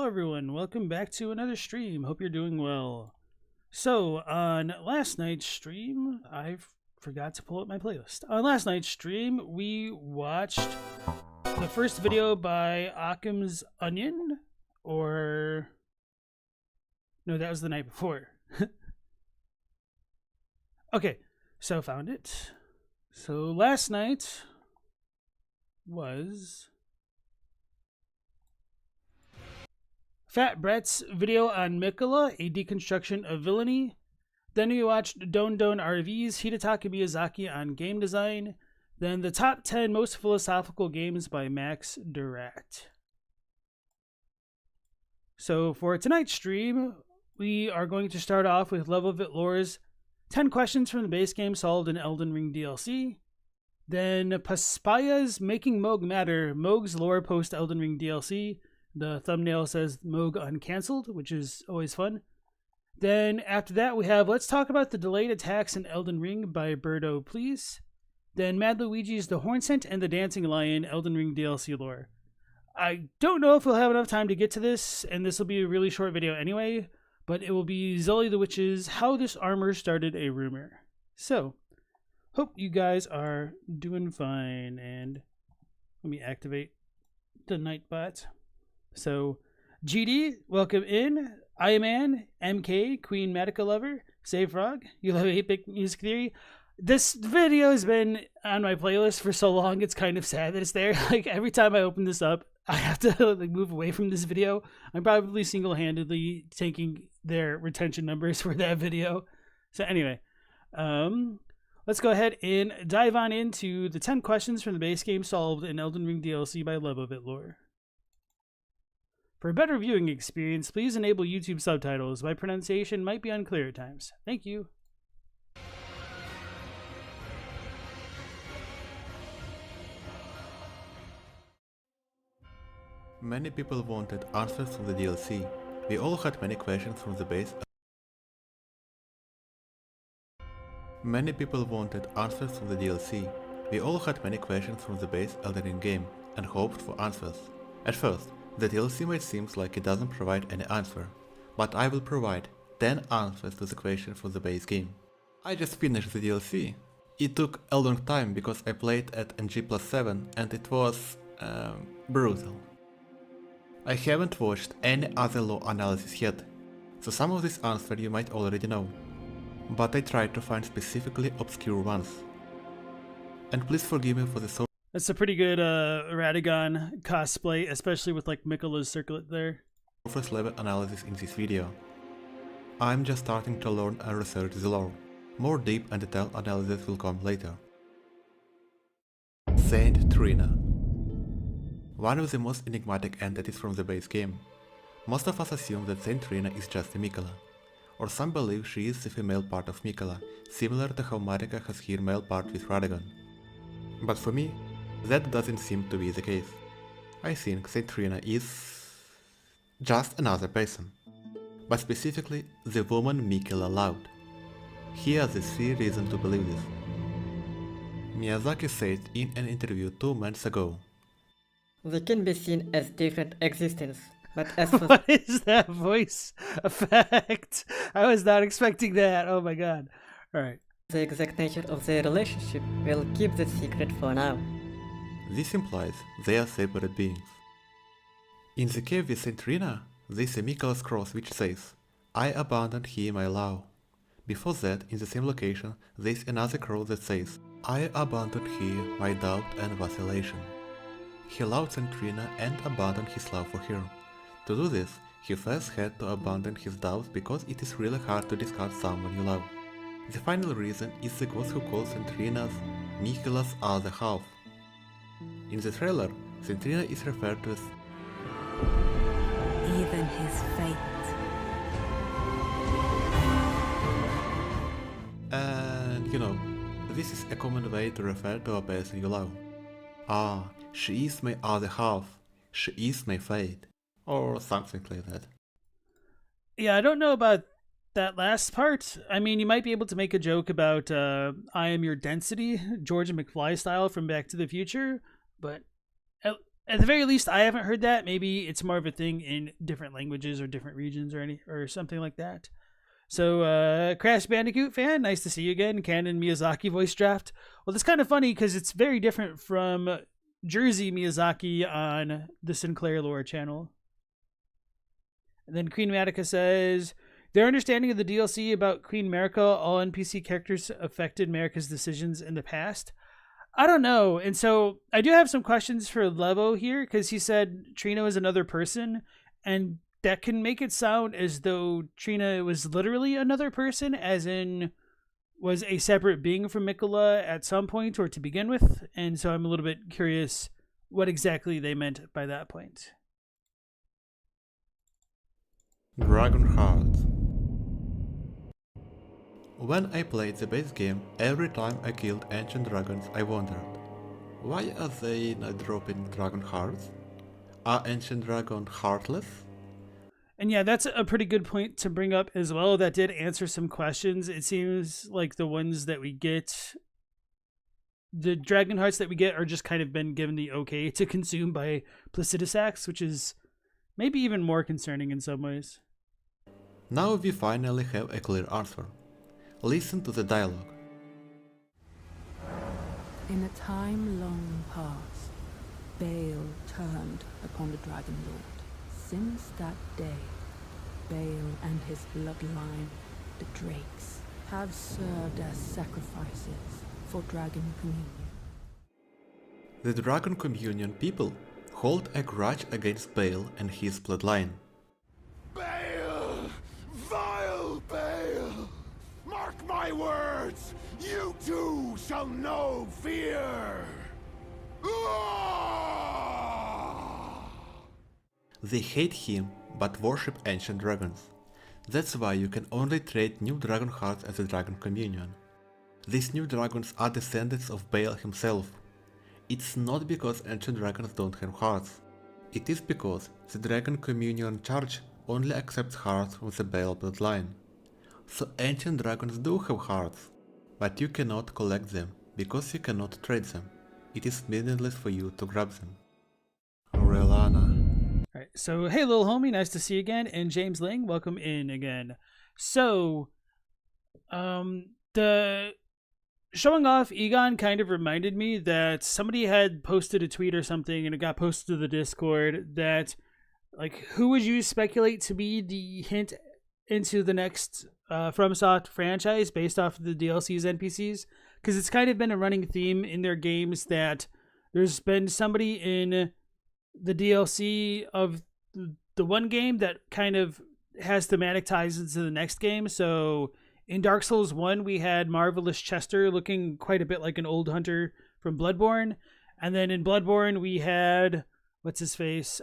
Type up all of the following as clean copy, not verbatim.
everyone, welcome back to another stream. Hope you're doing well. So on last night's stream, I forgot to pull up my playlist. On last night's stream, we watched the first video by Occam's Onion, or no, that was the night before. Okay, so found it. So last night was Fat Brett's video on Mikola, a deconstruction of villainy. Then we watched Don RV's Hidetaka Miyazaki on game design. Then the top 10 most philosophical games by Max Direct. So for tonight's stream, we are going to start off with Level of It Lore's 10 questions from the base game solved in Elden Ring DLC. Then Paspaya's Making Mohg Matter, Mohg's lore post Elden Ring DLC. The thumbnail says Mohg Uncancelled, which is always fun. Then after that we have Let's Talk About the Delayed Attacks in Elden Ring by Birdo Please. Then Mad Luigi's The Hornsent and the Dancing Lion Elden Ring DLC lore. I don't know if we'll have enough time to get to this, and this will be a really short video anyway, but it will be Zully the Witch's How This Armor Started a Rumor. So, hope you guys are doing fine, and let me activate the Nightbot. So, GD, welcome in. Iman, MK, Queen Matica Lover, Save Frog, you love 8-Bit Music Theory. This video has been on my playlist for so long, it's kind of sad that it's there. Like, every time I open this up, I have to move away from this video. I'm probably single-handedly taking their retention numbers for that video. So anyway, let's go ahead and dive on into the 10 questions from the base game solved in Elden Ring DLC by Level of It Lore. For a better viewing experience, please enable YouTube subtitles. My pronunciation might be unclear at times. Thank you. Many people wanted answers from the DLC. We all had many questions from the base. Many people wanted answers from the DLC. We all had many questions from the base Elden Ring game and hoped for answers. At first, the DLC might seem like it doesn't provide any answer, but I will provide 10 answers to the question for the base game. I just finished the DLC. It took a long time because I played at NG+7 and it was brutal. I haven't watched any other lore analysis yet, so some of this answer you might already know, but I tried to find specifically obscure ones. And please forgive me for the That's a pretty good Radagon cosplay, especially with like Mikola's circlet there. surface level analysis in this video. I'm just starting to learn and research the lore. More deep and detailed analysis will come later. Saint Trina. One of the most enigmatic entities from the base game. Most of us assume that Saint Trina is just a Mikola, or some believe she is the female part of Mikola, similar to how Marika has her male part with Radagon. But for me, that doesn't seem to be the case. I think Saint Trina is just another person, but specifically the woman Mikola loved. Here are the 3 reasons to believe this. Miyazaki said in an interview 2 months ago, "They can be seen as different existence, but as for What is that voice effect? I was not expecting that. Oh my god. Alright. the exact nature of their relationship, we'll keep the secret for now." this implies they are separate beings. In the cave with Saint Trina, there is a Mikola's cross which says, "I abandoned him, my love." Before that, in the same location, there is another cross that says, "I abandoned him, my doubt and vacillation." He loved Saint Trina and abandoned his love for her. To do this, he first had to abandon his doubts because it is really hard to discard someone you love. The final reason is the ghost who calls Saint Trina's Mikola's other half. In the trailer, Saint Trina is referred to as even his fate. And you know, this is a common way to refer to a person you love. "Ah, she is my other half, she is my fate," or something like that. Yeah, I don't know about that last part. I mean, you might be able to make a joke about I am your density, George McFly style from Back to the Future, but At the very least, I haven't heard that. Maybe it's more of a thing in different languages or different regions or something like that. So, Crash Bandicoot fan, nice to see you again. Canon Miyazaki voice draft. Well, that's kind of funny because it's very different from Jersey Miyazaki on the Sinclair Lore channel. And then Queen Matica says, their understanding of the DLC about Queen Marika, all NPC characters affected Marika's decisions in the past. I don't know. And so I do have some questions for Levo here because he said Trina is another person, and that can make it sound as though Trina was literally another person, as in was a separate being from Mikola at some point or to begin with. And so I'm a little bit curious what exactly they meant by that point. Dragon Hearts. When I played the base game, every time I killed ancient dragons I wondered, why are they not dropping dragon hearts? Are ancient dragons heartless? And yeah, that's a pretty good point to bring up as well. That did answer some questions. It seems like the ones that we get, the dragon hearts that we get are just kind of been given the okay to consume by Placidusax, which is maybe even more concerning in some ways. Now we finally have a clear answer. Listen to the dialogue. In a time long past, Baal turned upon the Dragon Lord. Since that day, Baal and his bloodline, the Drakes, have served as sacrifices for Dragon Communion. The Dragon Communion people hold a grudge against Baal and his bloodline. Baal! Vile Baal! Mark my words! You too shall know fear! They hate him but worship ancient dragons. That's why you can only trade new dragon hearts as a Dragon Communion. These new dragons are descendants of Baal himself. It's not because ancient dragons don't have hearts. It is because the Dragon Communion Church only accepts hearts from the Baal bloodline. So ancient dragons do have hearts, but you cannot collect them because you cannot trade them. It is meaningless for you to grab them. Relana. Alright, so hey little homie, nice to see you again, and James Ling, welcome in again. So, the showing off Egon kind of reminded me that somebody had posted a tweet or something, and it got posted to the Discord, that, like, who would you speculate to be the hint into the next FromSoft franchise based off of the DLC's NPCs? Because it's kind of been a running theme in their games that there's been somebody in the DLC of the one game that kind of has thematic ties into the next game. So in Dark Souls 1, we had Marvelous Chester looking quite a bit like an old hunter from Bloodborne. And then in Bloodborne, we had, what's his face?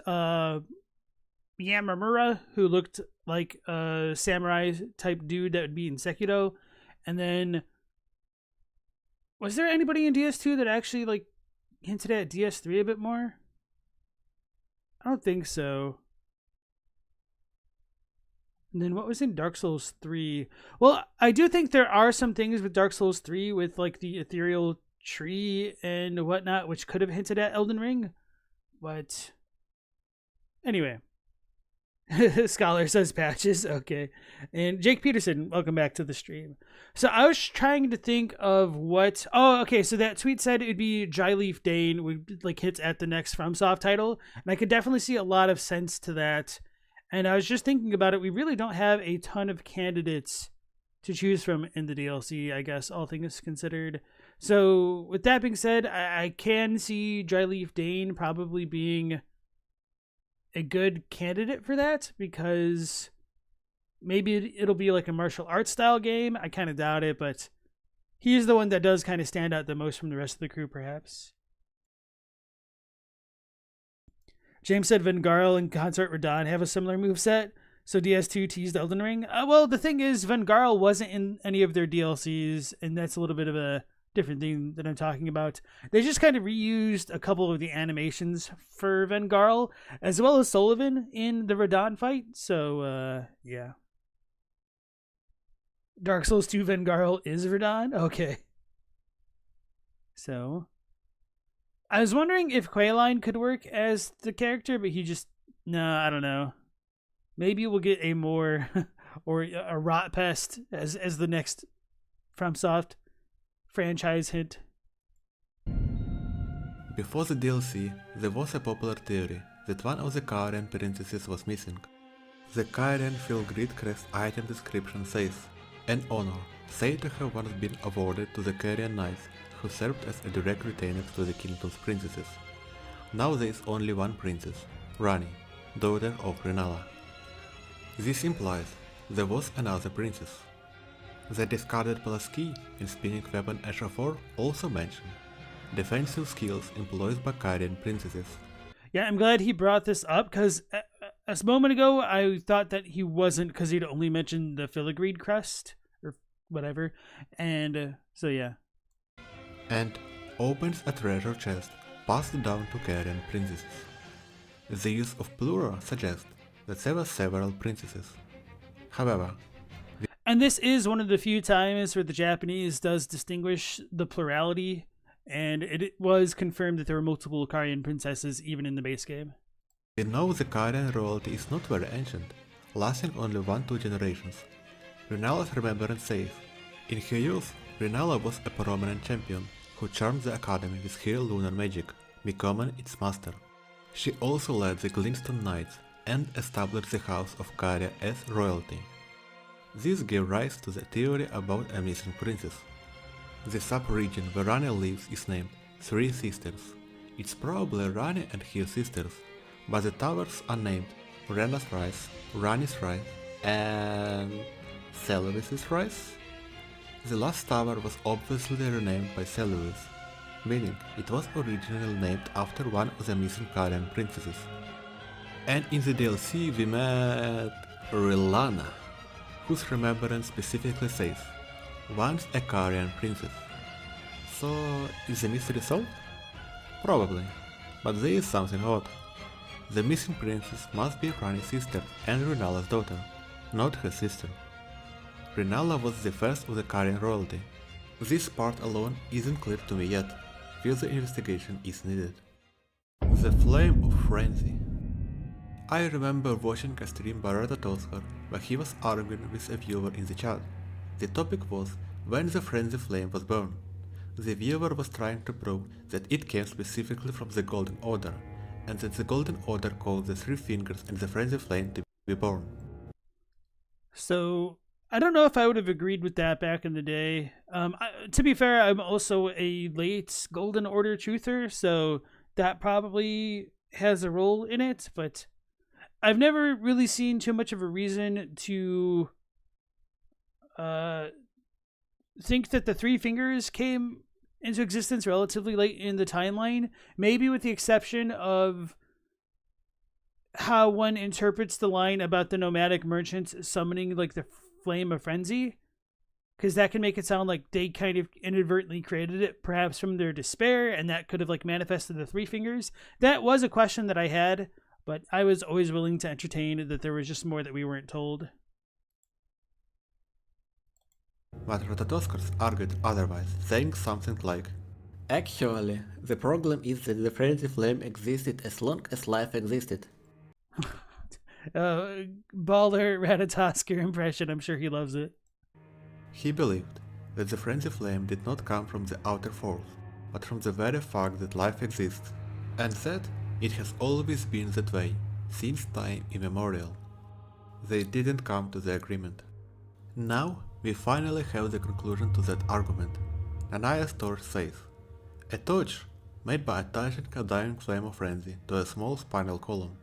Yamamura, who looked like a samurai type dude that would be in Sekiro. And then, was there anybody in DS2 that actually like hinted at DS3 a bit more? I don't think so. And then what was in Dark Souls 3? Well, I do think there are some things with Dark Souls 3 with like the ethereal tree and whatnot, which could have hinted at Elden Ring. But anyway. Scholar says patches. Okay. And Jake Peterson, welcome back to the stream. So I was trying to think of what... Oh, okay. So that tweet said it would be Dryleaf Dane would like hits at the next FromSoft title. And I could definitely see a lot of sense to that. And I was just thinking about it. We really don't have a ton of candidates to choose from in the DLC, I guess, all things considered. So with that being said, I can see Dryleaf Dane probably being a good candidate for that, because maybe it'll be like a martial arts style game. I kind of doubt it, but he's the one that does kind of stand out the most from the rest of the crew, perhaps. James said Vengarl and Consort Radahn have a similar moveset, so DS2 teased Elden Ring. Well, the thing is, Vengarl wasn't in any of their DLCs, and that's a little bit of a different thing that I'm talking about. They just kind of reused a couple of the animations for Vengarl, as well as Sullivan in the Radahn fight, so, yeah. Dark Souls 2 Vengarl is Radahn? Okay. So, I was wondering if Quayline could work as the character, but he just no, I don't know. Maybe we'll get a more or a rot pest as the next FromSoft franchise hint. Before the DLC, there was a popular theory that one of the Carian princesses was missing. The Carian Filigree crest item description says, an honor said to have once been awarded to the Carian knights who served as a direct retainer to the kingdom's princesses. Now there is only one princess, Rani, daughter of Renala. This implies there was another princess. The discarded Pulaski in spinning weapon Eschafor also mentioned defensive skills employed by Carian princesses. Yeah, I'm glad he brought this up because a moment ago I thought that he wasn't because he'd only mentioned the filigreed crest or whatever, and so yeah. And opens a treasure chest passed down to Carian princesses. The use of plural suggests that there were several princesses. However, and this is one of the few times where the Japanese does distinguish the plurality, and it was confirmed that there were multiple Carian princesses even in the base game. we know the Carian royalty is not very ancient, lasting only 1-2 generations. Renala's remembrance says, in her youth, Renala was a prominent champion who charmed the academy with her lunar magic, becoming its master. She also led the Glintstone Knights and established the House of Caria as royalty. This gave rise to the theory about a missing princess. The sub-region where Rani lives is named Three Sisters. It's probably Rani and her sisters, but the towers are named Rena's Rise, Rani's Rise, and Celovis's Rise. The last tower was obviously renamed by Celovis, meaning it was originally named after one of the missing Carian princesses. And in the DLC we met Rilana, whose remembrance specifically says, once a Carian princess. So is the mystery solved? Probably, but there is something odd. The missing princess must be Rani's sister and Renala's daughter, not her sister. Renala was the first of the Carian royalty. This part alone isn't clear to me yet, further investigation is needed. The Flame of Frenzy. I remember watching a stream by Protagonist where he was arguing with a viewer in the chat. The topic was when the Frenzy Flame was born. The viewer was trying to prove that it came specifically from the Golden Order, and that the Golden Order caused the Three Fingers and the Frenzy Flame to be born. So I don't know if I would have agreed with that back in the day. To be fair, I'm also a late Golden Order truther, so that probably has a role in it, but I've never really seen too much of a reason to think that the Three Fingers came into existence relatively late in the timeline, maybe with the exception of how one interprets the line about the nomadic merchants summoning like the Flame of Frenzy, because that can make it sound like they kind of inadvertently created it, perhaps from their despair, and that could have like manifested the Three Fingers. That was a question that I had, but I was always willing to entertain that there was just more that we weren't told. But Protagonist argued otherwise, saying something like, actually, the problem is that the Frenzy Flame existed as long as life existed. Baller Ratatosker impression, I'm sure he loves it. He believed that the Frenzy Flame did not come from the outer force, but from the very fact that life exists, and said it has always been that way, since time immemorial. They didn't come to the agreement. Now we finally have the conclusion to that argument. Anaya's torch says, a torch made by attaching a dying flame of frenzy to a small spinal column.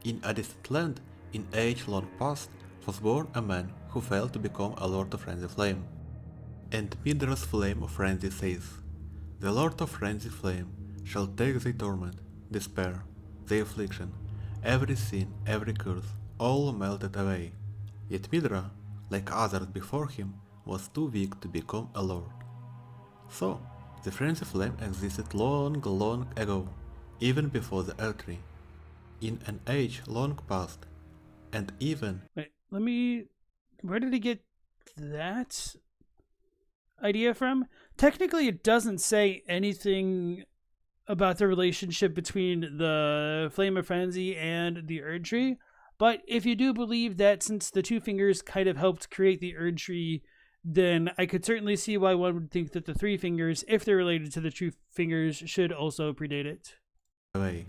In a distant land, in age long past, was born a man who failed to become a Lord of Frenzy Flame. And Midra's Flame of Frenzy says, the Lord of Frenzy Flame shall take thy torment, despair, thy affliction, every sin, every curse, all melted away. Yet Midra, like others before him, was too weak to become a lord. So, the Frenzy Flame existed long ago, even before the Erdtree, in an age long past, and even... Wait, where did he get that idea from? Technically, it doesn't say anything about the relationship between the Flame of Frenzy and the Erdtree. But if you do believe that since the two fingers kind of helped create the Erdtree, then I could certainly see why one would think that the three fingers, if they're related to the two fingers, should also predate it. Way.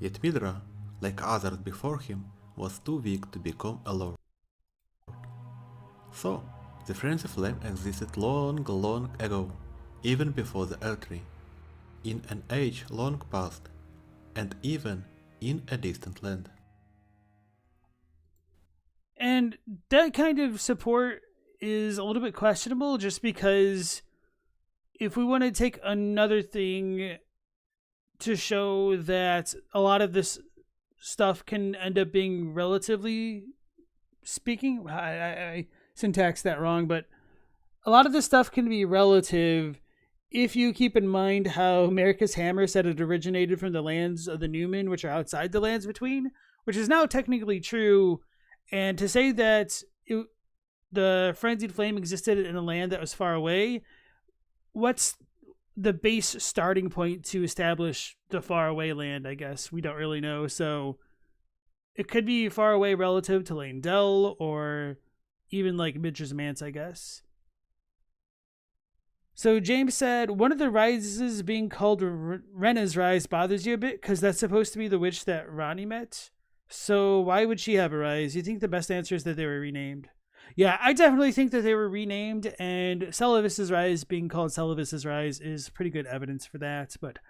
Yet Midra, like others before him, was too weak to become a lord. So, the Frenzy Flame existed long ago, even before the Erdtree, in an age long past, and even in a distant land. And that kind of support is a little bit questionable, just because if we want to take another thing to show that a lot of this stuff can end up being, relatively speaking, I syntaxed that wrong, but a lot of this stuff can be relative if you keep in mind how Marika's hammer said it originated from the lands of the Newman, which are outside the lands between, which is now technically true. And to say that the Frenzied Flame existed in a land that was far away, what's the base starting point to establish the far away land, I guess? We don't really know. So it could be far away relative to Leyndell, or even like Midra's Manse, I guess. So James said, one of the rises being called Renna's Rise bothers you a bit because that's supposed to be the witch that Ranni met. So why would she have a rise? You think the best answer is that they were renamed? Yeah, I definitely think that they were renamed, and Celavis's Rise being called Celavis's Rise is pretty good evidence for that. But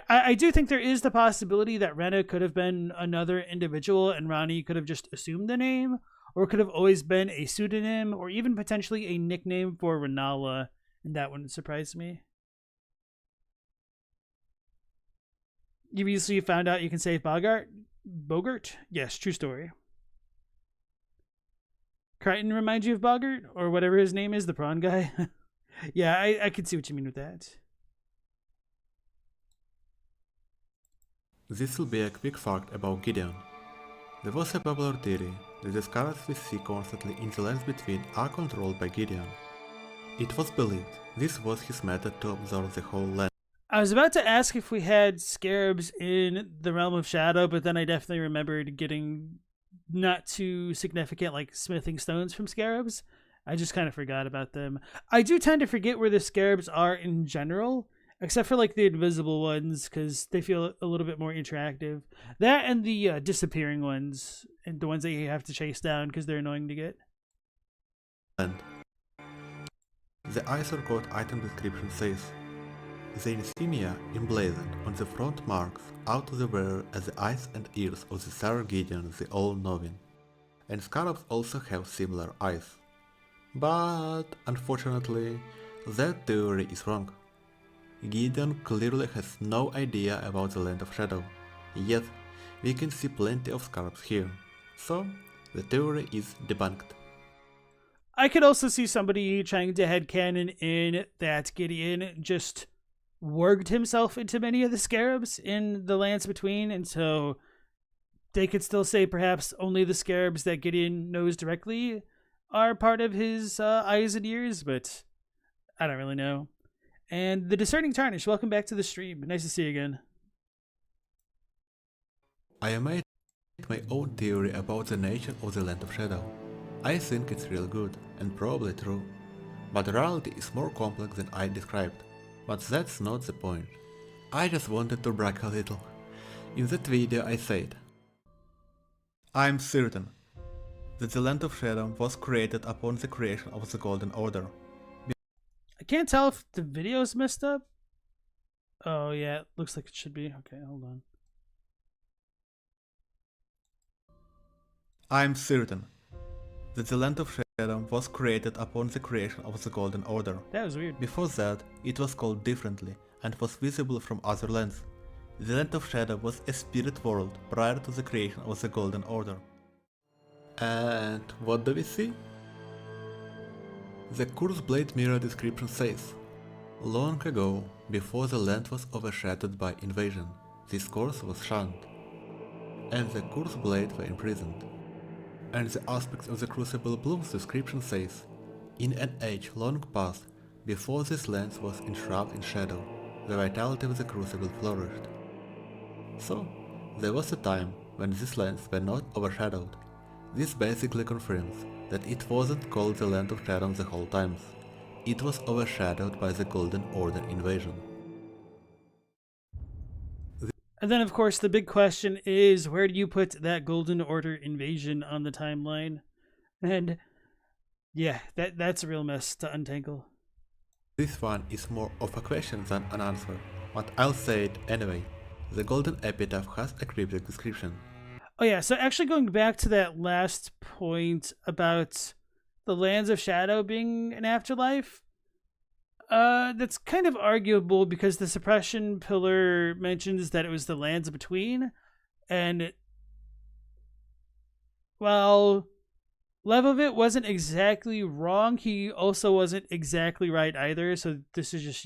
I do think there is the possibility that Renna could have been another individual and Ranni could have just assumed the name, or could have always been a pseudonym, or even potentially a nickname for Rennala, and that wouldn't surprise me. You recently found out you can save Bogart? Yes, true story. Crichton reminds you of Bogart, or whatever his name is, the prawn guy? Yeah, I can see what you mean with that. This will be a quick fact about Gideon. There was a popular theory that the scarabs we see constantly in the lands between are controlled by Gideon. It was believed this was his method to absorb the whole land. I was about to ask if we had scarabs in the Realm of Shadow, but then I definitely remembered getting not too significant like smithing stones from scarabs. I just kind of forgot about them. I do tend to forget where the scarabs are in general, except for like the invisible ones, because they feel a little bit more interactive. That and the disappearing ones, and the ones that you have to chase down because they're annoying to get. And the Isor code item description says, the insignia emblazoned on the front marks out the wearer as the eyes and ears of the Sir Gideon the All-Knowing, and scarabs also have similar eyes. But, unfortunately, that theory is wrong. Gideon clearly has no idea about the Land of Shadow, yet we can see plenty of scarabs here, so the theory is debunked. I could also see somebody trying to headcanon in that Gideon just warged himself into many of the scarabs in the lands between, and so they could still say perhaps only the scarabs that Gideon knows directly are part of his eyes and ears, but I don't really know. And the Discerning Tarnish, welcome back to the stream. Nice to see you again. I made my own theory about the nature of the Land of Shadow. I think it's real good, and probably true. But reality is more complex than I described. But that's not the point. I just wanted to brag a little. In that video I said, I'm certain that the Land of Shadow was created upon the creation of the Golden Order. I can't tell if the video's messed up. Oh yeah, it looks like it should be. Okay, hold on. I'm certain that the Land of Shadow was created upon the creation of the Golden Order. That was weird. Before that, it was called differently and was visible from other lands. The Land of Shadow was a spirit world prior to the creation of the Golden Order. And what do we see? The Curse Blade mirror description says, long ago, before the land was overshadowed by invasion, this curse was shunned, and the Curse Blade were imprisoned. And the aspects of the Crucible Bloom's description says, in an age long past, before this land was enshrouded in shadow, the vitality of the crucible flourished. So, there was a time when these lands were not overshadowed. This basically confirms that it wasn't called the Land of Shadow the whole times. It was overshadowed by the Golden Order invasion. And then, of course, the big question is, where do you put that Golden Order invasion on the timeline? And yeah, that's a real mess to untangle. This one is more of a question than an answer, but I'll say it anyway. The Golden Epitaph has a cryptic description. Oh yeah, so actually going back to that last point about the Lands of Shadow being an afterlife, that's kind of arguable because the suppression pillar mentions that it was the lands between, and while Levovit wasn't exactly wrong, he also wasn't exactly right either, so this is just,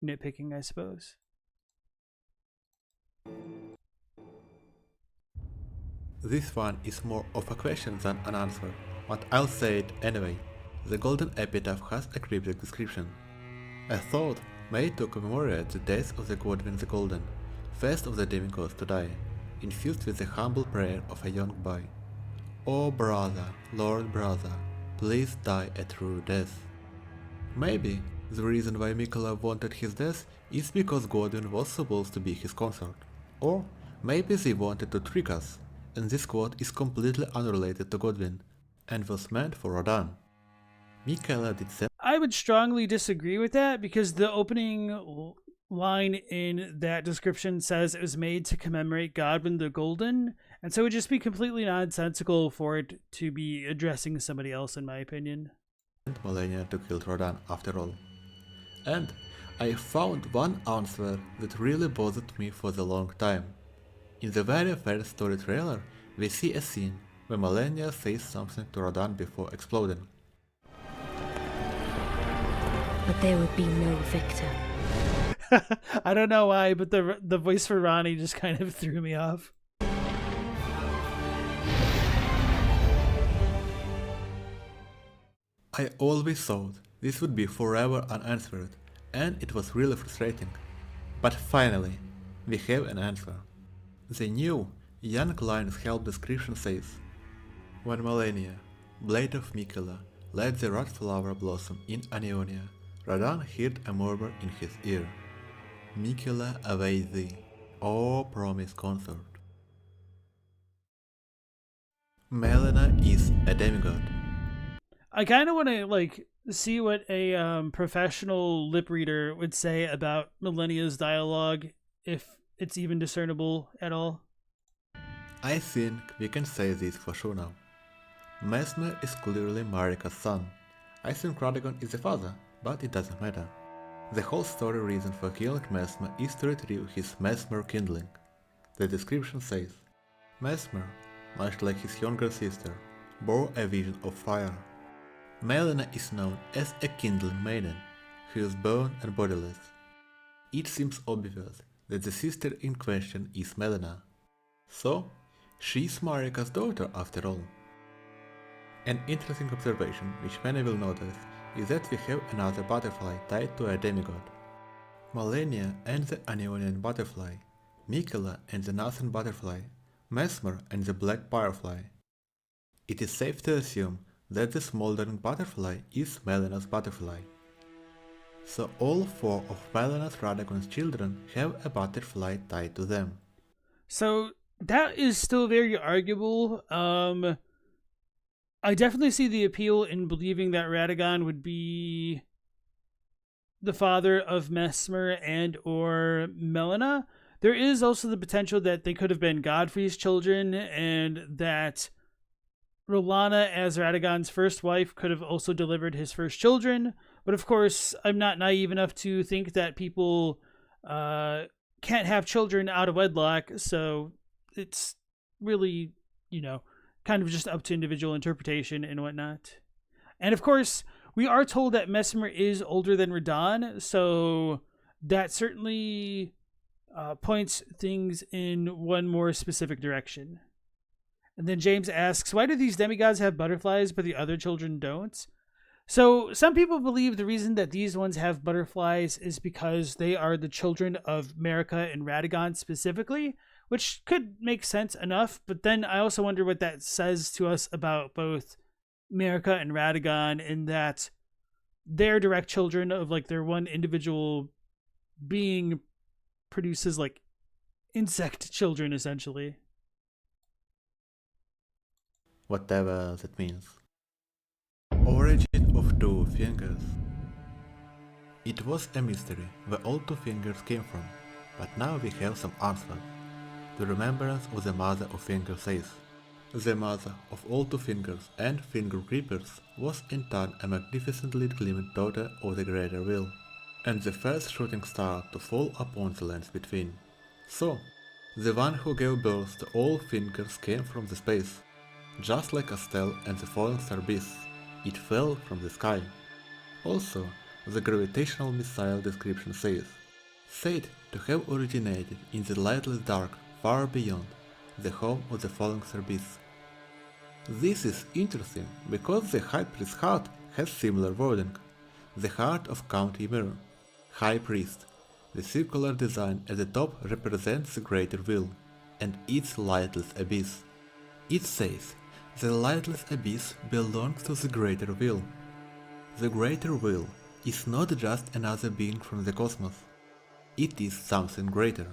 nitpicking, I suppose. This one is more of a question than an answer, but I'll say it anyway. The Golden Epitaph has a cryptic description. A thought made to commemorate the death of the Godwyn the Golden, first of the Demigods to die, infused with the humble prayer of a young boy. "Oh brother, Lord brother, please die a true death." Maybe the reason why Miquella wanted his death is because Godwyn was supposed to be his consort. Or maybe they wanted to trick us, and this quote is completely unrelated to Godwyn, and was meant for Radahn. Miquella did say I would strongly disagree with that because the opening line in that description says it was made to commemorate Godwyn the Golden, and so it would just be completely nonsensical for it to be addressing somebody else, in my opinion. Malenia to kill Radahn after all. And I found one answer that really bothered me for the long time. In the very first story trailer, we see a scene where Malenia says something to Radahn before exploding. But there would be no victor. I don't know why, but the voice for Ronnie just kind of threw me off. I always thought this would be forever unanswered, and it was really frustrating. But finally, we have an answer. The new Young Lion's help description says, "When Malenia, blade of Miquella, let the red flower blossom in Anionia, Radahn heard a murmur in his ear. Miquella away thee, O promised consort." Melina is a demigod. I kind of want to see what a professional lip reader would say about Malenia's dialogue, if it's even discernible at all. I think we can say this for sure now. Mesmer is clearly Marika's son. I think Protagonist is the father, but it doesn't matter. The whole story reason for killing Mesmer is to retrieve his Mesmer kindling. The description says, Mesmer, much like his younger sister, bore a vision of fire. Melina is known as a kindling maiden, who is bone and bodiless. It seems obvious that the sister in question is Melina. So, she's Marika's daughter after all. An interesting observation which many will notice is that we have another butterfly tied to a demigod. Malenia and the Anionian butterfly, Miquella and the Nathan butterfly, Mesmer and the black firefly. It is safe to assume that the smoldering butterfly is Melina's butterfly. So all four of Melina's Radagon's children have a butterfly tied to them. So that is still very arguable. I definitely see the appeal in believing that Radagon would be the father of Mesmer and or Melina. There is also the potential that they could have been Godfrey's children, and that Rolana, as Radagon's first wife, could have also delivered his first children. But of course, I'm not naive enough to think that people can't have children out of wedlock, so it's really, kind of just up to individual interpretation and whatnot. And of course, we are told that Mesmer is older than Radahn, so that certainly points things in one more specific direction. And then James asks, why do these demigods have butterflies but the other children don't? So some people believe the reason that these ones have butterflies is because they are the children of Marika and Radagon specifically, which could make sense enough. But then I also wonder what that says to us about both Marika and Radagon, in that they're direct children of like their one individual being produces like insect children essentially. Whatever that means. Origin of Two Fingers. It was a mystery where all two fingers came from, but now we have some answers. The remembrance of the Mother of Fingers says, the mother of all two fingers and finger creepers was in turn a magnificently gleaming daughter of the Greater Will, and the first shooting star to fall upon the lands between. So, the one who gave birth to all fingers came from the space. Just like Astel and the falling star beasts, it fell from the sky. Also, the gravitational missile description says, said to have originated in the lightless dark far beyond, the home of the falling star beasts. This is interesting because the High Priest's heart has similar wording. The heart of Count Ymir. High Priest. The circular design at the top represents the Greater Will and its lightless abyss. It says, the lightless abyss belongs to the Greater Will. The Greater Will is not just another being from the cosmos. It is something greater.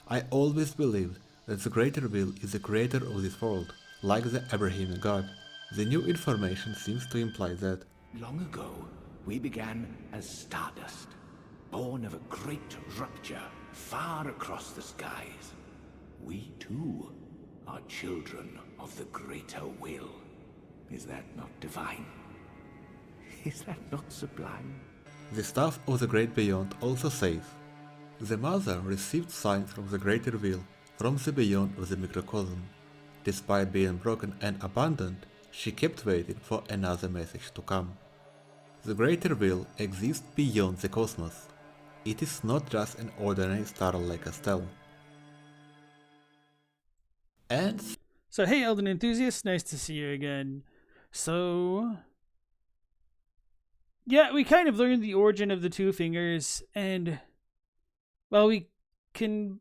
I always believed that the Greater Will is the creator of this world, like the Abrahamic God. The new information seems to imply that. Long ago, we began as stardust, born of a great rupture far across the skies. We too are children of the Greater Will. Is that not divine? Is that not sublime? The staff of the Great Beyond also says, the Mother received signs from the Greater Will, from the beyond of the microcosm. Despite being broken and abandoned, she kept waiting for another message to come. The Greater Will exists beyond the cosmos. It is not just an ordinary star like Astel. And So hey Elden enthusiasts, nice to see you again. So yeah, we kind of learned the origin of the two fingers, and well, we can,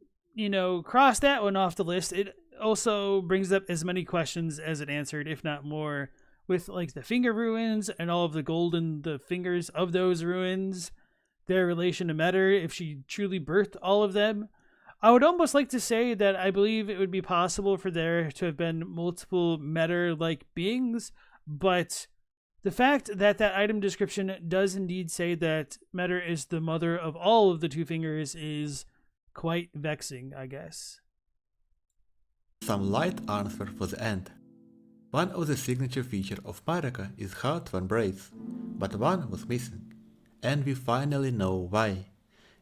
cross that one off the list. It also brings up as many questions as it answered, if not more, with like the finger ruins and all of the gold in the fingers of those ruins, their relation to Metter, if she truly birthed all of them. I would almost like to say that I believe it would be possible for there to have been multiple Metter-like beings, but the fact that that item description does indeed say that Metter is the mother of all of the two fingers is quite vexing, I guess. some light answer for the end. One of the signature features of Marika is Heart One braids, but one was missing, and we finally know why.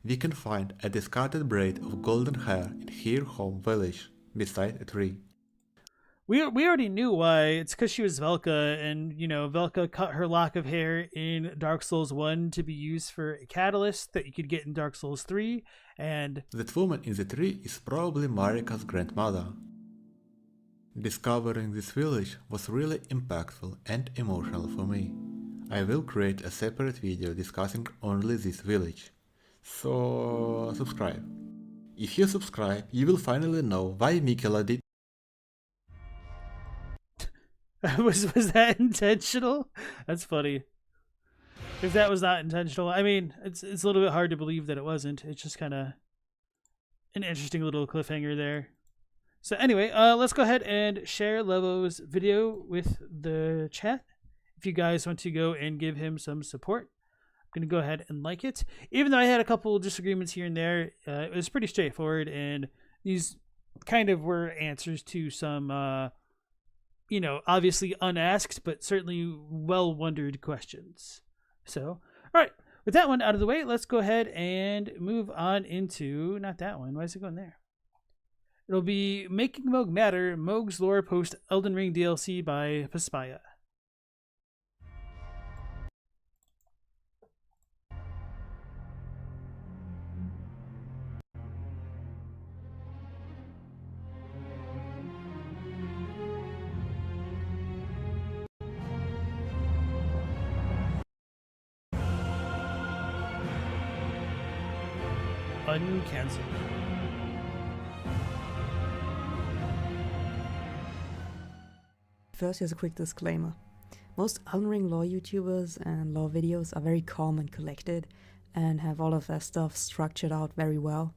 We can find a discarded braid of golden hair in her home village, beside a tree. We already knew why. It's because she was Velka, and, Velka cut her lock of hair in Dark Souls 1 to be used for a catalyst that you could get in Dark Souls 3, and That woman in the tree is probably Marika's grandmother. Discovering this village was really impactful and emotional for me. I will create a separate video discussing only this village. So subscribe. If you subscribe, you will finally know why Mikela did. was that intentional? That's funny. If that was not intentional, I mean, it's a little bit hard to believe that it wasn't. It's just kind of an interesting little cliffhanger there. So anyway, let's go ahead and share Levo's video with the chat. If you guys want to go and give him some support, I'm going to go ahead and like it. Even though I had a couple of disagreements here and there, it was pretty straightforward, and these kind of were answers to some, obviously unasked, but certainly well-wondered questions. So, all right, with that one out of the way, let's go ahead and move on into, not that one, why is it going there? It'll be Making Mohg Matter, Mohg's Lore Post Elden Ring DLC by Paspaya. uncancelled. First, here's a quick disclaimer. Most Elden Ring lore YouTubers and lore videos are very calm and collected and have all of their stuff structured out very well.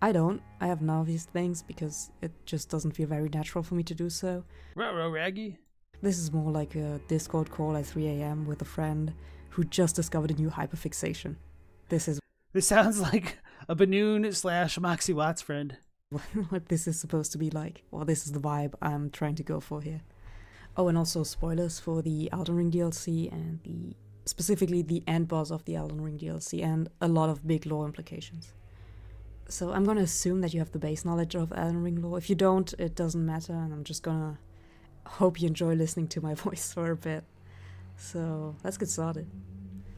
I don't. I have none of these things because it just doesn't feel very natural for me to do so. Ruh-roh, Raggy. This is more like a Discord call at 3 AM with a friend who just discovered a new hyperfixation. This sounds like a Banoon / Moxie Watts friend. what this is supposed to be like. Or this is the vibe I'm trying to go for here. Oh, and also spoilers for the Elden Ring DLC and specifically the end boss of the Elden Ring DLC and a lot of big lore implications. So I'm gonna assume that you have the base knowledge of Elden Ring lore. If you don't, it doesn't matter, and I'm just gonna hope you enjoy listening to my voice for a bit. So let's get started.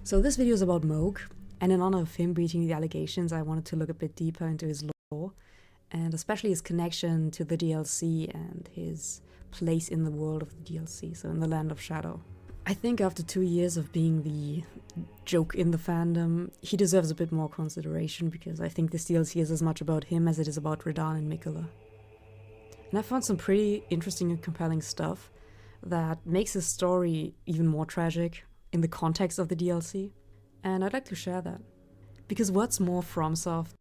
So this video is about Mohg, and in honor of him beating the allegations, I wanted to look a bit deeper into his lore, and especially his connection to the DLC and his place in the world of the DLC, so in the Land of Shadow. I think after 2 years of being the joke in the fandom, he deserves a bit more consideration because I think this DLC is as much about him as it is about Radahn and Miquella. And I found some pretty interesting and compelling stuff that makes his story even more tragic in the context of the DLC, and I'd like to share that. Because what's more FromSoft?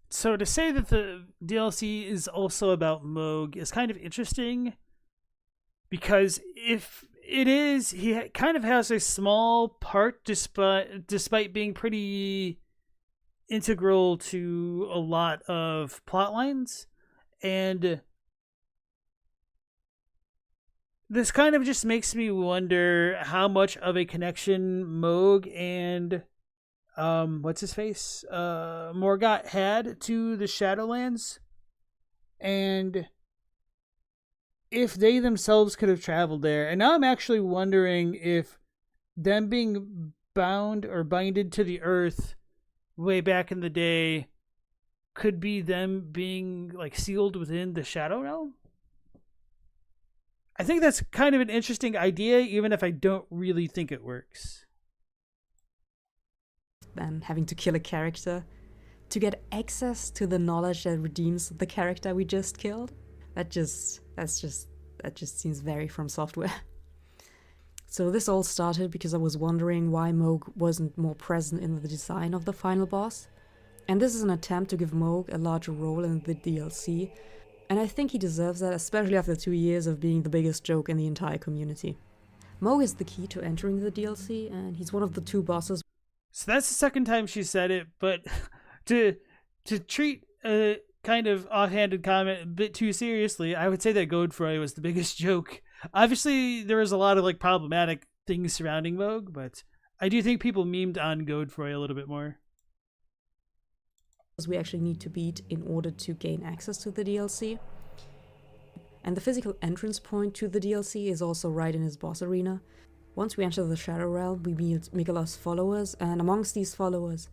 So to say that the DLC is also about Mohg is kind of interesting, because if it is, he kind of has a small part despite being pretty integral to a lot of plot lines, and this kind of just makes me wonder how much of a connection Mohg and what's his face Morgott had to the Shadowlands, and if they themselves could have traveled there. And now I'm actually wondering if them being bound or binded to the earth way back in the day could be them being like sealed within the Shadow Realm. I think that's kind of an interesting idea, even if I don't really think it works. And having to kill a character to get access to the knowledge that redeems the character we just killed. That just seems very From Software. So this all started because I was wondering why Mohg wasn't more present in the design of the final boss. And this is an attempt to give Mohg a larger role in the DLC. And I think he deserves that, especially after 2 years of being the biggest joke in the entire community. Mohg is the key to entering the DLC, and he's one of the 2 bosses. So that's the second time she said it, but to treat a kind of offhanded comment a bit too seriously, I would say that Godfrey was the biggest joke. Obviously, there was a lot of like problematic things surrounding Mohg, but I do think people memed on Godfrey a little bit more. We actually need to beat in order to gain access to the DLC. And the physical entrance point to the DLC is also right in his boss arena. Once we enter the Shadow Realm, we meet Miquella's followers, and amongst these followers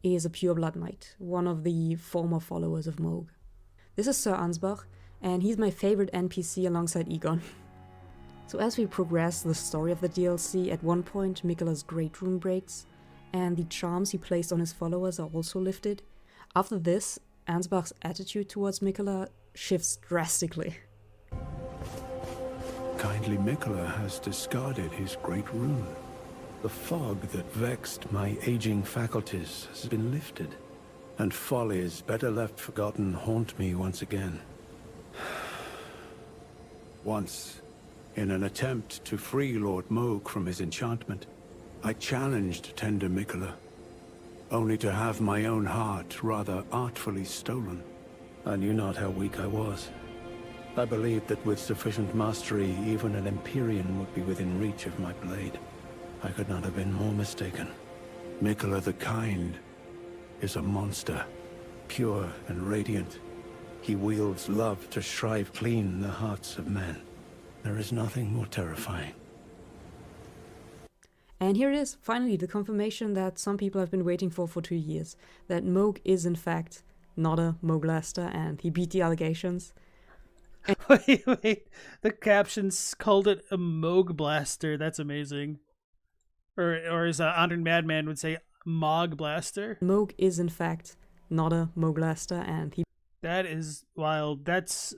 is a Pureblood Knight, one of the former followers of Mohg. This is Sir Ansbach, and he's my favorite NPC alongside Egon. So as we progress the story of the DLC, at one point Miquella's Great Rune breaks, and the charms he placed on his followers are also lifted. After this, Ansbach's attitude towards Miquella shifts drastically. Kindly Miquella has discarded his great rune. The fog that vexed my aging faculties has been lifted, and follies better left forgotten haunt me once again. Once, in an attempt to free Lord Mohg from his enchantment, I challenged tender Miquella, only to have my own heart rather artfully stolen. I knew not how weak I was. I believed that with sufficient mastery, even an Empyrean would be within reach of my blade. I could not have been more mistaken. Miquella the Kind is a monster, pure and radiant. He wields love to shrive clean the hearts of men. There is nothing more terrifying. And here it is, finally, the confirmation that some people have been waiting for 2 years. That Mohg is in fact not a Mohglaster, and he beat the allegations. Wait, the captions called it a Mohg Blaster. That's amazing. Or as Honored Madman would say, Mohg Blaster. Mohg is in fact not a Mohg, and he That is wild. That's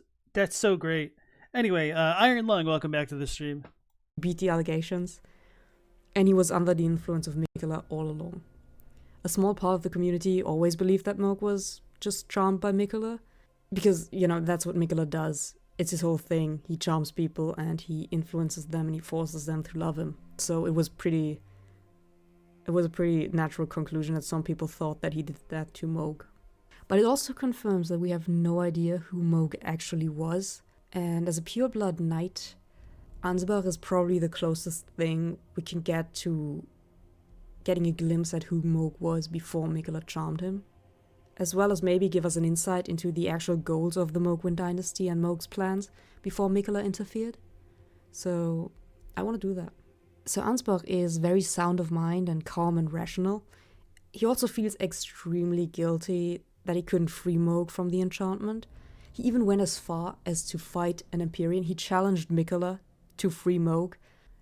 so great. Anyway, Iron Lung, welcome back to the stream. beat the allegations, and he was under the influence of Miquella all along. A small part of the community always believed that Mohg was just charmed by Miquella, because, that's what Miquella does. It's his whole thing. He charms people, and he influences them, and he forces them to love him. So it was a pretty natural conclusion that some people thought that he did that to Mohg. But it also confirms that we have no idea who Mohg actually was, and as a pure-blood knight, Ansbach is probably the closest thing we can get to getting a glimpse at who Mohg was before Miquella charmed him, as well as maybe give us an insight into the actual goals of the Mohgwyn dynasty and Mohg's plans before Miquella interfered. So I want to do that. So Ansbach is very sound of mind and calm and rational. He also feels extremely guilty that he couldn't free Mohg from the enchantment. He even went as far as to fight an Empyrean. He challenged Miquella to free Mohg,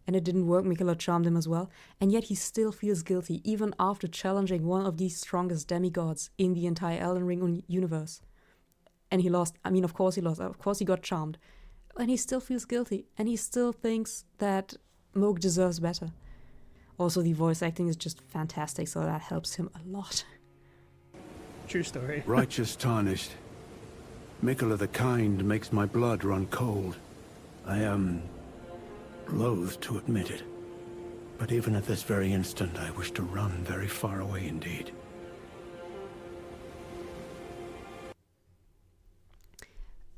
and it didn't work. Miquella charmed him as well. And yet he still feels guilty, even after challenging one of the strongest demigods in the entire Elden Ring universe. And he lost. I mean, of course he lost. Of course he got charmed. And he still feels guilty. And he still thinks that Mohg deserves better. Also, the voice acting is just fantastic, so that helps him a lot. True story. Righteous tarnished. Miquella the Kind makes my blood run cold. I am loath to admit it, but even at this very instant I wish to run very far away indeed.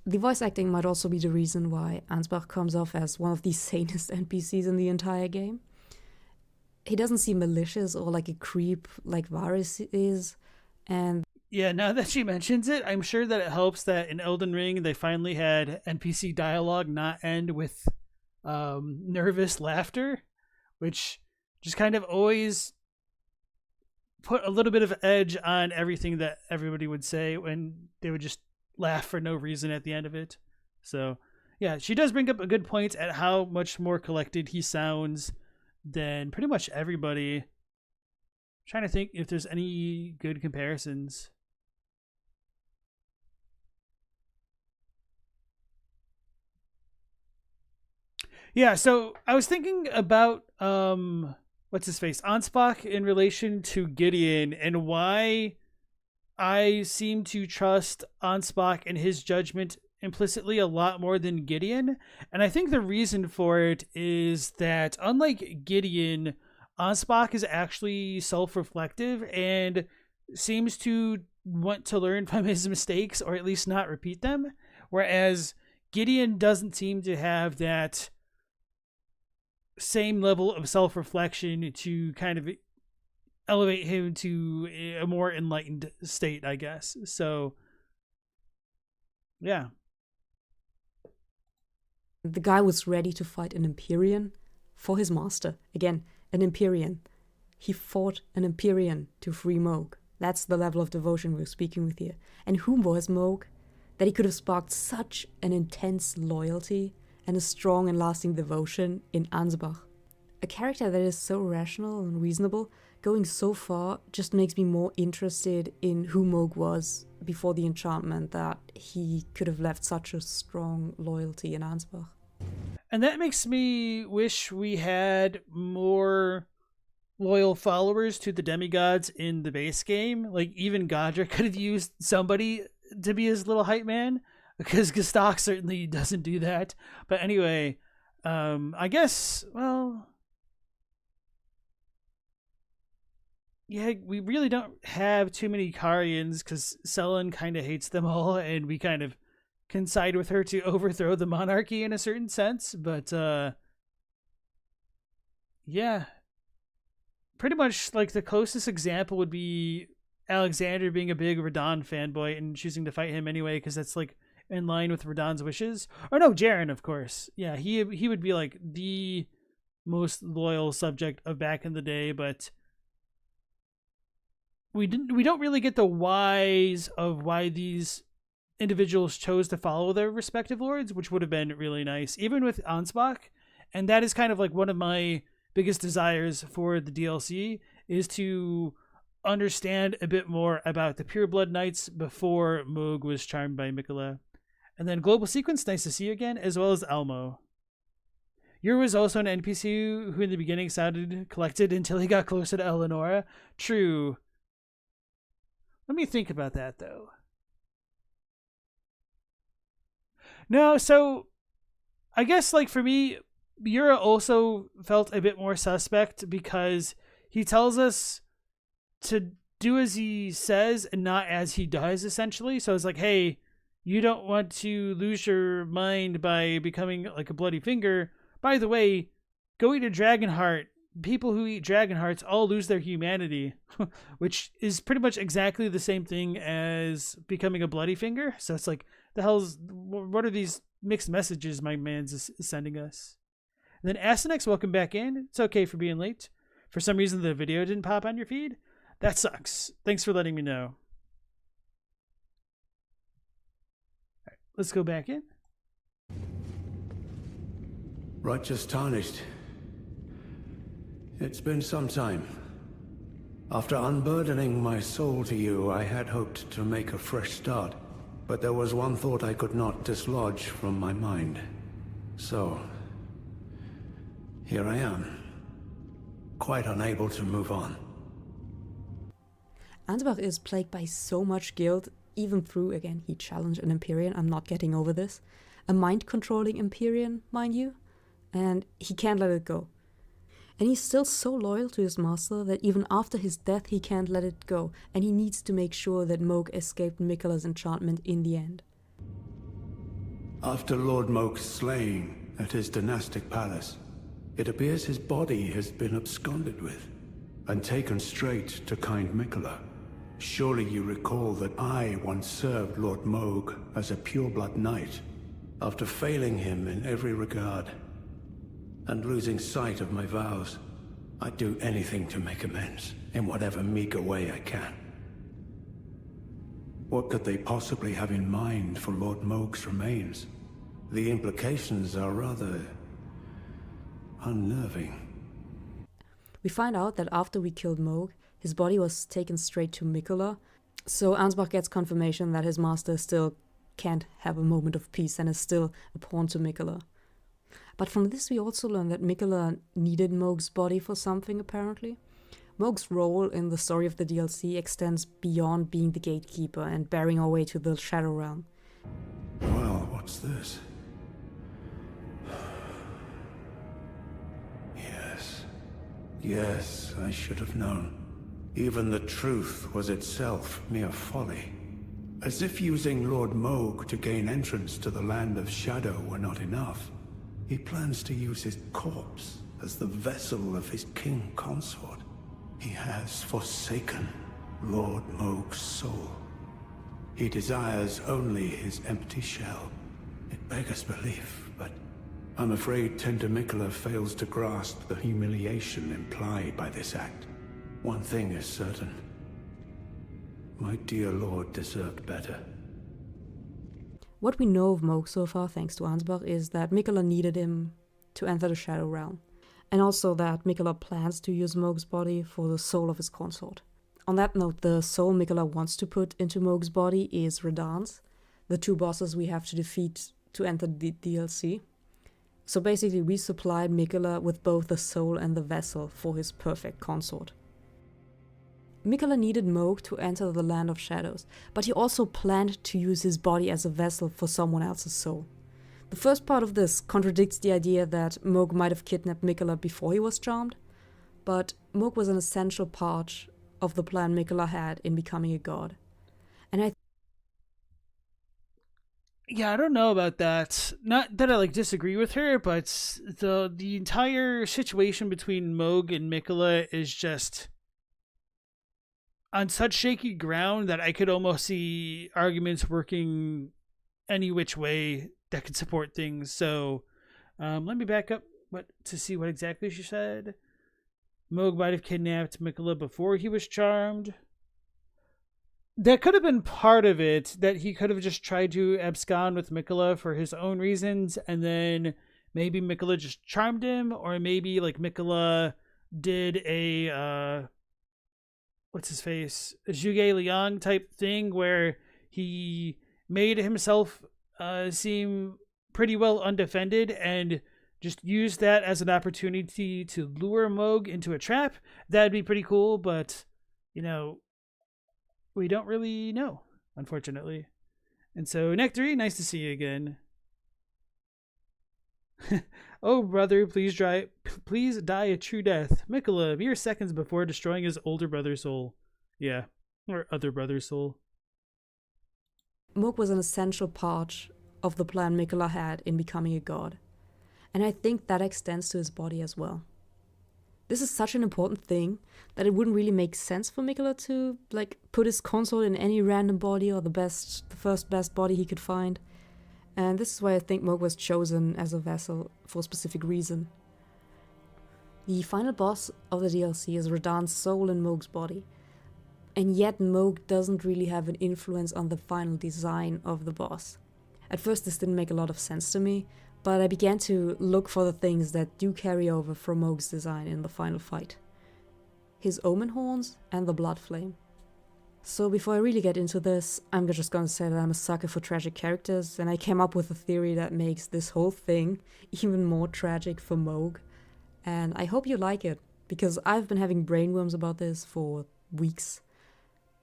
The voice acting might also be the reason why Ansbach comes off as one of the sanest NPCs in the entire game. He doesn't seem malicious or like a creep like Varys is, and yeah, now that she mentions it, I'm sure that it helps that in Elden Ring they finally had NPC dialogue not end with nervous laughter, which just kind of always put a little bit of edge on everything that everybody would say when they would just laugh for no reason at the end of it. So yeah, she does bring up a good point at how much more collected he sounds than pretty much everybody. I'm trying to think if there's any good comparisons. Yeah, so I was thinking about what's his face, Ansbach, in relation to Gideon, and why I seem to trust Ansbach and his judgment implicitly a lot more than Gideon. And I think the reason for it is that unlike Gideon, Ansbach is actually self-reflective and seems to want to learn from his mistakes, or at least not repeat them, whereas Gideon doesn't seem to have that same level of self-reflection to kind of elevate him to a more enlightened state, I guess. So yeah, the guy was ready to fight an Empyrean for his master. Again, an Empyrean. He fought an Empyrean to free Mohg. That's the level of devotion we're speaking with here. And who was Mohg? That he could have sparked such an intense loyalty and a strong and lasting devotion in Ansbach. A character that is so rational and reasonable, going so far, just makes me more interested in who Mohg was before the enchantment, that he could have left such a strong loyalty in Ansbach. And that makes me wish we had more loyal followers to the demigods in the base game. Like, even Godric could have used somebody to be his little hype man, because Gestok certainly doesn't do that. But anyway, I guess, well, yeah, we really don't have too many Carians because Selen kind of hates them all, and we kind of can side with her to overthrow the monarchy in a certain sense. But yeah, pretty much like the closest example would be Alexander being a big Radahn fanboy and choosing to fight him anyway, because that's like in line with Radahn's wishes. Or no, Jaren, of course. Yeah, he would be like the most loyal subject of back in the day, but we don't really get the whys of why these individuals chose to follow their respective lords, which would have been really nice, even with Ansbach. And that is kind of like one of my biggest desires for the DLC, is to understand a bit more about the Pureblood Knights before Mohg was charmed by Miquella. And then Global Sequence, nice to see you again, as well as Elmo. Yer was also an NPC who in the beginning sounded collected until he got closer to Eleonora. True. Let me think about that, though. No, so I guess, like, for me, Yura also felt a bit more suspect because he tells us to do as he says and not as he does, essentially. So it's like, hey, you don't want to lose your mind by becoming like a bloody finger. By the way, go eat a dragon heart. People who eat dragon hearts all lose their humanity, which is pretty much exactly the same thing as becoming a bloody finger. So it's like, what are these mixed messages my man's sending us? And then Asenex, welcome back in. It's okay for being late. For some reason, the video didn't pop on your feed. That sucks. Thanks for letting me know. All right, let's go back in. Righteous Tarnished. It's been some time. After unburdening my soul to you, I had hoped to make a fresh start. But there was one thought I could not dislodge from my mind. So, here I am. Quite unable to move on. Ansbach is plagued by so much guilt, even through, again, he challenged an Empyrean. I'm not getting over this. A mind-controlling Empyrean, mind you. And he can't let it go. And he's still so loyal to his master that even after his death he can't let it go, and he needs to make sure that Mohg escaped Miquella's enchantment in the end. After Lord Mohg's slaying at his dynastic palace, it appears his body has been absconded with, and taken straight to kind Miquella. Surely you recall that I once served Lord Mohg as a pureblood knight, after failing him in every regard. And losing sight of my vows, I'd do anything to make amends, in whatever meager way I can. What could they possibly have in mind for Lord Mohg's remains? The implications are rather unnerving. We find out that after we killed Mohg, his body was taken straight to Miquella, so Ansbach gets confirmation that his master still can't have a moment of peace and is still a pawn to Miquella. But from this we also learn that Miquella needed Mohg's body for something, apparently. Mohg's role in the story of the DLC extends beyond being the gatekeeper and bearing our way to the Shadow Realm. Well, what's this? Yes, I should have known. Even the truth was itself mere folly. As if using Lord Mohg to gain entrance to the Land of Shadow were not enough. He plans to use his corpse as the vessel of his king consort. He has forsaken Lord Mohg's soul. He desires only his empty shell. It beggars belief, but I'm afraid tender Miquella fails to grasp the humiliation implied by this act. One thing is certain. My dear lord deserved better. What we know of Mohg so far, thanks to Ansbach, is that Miquella needed him to enter the Shadow Realm, and also that Miquella plans to use Mohg's body for the soul of his consort. On that note, the soul Miquella wants to put into Mohg's body is Redan's, the two bosses we have to defeat to enter the DLC. So basically we supplied Miquella with both the soul and the vessel for his perfect consort. Miquella needed Mohg to enter the Land of Shadows, but he also planned to use his body as a vessel for someone else's soul. The first part of this contradicts the idea that Mohg might have kidnapped Miquella before he was charmed, but Mohg was an essential part of the plan Miquella had in becoming a god. And Yeah, I don't know about that. Not that I disagree with her, but the entire situation between Mohg and Miquella is just on such shaky ground that I could almost see arguments working any which way that could support things. So let me back up to see what exactly she said. Mohg might have kidnapped Miquella before he was charmed. That could have been part of it, that he could have just tried to abscond with Miquella for his own reasons, and then maybe Miquella just charmed him, or maybe Miquella did a what's his face, a Zhuge Liang type thing where he made himself seem pretty well undefended and just used that as an opportunity to lure Mohg into a trap. That'd be pretty cool, but, you know, we don't really know, unfortunately. And so, Nectary, nice to see you again. Oh, brother, please die a true death. Mikola, mere seconds before destroying his older brother's soul. Yeah, or other brother's soul. Mohg was an essential part of the plan Mikola had in becoming a god. And I think that extends to his body as well. This is such an important thing that it wouldn't really make sense for Mikola to, like, put his consort in any random body or the first best body he could find. And this is why I think Mohg was chosen as a vessel for a specific reason. The final boss of the DLC is Radahn's soul in Mohg's body. And yet Mohg doesn't really have an influence on the final design of the boss. At first this didn't make a lot of sense to me, but I began to look for the things that do carry over from Mohg's design in the final fight. His omen horns and the blood flame. So before I really get into this, I'm just gonna say that I'm a sucker for tragic characters, and I came up with a theory that makes this whole thing even more tragic for Mohg. And I hope you like it, because I've been having brainworms about this for weeks.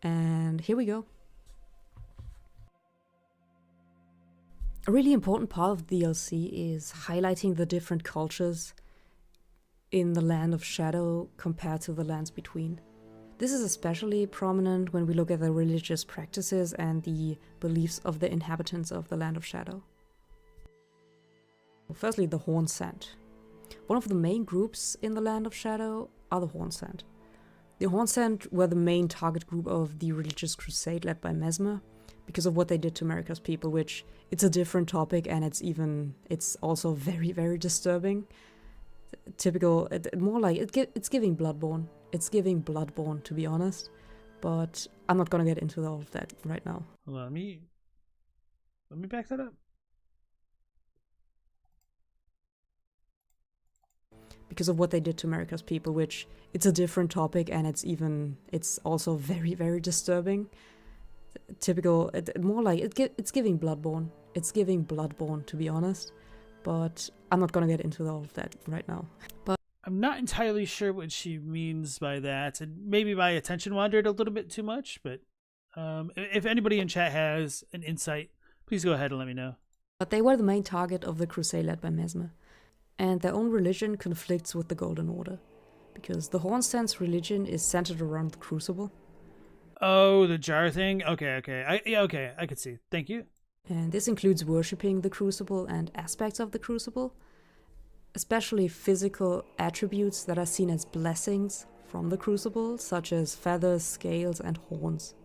And here we go. A really important part of the DLC is highlighting the different cultures in the Land of Shadow compared to the Lands Between. This is especially prominent when we look at the religious practices and the beliefs of the inhabitants of the Land of Shadow. Firstly, the Hornsent. One of the main groups in the Land of Shadow are the Hornsent. The Hornsent were the main target group of the religious crusade led by Mesmer, because of what they did to America's people, which it's a different topic, and it's also very, very disturbing. Typical, more like, it's giving Bloodborne. It's giving Bloodborne, to be honest, but I'm not gonna get into all of that right now. Hold on, let me back that up. Because of what they did to America's people, which it's a different topic, and it's also very, very disturbing. Typical, more like, it's giving Bloodborne. It's giving Bloodborne, to be honest, but I'm not gonna get into all of that right now. But I'm not entirely sure what she means by that, and maybe my attention wandered a little bit too much, but if anybody in chat has an insight, please go ahead and let me know. But they were the main target of the crusade led by Mesmer, and their own religion conflicts with the Golden Order, because the Hornsent's religion is centered around the Crucible. Oh, the jar thing? Okay. I could see. Thank you. And this includes worshipping the Crucible and aspects of the Crucible, especially physical attributes that are seen as blessings from the Crucible, such as feathers, scales, and horns.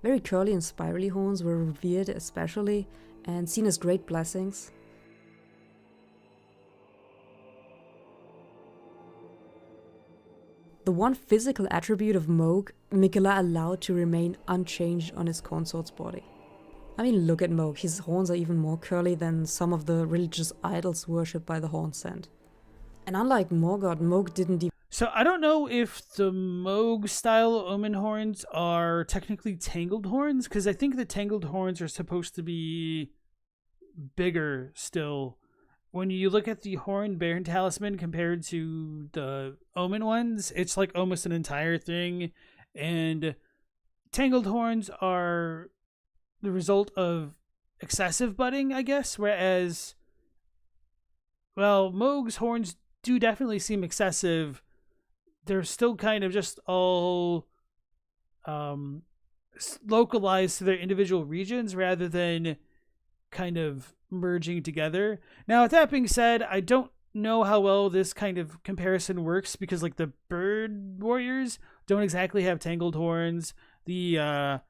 Very curly and spirally horns were revered especially, and seen as great blessings. The one physical attribute of Mohg, Mikola allowed to remain unchanged on his consort's body. I mean, look at Mohg, his horns are even more curly than some of the religious idols worshipped by the Hornsent. And unlike Morgoth, Mohg didn't So I don't know if the Mohg style omen horns are technically tangled horns, because I think the tangled horns are supposed to be bigger still. When you look at the Horned Baron Talisman compared to the Omen ones, it's like almost an entire thing. And tangled horns are the result of excessive budding, I guess. Whereas, well, Mohg's horns do definitely seem excessive. They're still kind of just all localized to their individual regions rather than kind of merging together. Now, with that being said, I don't know how well this kind of comparison works, because like the bird warriors don't exactly have tangled horns. The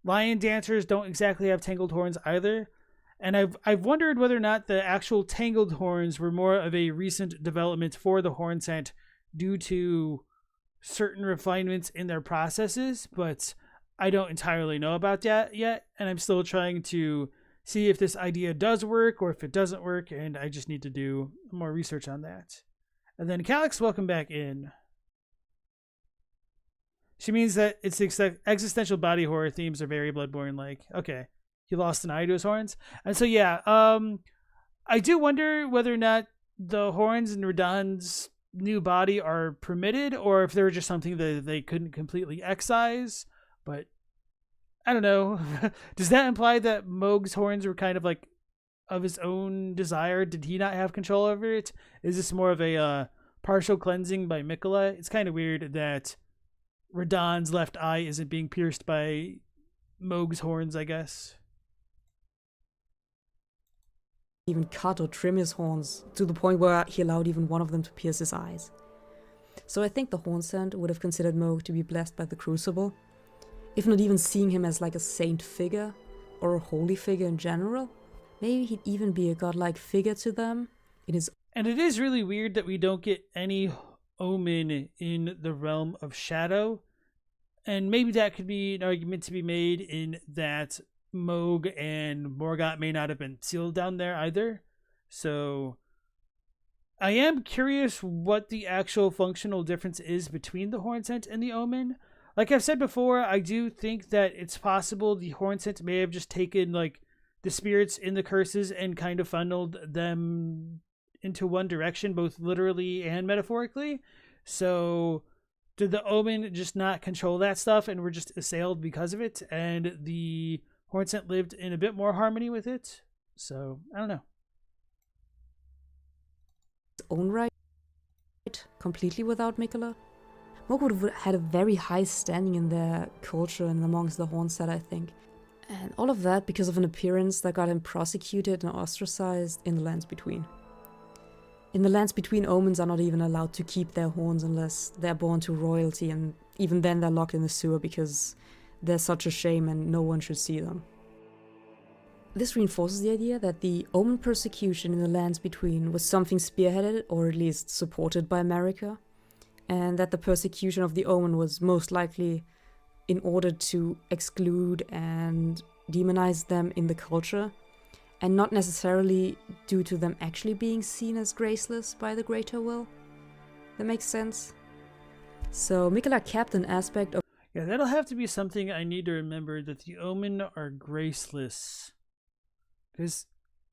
lion dancers don't exactly have tangled horns either. And I've wondered whether or not the actual tangled horns were more of a recent development for the Hornsent due to certain refinements in their processes, but I don't entirely know about that yet, and I'm still trying to see if this idea does work or if it doesn't work, and I just need to do more research on that. And then Calix, welcome back in. She means that its existential body horror themes are very Bloodborne like. Okay, he lost an eye to his horns. And so yeah, I do wonder whether or not the horns in Radahn's new body are permitted, or if they're just something that they couldn't completely excise. But I don't know. Does that imply that Mohg's horns were kind of like of his own desire? Did he not have control over it? Is this more of a partial cleansing by Miquella? It's kind of weird that Radahn's left eye isn't being pierced by Mohg's horns, I guess. Even cut or trim his horns to the point where he allowed even one of them to pierce his eyes. So I think the Hornsent would have considered Mohg to be blessed by the Crucible, if not even seeing him as like a saint figure or a holy figure in general. Maybe he'd even be a godlike figure to them in his. And it is really weird that we don't get any omen in the realm of shadow. And maybe that could be an argument to be made in that Mohg and Morgott may not have been sealed down there either. So I am curious what the actual functional difference is between the Hornsent and the Omen. Like I've said before, I do think that it's possible the Hornsent may have just taken like the spirits in the curses and kind of funneled them into one direction, both literally and metaphorically. So did the Omen just not control that stuff and were just assailed because of it, and the Hornsent lived in a bit more harmony with it? So I don't know. His own right, completely without Miquella. Mohg would have had a very high standing in their culture and amongst the Hornsent, I think. And all of that because of an appearance that got him prosecuted and ostracized in the Lands Between. In the Lands Between, Omens are not even allowed to keep their horns unless they're born to royalty, and even then they're locked in the sewer because they're such a shame and no one should see them. This reinforces the idea that the Omen persecution in the Lands Between was something spearheaded, or at least supported by America, and that the persecution of the Omen was most likely in order to exclude and demonize them in the culture, and not necessarily due to them actually being seen as graceless by the greater will. That makes sense? So Miquella kept an aspect of. Yeah, that'll have to be something I need to remember, that the Omen are graceless. Because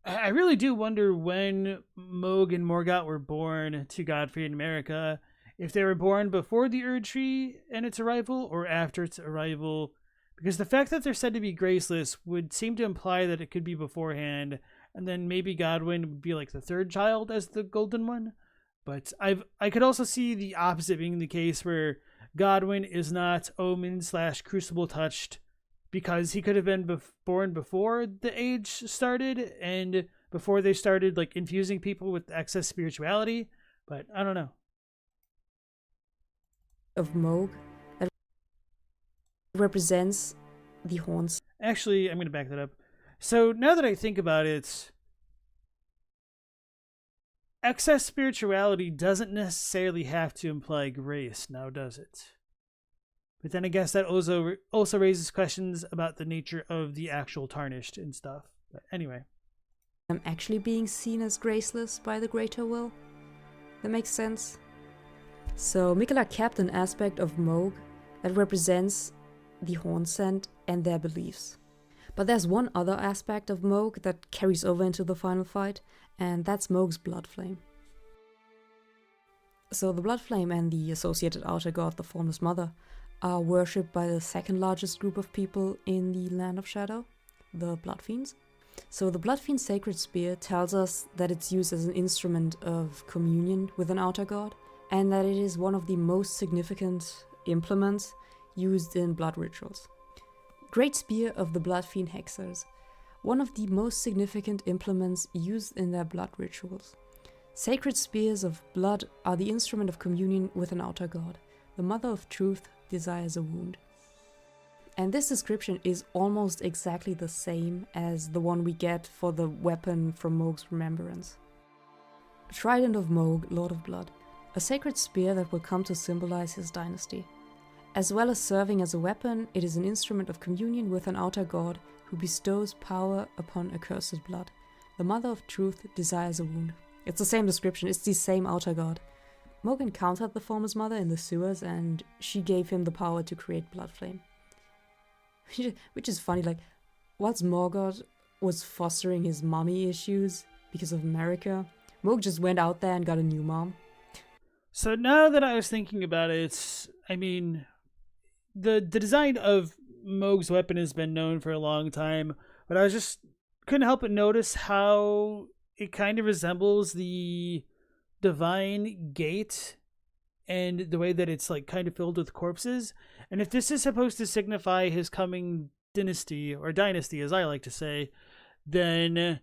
I really do wonder when Mohg and Morgott were born to Godfrey in America, if they were born before the Erdtree and its arrival or after its arrival. Because the fact that they're said to be graceless would seem to imply that it could be beforehand, and then maybe Godwyn would be like the third child as the golden one. But I could also see the opposite being the case, where Godwyn is not Omen/Crucible touched because he could have been born before the age started and before they started like infusing people with excess spirituality. But I don't know. Of Mohg that represents the horns. Actually, I'm going to back that up. So now that I think about it, excess spirituality doesn't necessarily have to imply grace, now does it? But then I guess that also raises questions about the nature of the actual tarnished and stuff. But anyway. I'm actually being seen as graceless by the greater will. That makes sense? So Miquella kept an aspect of Mohg that represents the Hornsent and their beliefs. But there's one other aspect of Mohg that carries over into the final fight, and that's Mohg's blood flame. So the blood flame and the associated outer god, the Formless Mother, are worshipped by the second largest group of people in the Land of Shadow, the Blood Fiends. So the Blood Fiend's sacred spear tells us that it's used as an instrument of communion with an outer god, and that it is one of the most significant implements used in blood rituals. Great Spear of the Blood Fiend Hexers, one of the most significant implements used in their blood rituals. Sacred spears of blood are the instrument of communion with an outer god. The Mother of Truth desires a wound. And this description is almost exactly the same as the one we get for the weapon from Mohg's remembrance. Trident of Mohg, Lord of Blood, a sacred spear that will come to symbolize his dynasty. As well as serving as a weapon, it is an instrument of communion with an outer god who bestows power upon accursed blood. The Mother of Truth desires a wound. It's the same description, it's the same outer god. Mohg encountered the Formless Mother in the sewers and she gave him the power to create Bloodflame. Which is funny, like, whilst Morgoth was fostering his mommy issues because of America, Mohg just went out there and got a new mom. So now that I was thinking about it, I mean, the design of Mohg's weapon has been known for a long time, but I just couldn't help but notice how it kind of resembles the Divine Gate and the way that it's like kind of filled with corpses. And if this is supposed to signify his coming dynasty, or dynasty as I like to say, then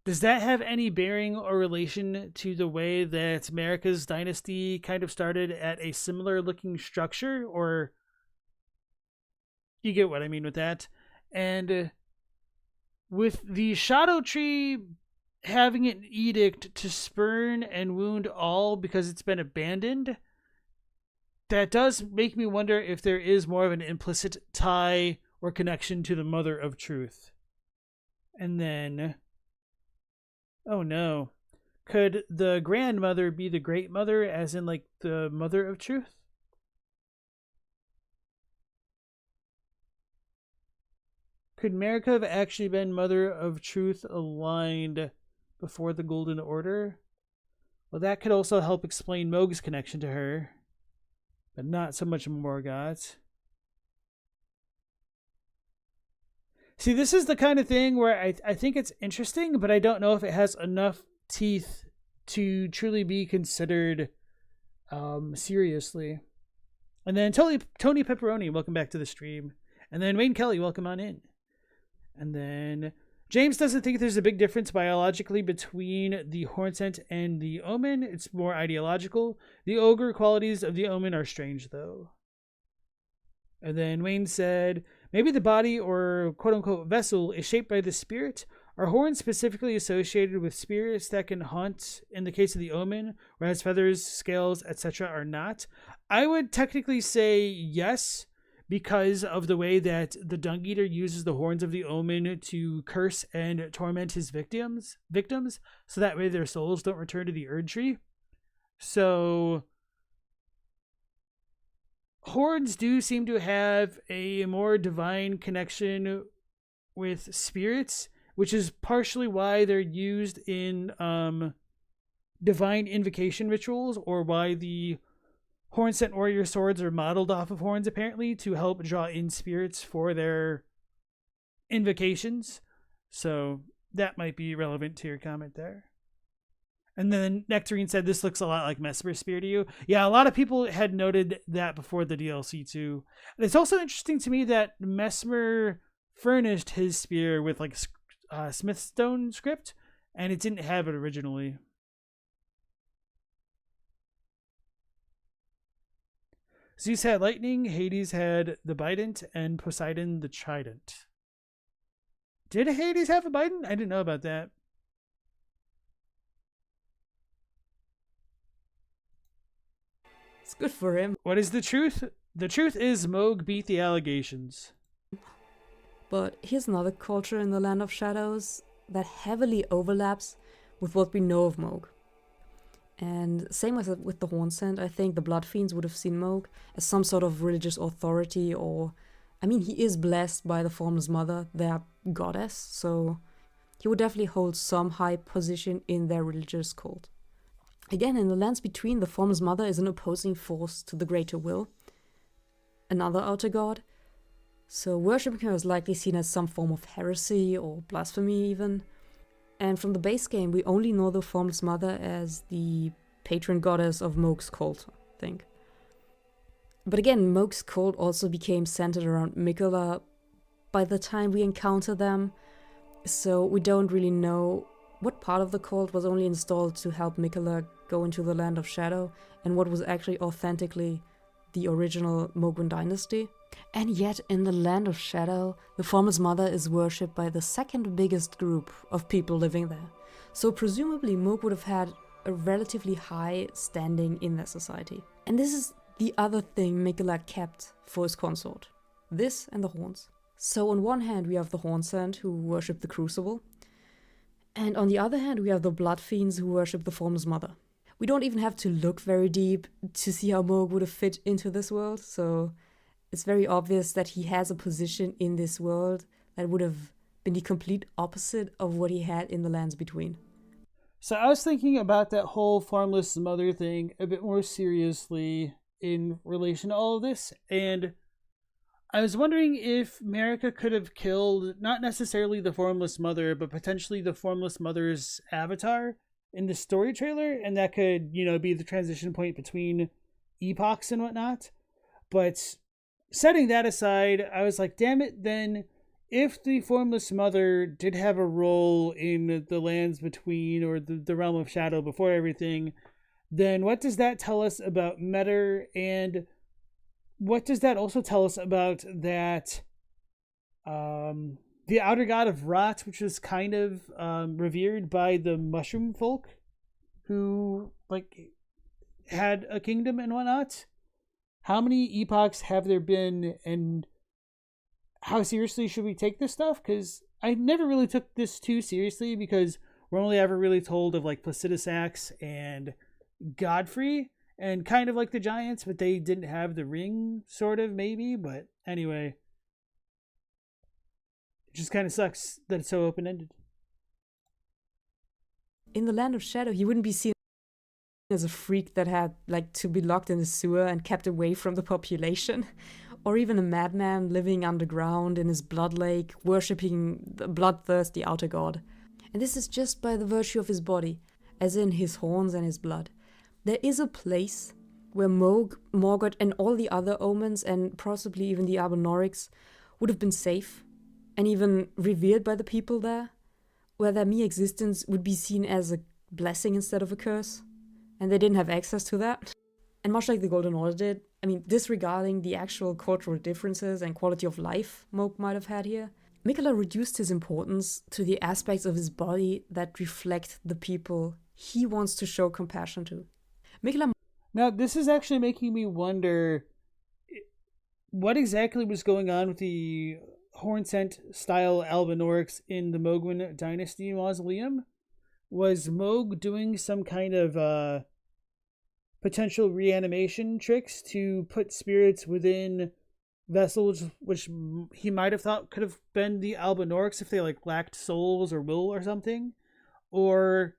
does that have any bearing or relation to the way that America's dynasty kind of started at a similar looking structure? Or you get what I mean with that? And with the Shadow Tree having an edict to spurn and wound all because it's been abandoned, that does make me wonder if there is more of an implicit tie or connection to the Mother of Truth. And then, oh no, could the grandmother be the Great Mother, as in like the Mother of Truth? Could America have actually been Mother of Truth aligned before the Golden Order? Well, that could also help explain Mohg's connection to her, but not so much Morgoth. See, this is the kind of thing where I think it's interesting, but I don't know if it has enough teeth to truly be considered seriously. And then Tony Pepperoni, welcome back to the stream. And then Wayne Kelly, welcome on in. And then James doesn't think there's a big difference biologically between the Hornsent and the Omen. It's more ideological. The ogre qualities of the Omen are strange, though. And then Wayne said, maybe the body or quote-unquote vessel is shaped by the spirit. Are horns specifically associated with spirits that can haunt in the case of the Omen, whereas feathers, scales, etc. are not? I would technically say yes, because of the way that the Dung Eater uses the horns of the Omen to curse and torment his victims, so that way their souls don't return to the Erdtree. So horns do seem to have a more divine connection with spirits, which is partially why they're used in divine invocation rituals, or why the Hornsent warrior swords are modeled off of horns, apparently, to help draw in spirits for their invocations. So that might be relevant to your comment there. And then Nectarine said, this looks a lot like Mesmer's spear to you. Yeah, a lot of people had noted that before the DLC too. And it's also interesting to me that Mesmer furnished his spear with like Smithstone script, and it didn't have it originally. Zeus had lightning, Hades had the bident, and Poseidon the trident. Did Hades have a bident? I didn't know about that. It's good for him. What is the truth? The truth is Mohg beat the allegations. But here's another culture in the Land of Shadows that heavily overlaps with what we know of Mohg. And same with the Hornsent, I think the Blood Fiends would have seen Mohg as some sort of religious authority, or, I mean, he is blessed by the Formless Mother, their goddess, so he would definitely hold some high position in their religious cult. Again, in the lands between, the Formless Mother is an opposing force to the Greater Will, another outer god, so worshipping her is likely seen as some form of heresy or blasphemy even. And from the base game, we only know the Formless Mother as the patron goddess of Mohg's cult, I think. But again, Mohg's cult also became centered around Miquella by the time we encounter them, so we don't really know what part of the cult was only installed to help Miquella go into the Land of Shadow, and what was actually authentically the original Mohgwyn dynasty. And yet, in the Land of Shadow, the Formless Mother is worshipped by the second biggest group of people living there. So presumably Mohg would have had a relatively high standing in their society. And this is the other thing Miquella kept for his consort. This and the horns. So on one hand we have the Hornsent, who worship the Crucible. And on the other hand we have the Blood Fiends, who worship the Formless Mother. We don't even have to look very deep to see how Mohg would have fit into this world, so it's very obvious that he has a position in this world that would have been the complete opposite of what he had in the lands between. So I was thinking about that whole formless mother thing a bit more seriously in relation to all of this, and I was wondering if Marika could have killed not necessarily the formless mother, but potentially the formless mother's avatar in the story trailer, and that could, be the transition point between epochs and whatnot. But setting that aside, I was like, damn it, then if the formless mother did have a role in the lands between, or the realm of shadow before everything, then what does that tell us about Metter, and what does that also tell us about that the outer god of rot, which was kind of revered by the mushroom folk who had a kingdom and whatnot? How many epochs have there been, and how seriously should we take this stuff? Because I never really took this too seriously, because we're only ever really told of Placidus Axe and Godfrey and kind of like the giants, but they didn't have the ring, sort of, maybe. But anyway, it just kind of sucks that it's so open-ended. In the Land of Shadow, he wouldn't be seen as a freak that had to be locked in a sewer and kept away from the population, or even a madman living underground in his blood lake, worshipping the bloodthirsty outer god. And this is just by the virtue of his body, as in his horns and his blood. There is a place where Mohg, Morgoth, and all the other omens, and possibly even the Arbanorics, would have been safe, and even revered by the people there, where their mere existence would be seen as a blessing instead of a curse, and they didn't have access to that. And much like the Golden Order did, disregarding the actual cultural differences and quality of life Mohg might have had here, Miquella reduced his importance to the aspects of his body that reflect the people he wants to show compassion to. Now, this is actually making me wonder what exactly was going on with the Hornsent style Albinorics in the Mohgwyn Dynasty Mausoleum. Was Mohg doing some kind of potential reanimation tricks to put spirits within vessels which he might have thought could have been the Albinorics if they lacked souls or will or something? Or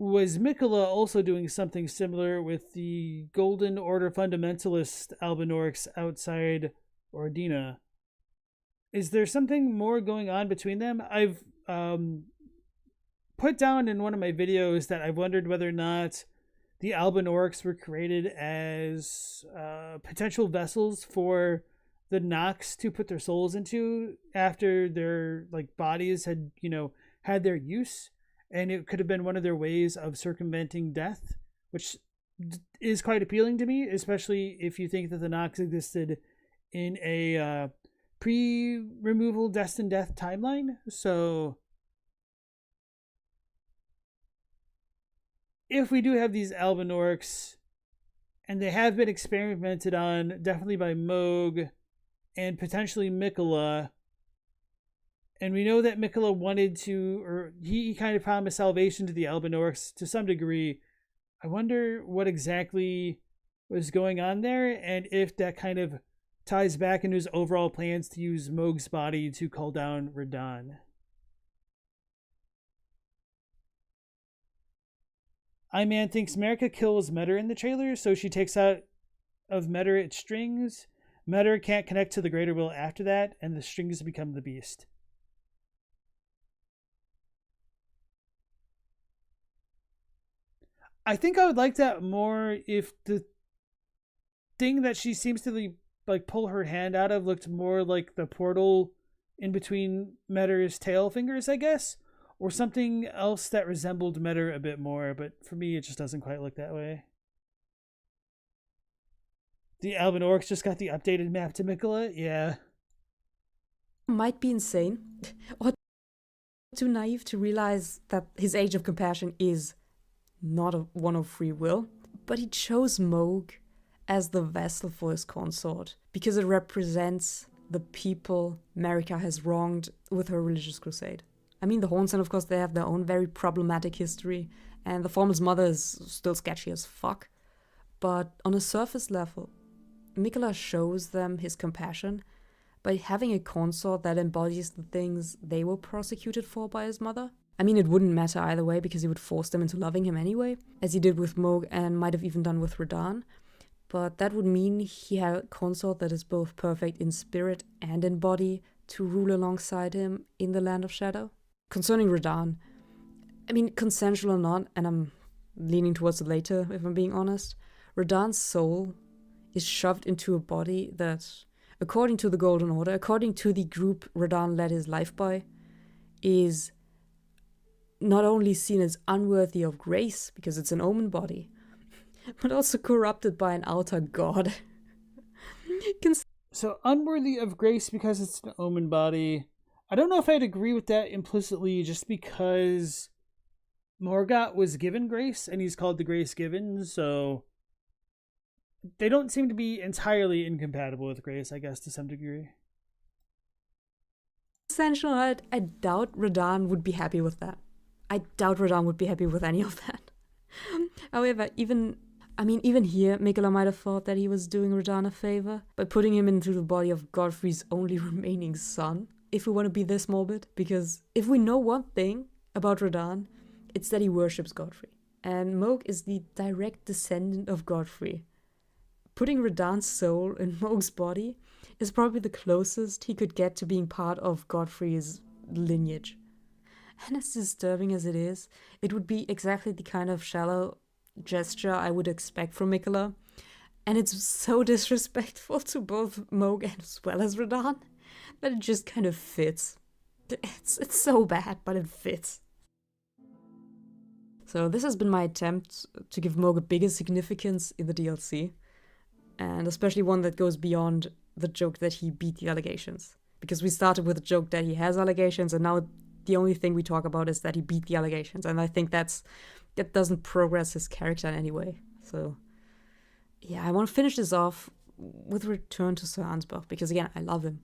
was Miquella also doing something similar with the Golden Order fundamentalist Albinorics outside Ordina? Is there something more going on between them? I've put down in one of my videos that I've wondered whether or not the Albinorics were created as potential vessels for the Nox to put their souls into after their bodies had had their use. And it could have been one of their ways of circumventing death, which is quite appealing to me, especially if you think that the Nox existed in a pre-removal destined death timeline. So if we do have these Albinorics, and they have been experimented on definitely by Mohg and potentially Miquella, and we know that Miquella wanted to, or he kind of promised salvation to the Albinorics to some degree. I wonder what exactly was going on there, and if that kind of ties back into his overall plans to use Mohg's body to call down Radahn. Man thinks Marika kills Metter in the trailer, so she takes out of Metter its strings. Metter can't connect to the greater will after that, and the strings become the beast. I think I would like that more if the thing that she seems to pull her hand out of looked more like the portal in between Metter's tail fingers, I guess, or something else that resembled Metter a bit more, but for me it just doesn't quite look that way. The Albinorics just got the updated map to Miquella? Yeah. Might be insane, or too naive to realize that his Age of Compassion is not one of free will, but he chose Mohg as the vessel for his consort because it represents the people Marika has wronged with her religious crusade. I mean, the Hornsent, of course, they have their own very problematic history, and the Formel's mother is still sketchy as fuck. But on a surface level, Miquella shows them his compassion by having a consort that embodies the things they were prosecuted for by his mother. I mean, it wouldn't matter either way because he would force them into loving him anyway, as he did with Mohg and might have even done with Radahn. But that would mean he had a consort that is both perfect in spirit and in body to rule alongside him in the Land of Shadow. Concerning Radahn, I mean, consensual or not, and I'm leaning towards it later if I'm being honest, Radahn's soul is shoved into a body that, according to the Golden Order, according to the group Radahn led his life by, is not only seen as unworthy of grace, because it's an omen body, but also corrupted by an outer god. So unworthy of grace because it's an omen body. I don't know if I'd agree with that implicitly just because Morgott was given grace and he's called the Grace Given, so they don't seem to be entirely incompatible with grace, I guess, to some degree. Essential, I doubt Radahn would be happy with that. I doubt Radahn would be happy with any of that. However, even here, Miquella might have thought that he was doing Radahn a favor by putting him into the body of Godfrey's only remaining son, if we want to be this morbid, because if we know one thing about Radahn, it's that he worships Godfrey. And Mohg is the direct descendant of Godfrey. Putting Radahn's soul in Mohg's body is probably the closest he could get to being part of Godfrey's lineage. And as disturbing as it is, it would be exactly the kind of shallow gesture I would expect from Miquella. And it's so disrespectful to both Mohg as well as Radahn that it just kind of fits. It's so bad, but it fits. So this has been my attempt to give Mohg a bigger significance in the DLC, and especially one that goes beyond the joke that he beat the allegations. Because we started with a joke that he has allegations, and now the only thing we talk about is that he beat the allegations, and I think that doesn't progress his character in any way. So yeah, I want to finish this off with a return to Sir Ansbach, because again, I love him.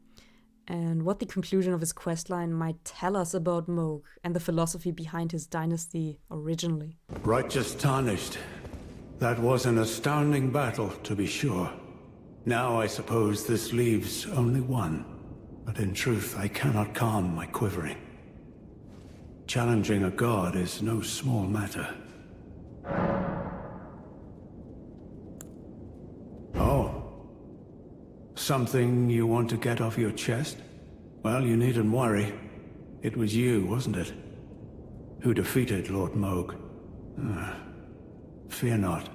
And what the conclusion of his questline might tell us about Mohg and the philosophy behind his dynasty originally. Righteous Tarnished. That was an astounding battle, to be sure. Now I suppose this leaves only one. But in truth, I cannot calm my quivering. Challenging a god is no small matter. Oh. Something you want to get off your chest? Well, you needn't worry. It was you, wasn't it? Who defeated Lord Mohg. Fear not.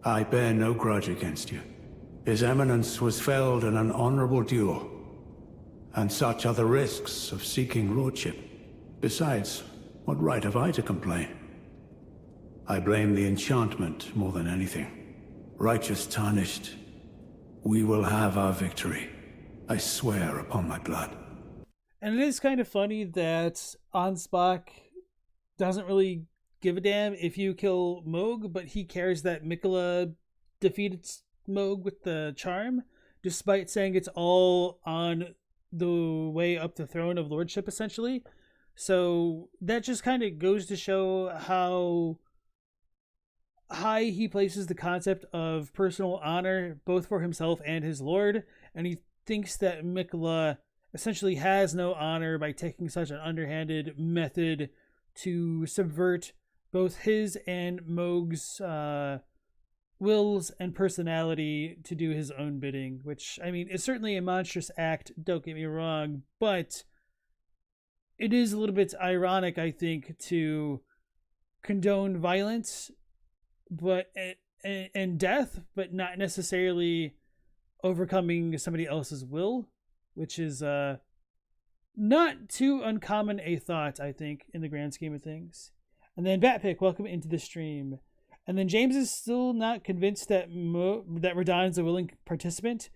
I bear no grudge against you. His Eminence was felled in an honorable duel. And such are the risks of seeking lordship. Besides, what right have I to complain? I blame the enchantment more than anything. Righteous Tarnished, we will have our victory. I swear upon my blood. And it is kind of funny that Ansbach doesn't really give a damn if you kill Mohg, but he cares that Miquella defeated Mohg with the charm, despite saying it's all on the way up the throne of lordship, essentially. So that just kind of goes to show how high he places the concept of personal honor, both for himself and his lord, and he thinks that Miquella essentially has no honor by taking such an underhanded method to subvert both his and Mohg's wills and personality to do his own bidding, which, I mean, is certainly a monstrous act, don't get me wrong, but it is a little bit ironic, I think, to condone violence but and death, but not necessarily overcoming somebody else's will, which is not too uncommon a thought, I think, in the grand scheme of things. And then Batpick, welcome into the stream. And then James is still not convinced that that Radahn is a willing participant,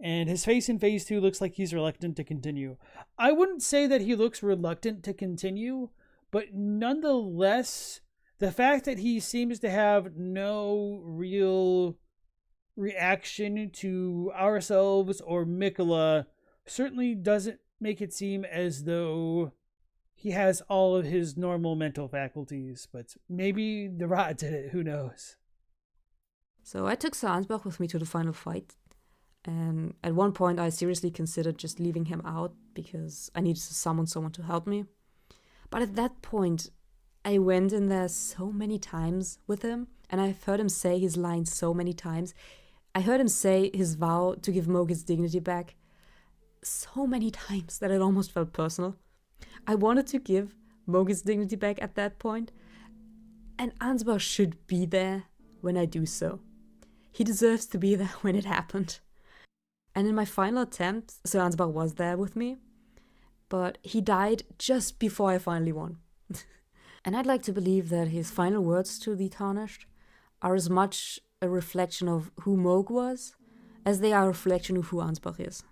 and his face in phase 2 looks like he's reluctant to continue. I wouldn't say that he looks reluctant to continue, but nonetheless, the fact that he seems to have no real reaction to ourselves or Miquella certainly doesn't make it seem as though he has all of his normal mental faculties, but maybe the rot did it, who knows. So I took Sir Ansbach with me to the final fight, and at one point I seriously considered just leaving him out because I needed to summon someone to help me. But at that point, I went in there so many times with him, and I've heard him say his lines so many times. I heard him say his vow to give Mohg his dignity back so many times that it almost felt personal. I wanted to give Mohg his dignity back at that point, and Ansbach should be there when I do so. He deserves to be there when it happened. And in my final attempt, Sir Ansbach was there with me, but he died just before I finally won. And I'd like to believe that his final words to the Tarnished are as much a reflection of who Mohg was as they are a reflection of who Ansbach is.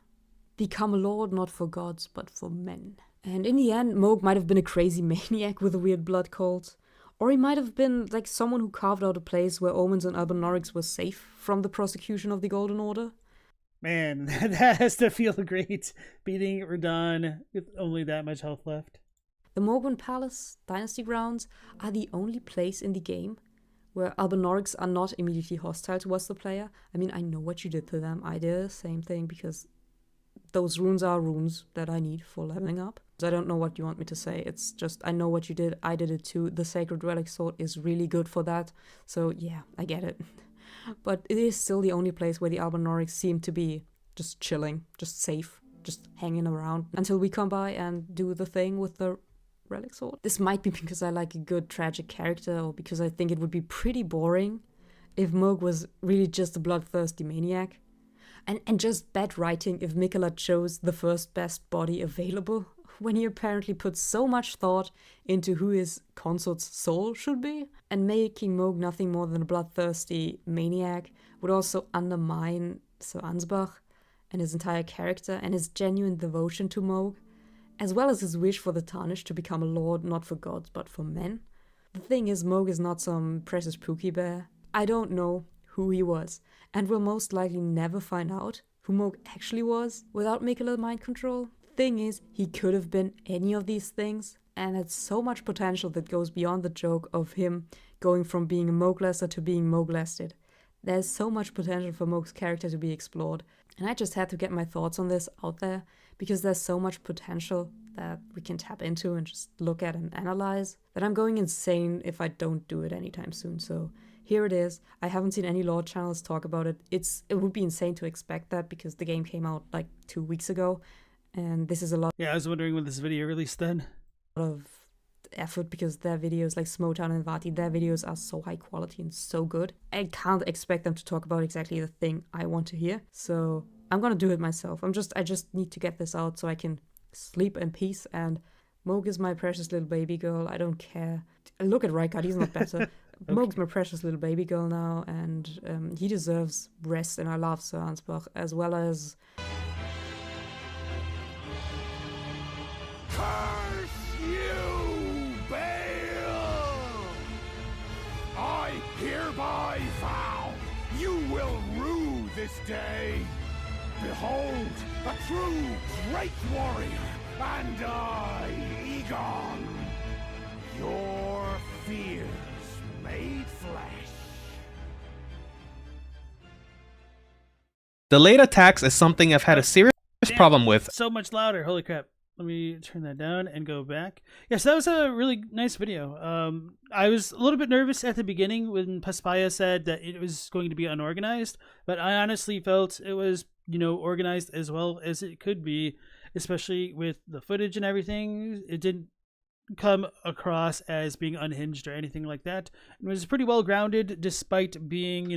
Become a lord not for gods, but for men. And in the end, Mohg might have been a crazy maniac with a weird blood cult, or he might have been like someone who carved out a place where omens and Albinaurics were safe from the prosecution of the Golden Order. Man, that has to feel great, beating Radahn with only that much health left. The Morgwan Palace Dynasty Grounds are the only place in the game where Albinaurics are not immediately hostile towards the player. I mean, I know what you did to them. I did the same thing because those runes are runes that I need for leveling up. So I don't know what you want me to say. It's just, I know what you did. I did it too. The Sacred Relic Sword is really good for that. So yeah, I get it. But it is still the only place where the Albinaurics seem to be just chilling, just safe, just hanging around until we come by and do the thing with the Relic Sword. This might be because I like a good tragic character, or because I think it would be pretty boring if Mohg was really just a bloodthirsty maniac. And just bad writing if Miquella chose the first best body available, when he apparently put so much thought into who his consort's soul should be. And making Mohg nothing more than a bloodthirsty maniac would also undermine Sir Ansbach and his entire character and his genuine devotion to Mohg, as well as his wish for the Tarnished to become a lord not for gods but for men. The thing is, Mohg is not some precious Pookie Bear. I don't know who he was, and will most likely never find out who Mohg actually was without Miquella mind control. Thing is, he could have been any of these things, and had so much potential that goes beyond the joke of him going from being a Mohglester to being Mohglested. There's so much potential for Mohg's character to be explored, and I just had to get my thoughts on this out there, because there's so much potential that we can tap into and just look at and analyze, that I'm going insane if I don't do it anytime soon. So here it is. I haven't seen any lore channels talk about it. It would be insane to expect that because the game came out like 2 weeks ago, and this is a lot. Yeah, I was wondering when this video released then. Of effort because their videos, like Smotown and Vati, their videos are so high quality and so good. I can't expect them to talk about exactly the thing I want to hear. So I'm gonna do it myself. I just need to get this out so I can sleep in peace. And Mohg is my precious little baby girl. I don't care. Look at Rykard, he's not better. Okay. Mohg's my precious little baby girl now, and he deserves rest, and I love Sir Ansbach, as well as... Curse you, Bale! I hereby vow you will rue this day. Behold, a true great warrior, and I, Egon, your fears made flesh. Delayed attacks is something I've had a serious problem with. So much louder. Holy crap. Let me turn that down and go back. Yes, that was a really nice video. I was a little bit nervous at the beginning when Paspaya said that it was going to be unorganized, but I honestly felt it was, organized as well as it could be, especially with the footage and everything. It didn't come across as being unhinged or anything like that. It was pretty well grounded despite being,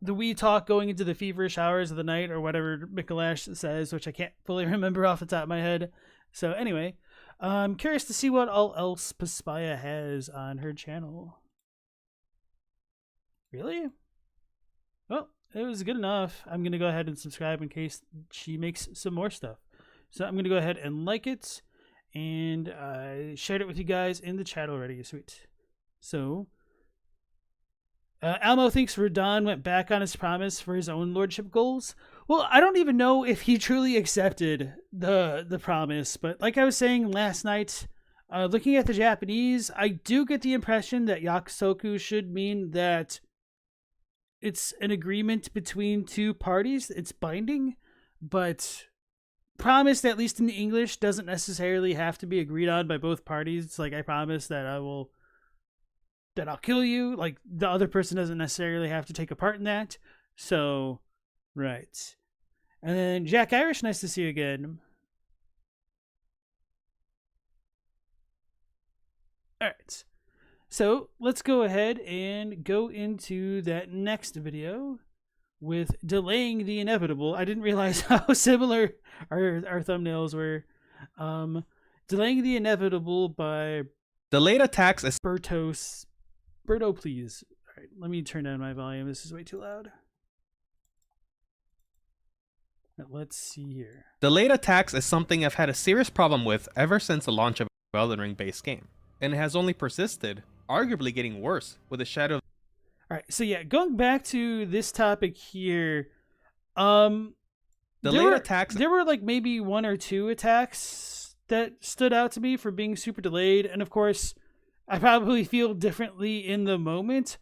the wee talk going into the feverish hours of the night, or whatever Mikolash says, which I can't fully remember off the top of my head. So anyway, I'm curious to see what all else Paspaya has on her channel. Really? Well, it was good enough. I'm going to go ahead and subscribe in case she makes some more stuff. So I'm going to go ahead and like it, and I shared it with you guys in the chat already. Sweet. So Almo thinks Radon went back on his promise for his own lordship goals. Well, I don't even know if he truly accepted the promise, but like I was saying last night, looking at the Japanese, I do get the impression that yakusoku should mean that it's an agreement between two parties. It's binding, but promise, at least in English, doesn't necessarily have to be agreed on by both parties. It's like, I promise that I'll kill you. Like, the other person doesn't necessarily have to take a part in that. So, right. And then Jack Irish, nice to see you again. All right. So let's go ahead and go into that next video with delaying the inevitable. I didn't realize how similar our thumbnails were. Delaying the inevitable by Delayed attacks is Berto, please. All right, let me turn down my volume. This is way too loud. Let's see here. Delayed attacks is something I've had a serious problem with ever since the launch of Elden Ring base game, and it has only persisted, arguably getting worse with the shadow. All right, so yeah, going back to this topic here, Delayed attacks. There were like maybe 1 or 2 attacks that stood out to me for being super delayed, and of course, I probably feel differently in the moment.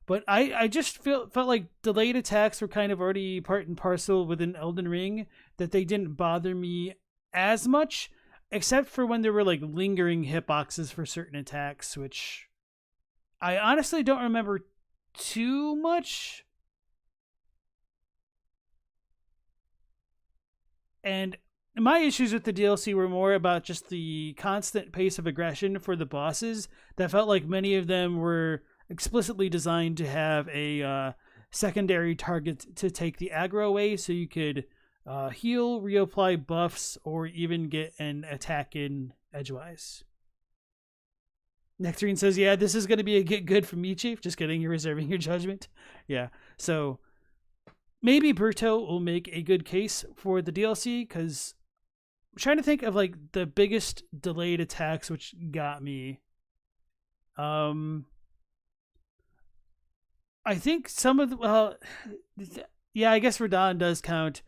But I just felt like delayed attacks were kind of already part and parcel within Elden Ring, that they didn't bother me as much, except for when there were like lingering hitboxes for certain attacks, which I honestly don't remember too much. And my issues with the DLC were more about just the constant pace of aggression for the bosses that felt like many of them were explicitly designed to have a secondary target to take the aggro away, so you could heal, reapply buffs, or even get an attack in edgewise. Nectarine says, yeah, this is going to be a get good from me, Chief. Just kidding, you're reserving your judgment. Yeah, so maybe Berto will make a good case for the DLC, because I'm trying to think of like the biggest delayed attacks which got me. I think some of the, yeah, I guess Radon does count.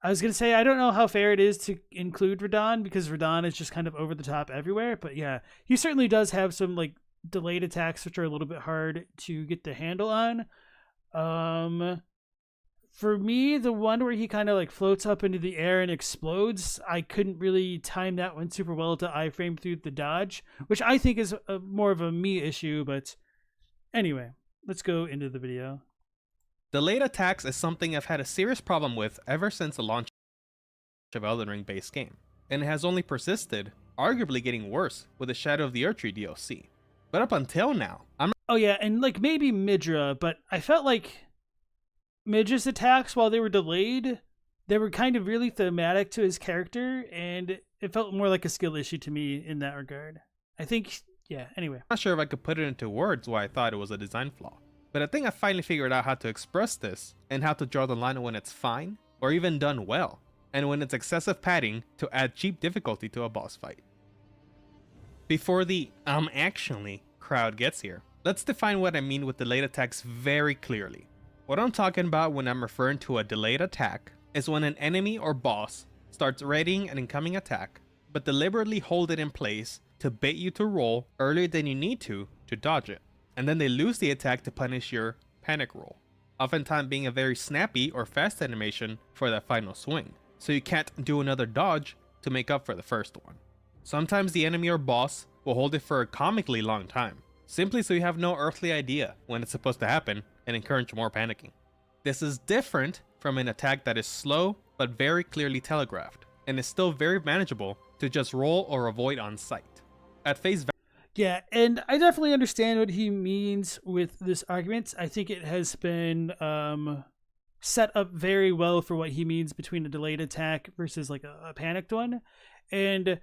I was going to say, I don't know how fair it is to include Radon, because Radon is just kind of over the top everywhere. But yeah, he certainly does have some like delayed attacks, which are a little bit hard to get the handle on. For me, the one where he kind of like floats up into the air and explodes, I couldn't really time that one super well to iframe through the dodge, which I think is more of a me issue. But anyway, let's go into the video. Delayed attacks is something I've had a serious problem with ever since the launch of Elden Ring base game, and it has only persisted, arguably getting worse with the Shadow of the Erdtree DLC. But up until now, Oh yeah, and like maybe Midra, but I felt like Midra's attacks, while they were delayed, they were kind of really thematic to his character, and it felt more like a skill issue to me in that regard. I think, yeah, anyway. I'm not sure if I could put it into words why I thought it was a design flaw. But I think I finally figured out how to express this, and how to draw the line when it's fine, or even done well, and when it's excessive padding to add cheap difficulty to a boss fight. Before the actually crowd gets here, let's define what I mean with delayed attacks very clearly. What I'm talking about when I'm referring to a delayed attack is when an enemy or boss starts readying an incoming attack, but deliberately hold it in place to bait you to roll earlier than you need to dodge it, and then they lose the attack to punish your panic roll, oftentimes being a very snappy or fast animation for that final swing, so you can't do another dodge to make up for the first one. Sometimes the enemy or boss will hold it for a comically long time, simply so you have no earthly idea when it's supposed to happen and encourage more panicking. This is different from an attack that is slow but very clearly telegraphed, and is still very manageable to just roll or avoid on sight. At face value, yeah, and I definitely understand what he means with this argument. I think it has been set up very well for what he means between a delayed attack versus like a panicked one. And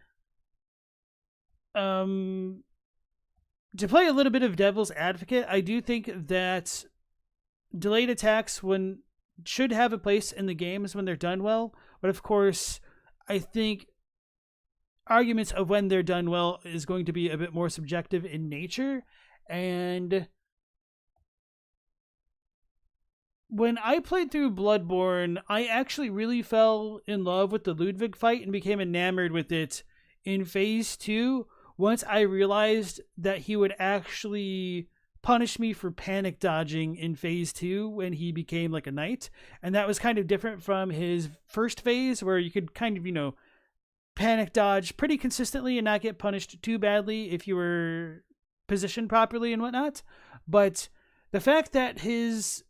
to play a little bit of devil's advocate, I do think that delayed attacks should have a place in the games when they're done well. But of course, I think arguments of when they're done well is going to be a bit more subjective in nature. And when I played through Bloodborne, I actually really fell in love with the Ludwig fight and became enamored with it in Phase 2 once I realized that he would actually punish me for panic dodging in Phase 2 when he became like a knight. And that was kind of different from his first phase where you could kind of, panic dodge pretty consistently and not get punished too badly if you were positioned properly and whatnot. But the fact that his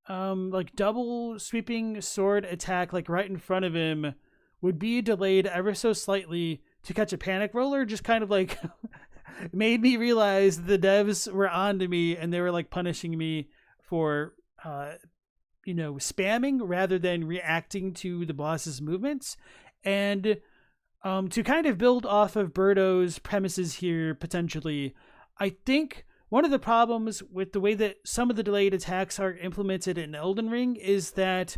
double sweeping sword attack right in front of him would be delayed ever so slightly to catch a panic roller just kind of made me realize the devs were on to me and they were punishing me for spamming rather than reacting to the boss's movements. And to kind of build off of Birdo's premises here potentially, I think one of the problems with the way that some of the delayed attacks are implemented in Elden Ring is that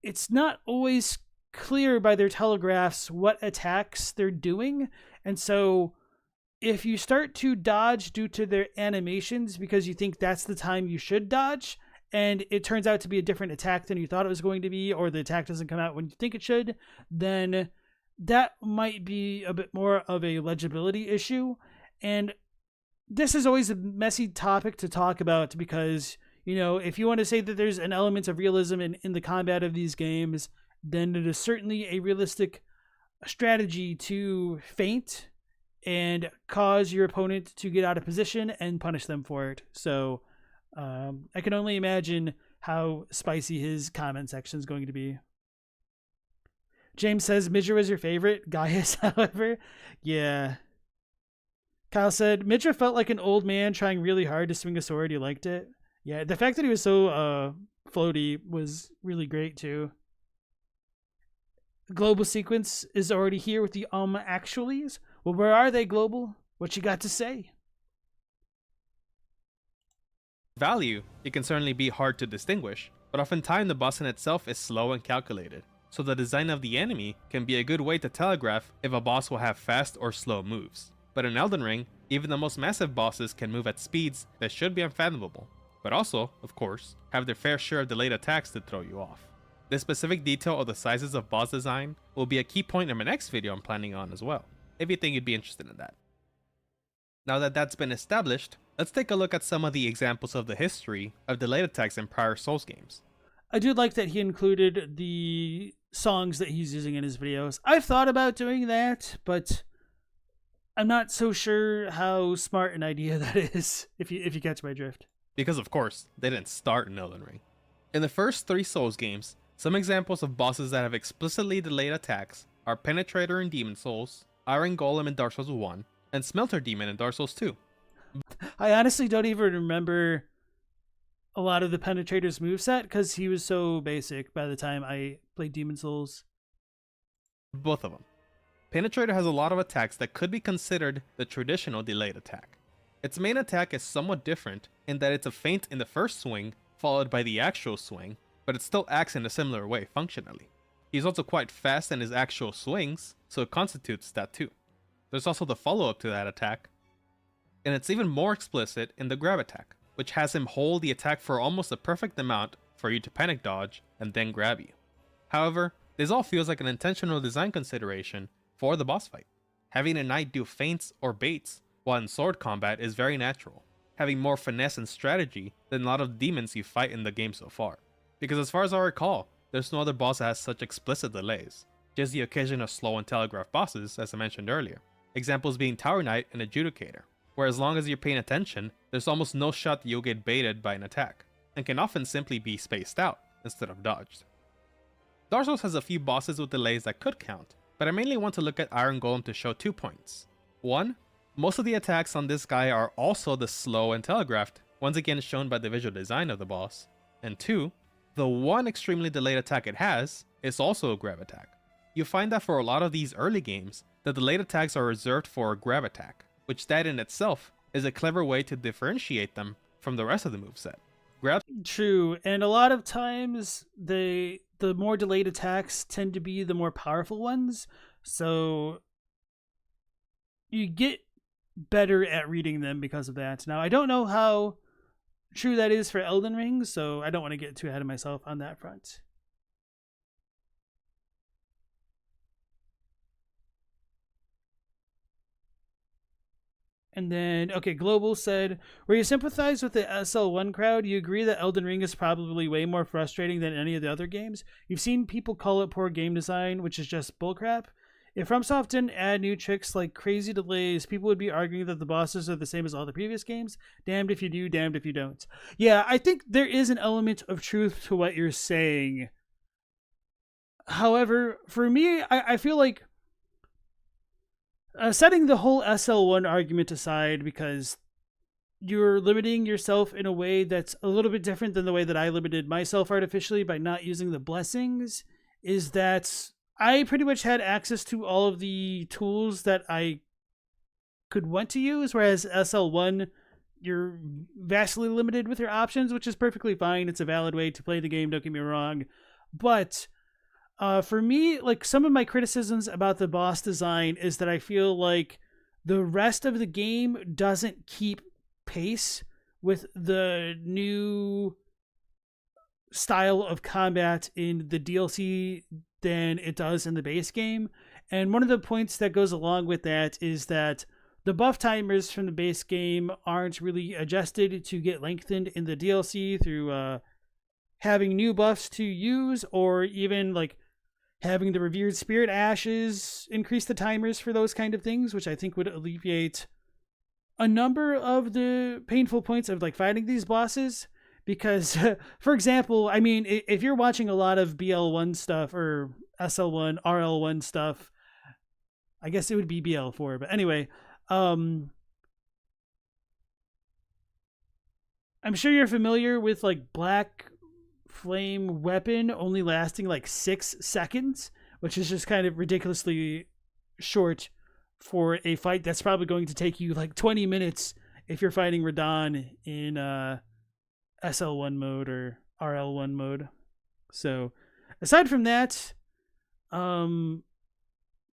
it's not always clear by their telegraphs what attacks they're doing. And so if you start to dodge due to their animations because you think that's the time you should dodge, and it turns out to be a different attack than you thought it was going to be, or the attack doesn't come out when you think it should, then that might be a bit more of a legibility issue. And this is always a messy topic to talk about because, if you want to say that there's an element of realism in the combat of these games, then it is certainly a realistic strategy to feint and cause your opponent to get out of position and punish them for it. So I can only imagine how spicy his comment section is going to be. James says Midra was your favorite. Gaius, however, yeah. Kyle said, Midra felt like an old man trying really hard to swing a sword. You liked it? Yeah, the fact that he was so floaty was really great too. Global sequence is already here with the actuallys. Well, where are they, Global? What you got to say? Value, it can certainly be hard to distinguish, but oftentimes the boss in itself is slow and calculated, so the design of the enemy can be a good way to telegraph if a boss will have fast or slow moves. But in Elden Ring, even the most massive bosses can move at speeds that should be unfathomable, but also, of course, have their fair share of delayed attacks to throw you off. This specific detail of the sizes of boss design will be a key point in my next video I'm planning on as well, if you think you'd be interested in that. Now that that's been established, let's take a look at some of the examples of the history of delayed attacks in prior Souls games. I do like that he included the songs that he's using in his videos. I've thought about doing that, but I'm not so sure how smart an idea that is, if you catch my drift. Because of course, they didn't start in Elden Ring. In the first 3 Souls games, some examples of bosses that have explicitly delayed attacks are Penetrator in Demon Souls, Iron Golem in Dark Souls 1, and Smelter Demon in Dark Souls 2. I honestly don't even remember a lot of the Penetrator's moveset because he was so basic by the time I played Demon Souls. Both of them. Penetrator has a lot of attacks that could be considered the traditional delayed attack. Its main attack is somewhat different in that it's a feint in the first swing followed by the actual swing, but it still acts in a similar way functionally. He's also quite fast in his actual swings, so it constitutes that too. There's also the follow-up to that attack, and it's even more explicit in the grab attack, which has him hold the attack for almost a perfect amount for you to panic dodge and then grab you. However, this all feels like an intentional design consideration for the boss fight. Having a knight do feints or baits while in sword combat is very natural, having more finesse and strategy than a lot of demons you fight in the game so far. Because as far as I recall, there's no other boss that has such explicit delays, just the occasional slow and telegraph bosses as I mentioned earlier. Examples being Tower Knight and Adjudicator, where as long as you're paying attention, there's almost no shot that you'll get baited by an attack, and can often simply be spaced out instead of dodged. Dark Souls has a few bosses with delays that could count, but I mainly want to look at Iron Golem to show 2 points. 1, most of the attacks on this guy are also the slow and telegraphed, once again shown by the visual design of the boss. And 2, the one extremely delayed attack it has is also a grab attack. You find that for a lot of these early games, the delayed attacks are reserved for a grab attack, which that in itself is a clever way to differentiate them from the rest of the moveset. True, and a lot of times the more delayed attacks tend to be the more powerful ones, so you get better at reading them because of that. Now, I don't know how true that is for Elden Ring, so I don't want to get too ahead of myself on that front. And then, okay, Global said, where you sympathize with the SL1 crowd, you agree that Elden Ring is probably way more frustrating than any of the other games. You've seen people call it poor game design, which is just bullcrap. If FromSoft didn't add new tricks like crazy delays, people would be arguing that the bosses are the same as all the previous games. Damned if you do, damned if you don't. Yeah, I think there is an element of truth to what you're saying. However, for me, I feel like setting the whole SL1 argument aside, because you're limiting yourself in a way that's a little bit different than the way that I limited myself artificially by not using the blessings, is that I pretty much had access to all of the tools that I could want to use, whereas SL1, you're vastly limited with your options, which is perfectly fine. It's a valid way to play the game, don't get me wrong. But for me, like, some of my criticisms about the boss design is that I feel like the rest of the game doesn't keep pace with the new style of combat in the DLC than it does in the base game. And one of the points that goes along with that is that the buff timers from the base game aren't really adjusted to get lengthened in the DLC through having new buffs to use, or even like having the revered spirit ashes increase the timers for those kind of things, which I think would alleviate a number of the painful points of like fighting these bosses. Because, for example, I mean, if you're watching a lot of BL1 stuff or SL1, RL1 stuff, I guess it would be BL4. But anyway, I'm sure you're familiar with like Black Flame Weapon only lasting like 6 seconds, which is just kind of ridiculously short for a fight that's probably going to take you like 20 minutes if you're fighting Radahn in SL1 mode or RL1 mode. So aside from that,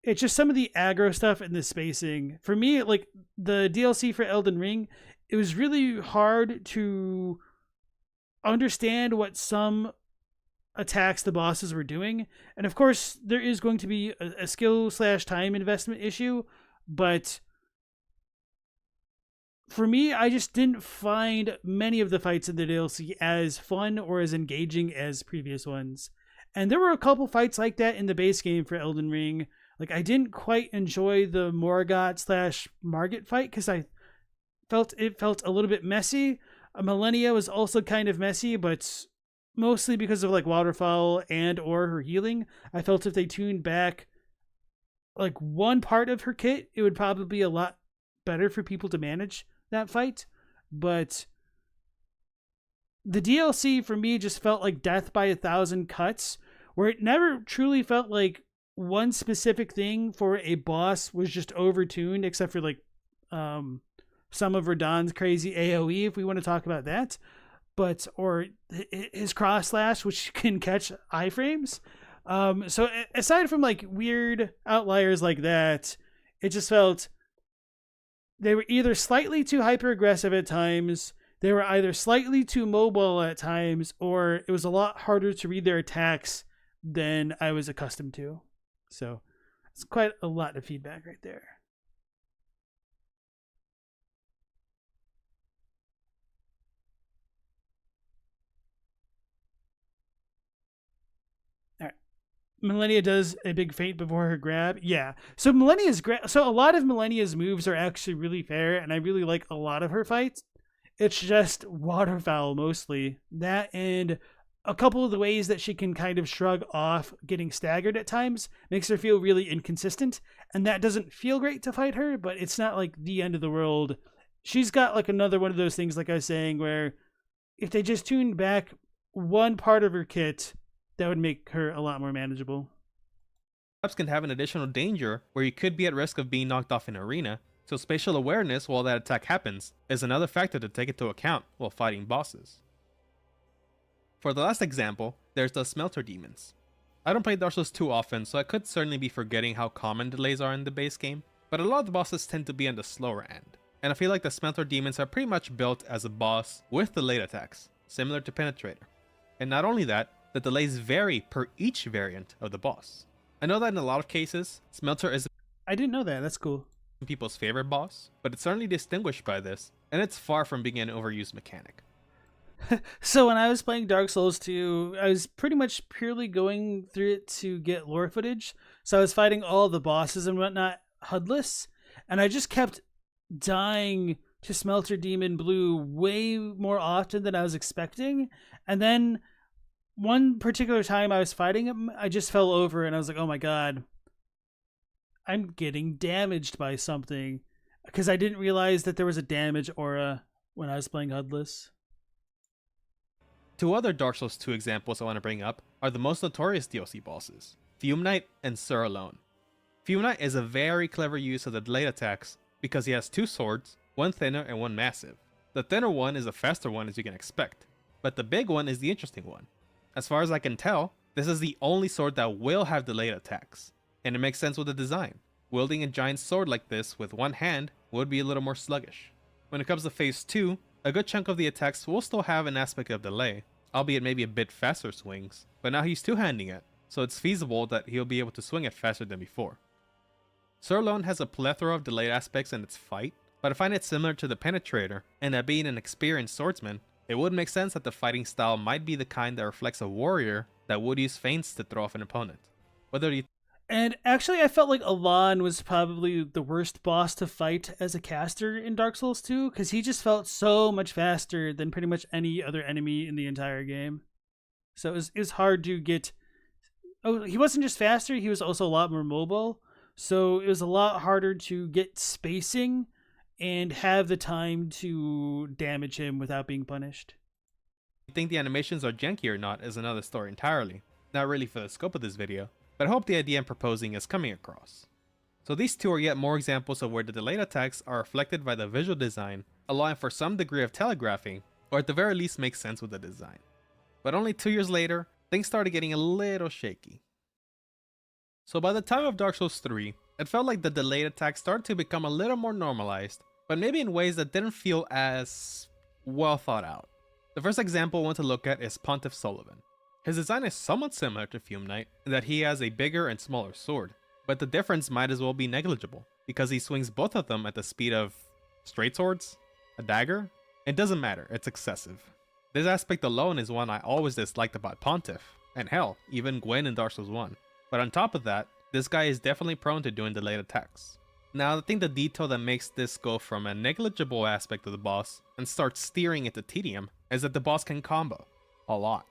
it's just some of the aggro stuff and the spacing. For me, like the DLC for Elden Ring, it was really hard to understand what some attacks the bosses were doing. And of course, there is going to be a skill/time investment issue, but for me, I just didn't find many of the fights in the DLC as fun or as engaging as previous ones. And there were a couple fights like that in the base game for Elden Ring. Like, I didn't quite enjoy the Morgoth/Margit fight because I felt it felt a little bit messy. Millennia was also kind of messy, but mostly because of like waterfall and or her healing. I felt if they tuned back like one part of her kit, it would probably be a lot better for people to manage that fight. But the DLC for me just felt like death by 1,000 cuts, where it never truly felt like one specific thing for a boss was just overtuned, except for like some of Radahn's crazy AoE, if we want to talk about that, but or his cross slash, which can catch iframes. So aside from like weird outliers like that, it just felt they were either slightly too hyper aggressive at times, they were either slightly too mobile at times, or it was a lot harder to read their attacks than I was accustomed to. So it's quite a lot of feedback right there. Millennia does a big feint before her grab. Yeah. So so a lot of Millennia's moves are actually really fair, and I really like a lot of her fights. It's just waterfowl mostly. That and a couple of the ways that she can kind of shrug off getting staggered at times makes her feel really inconsistent, and that doesn't feel great to fight her, but it's not like the end of the world. She's got like another one of those things, like I was saying, where if they just tuned back one part of her kit, that would make her a lot more manageable. Traps can have an additional danger where you could be at risk of being knocked off in arena, so spatial awareness while that attack happens is another factor to take into account while fighting bosses. For the last example, there's the Smelter Demons. I don't play Dark Souls too often, so I could certainly be forgetting how common delays are in the base game, but a lot of the bosses tend to be on the slower end. and I feel like the Smelter Demons are pretty much built as a boss with delayed attacks, similar to Penetrator. And not only that, the delays vary per each variant of the boss. I know that in a lot of cases, Smelter is I didn't know that. That's cool. people's favorite boss, but it's certainly distinguished by this, and it's far from being an overused mechanic. So when I was playing Dark Souls 2, I was pretty much purely going through it to get lore footage. So I was fighting all the bosses and whatnot HUDless, and I just kept dying to Smelter Demon Blue way more often than I was expecting. And then one particular time I was fighting him, I just fell over and I was like, oh my god, I'm getting damaged by something, because I didn't realize that there was a damage aura when I was playing HUDless. Two other Dark Souls 2 examples I want to bring up are the most notorious DLC bosses, Fume Knight and Sur Alone. Fume Knight is a very clever use of the delayed attacks because he has two swords, one thinner and one massive. The thinner one is a faster one as you can expect, but the big one is the interesting one. As far as I can tell, this is the only sword that will have delayed attacks, and it makes sense with the design. Wielding a giant sword like this with one hand would be a little more sluggish. When it comes to phase 2, a good chunk of the attacks will still have an aspect of delay, albeit maybe a bit faster swings, but now he's two-handing it, so it's feasible that he'll be able to swing it faster than before. Sur Alone has a plethora of delayed aspects in its fight, but I find it similar to the Penetrator, and that being an experienced swordsman, it would make sense that the fighting style might be the kind that reflects a warrior that would use feints to throw off an opponent. Whether you And actually, I felt like Alon was probably the worst boss to fight as a caster in Dark Souls 2, because he just felt so much faster than pretty much any other enemy in the entire game. So it was hard to get... Oh, he wasn't just faster, he was also a lot more mobile. So it was a lot harder to get spacing and have the time to damage him without being punished. think the animations are janky or not is another story entirely, not really for the scope of this video, but I hope the idea I'm proposing is coming across. So these two are yet more examples of where the delayed attacks are reflected by the visual design, allowing for some degree of telegraphing, or at the very least make sense with the design. But only 2 years later, things started getting a little shaky. So by the time of Dark Souls 3, it felt like the delayed attacks started to become a little more normalized, but maybe in ways that didn't feel as well thought out. The first example I want to look at is Pontiff Sullivan. His design is somewhat similar to Fume Knight in that he has a bigger and smaller sword, but the difference might as well be negligible, because he swings both of them at the speed of straight swords, a dagger. It doesn't matter, it's excessive. This aspect alone is one I always disliked about Pontiff, and hell, even Gwen in Dark Souls 1. But on top of that, this guy is definitely prone to doing delayed attacks. Now I think the detail that makes this go from a negligible aspect of the boss and start steering into tedium is that the boss can combo. A lot.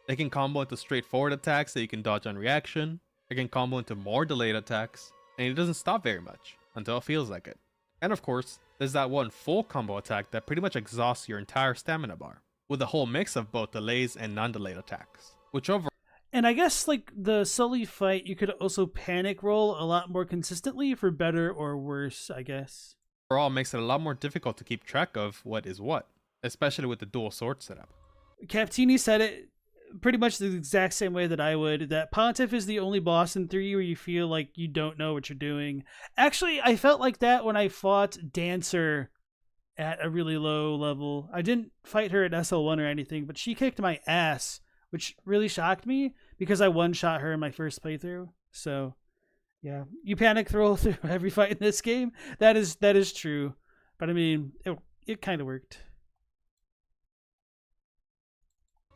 It can combo into straightforward attacks that you can dodge on reaction, it can combo into more delayed attacks, and it doesn't stop very much, until it feels like it. And of course, there's that one full combo attack that pretty much exhausts your entire stamina bar, with a whole mix of both delays and non-delayed attacks, which overall... And I guess, like, the Sully fight, you could also panic roll a lot more consistently for better or worse, I guess. Overall makes it a lot more difficult to keep track of what is what, especially with the dual sword setup. Captini said it pretty much the exact same way that I would, that Pontiff is the only boss in 3 where you feel like you don't know what you're doing. Actually, I felt like that when I fought Dancer at a really low level. I didn't fight her at SL1 or anything, but she kicked my ass, which really shocked me because I one-shot her in my first playthrough. So, yeah, you panic throw through every fight in this game. That is true. But I mean, it kind of worked.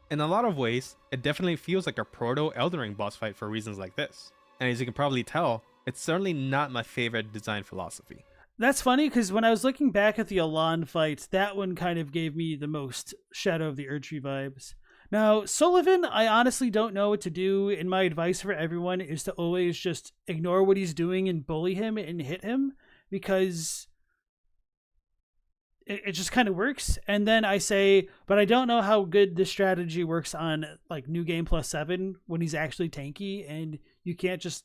In a lot of ways, it definitely feels like a proto Elden Ring boss fight for reasons like this. And as you can probably tell, it's certainly not my favorite design philosophy. That's funny because when I was looking back at the Alon fight, that one kind of gave me the most Shadow of the Erdtree vibes. Now, Sullivan, I honestly don't know what to do, and my advice for everyone is to always just ignore what he's doing and bully him and hit him, because it just kind of works. And then I say, but I don't know how good this strategy works on like New Game Plus 7 when he's actually tanky and you can't just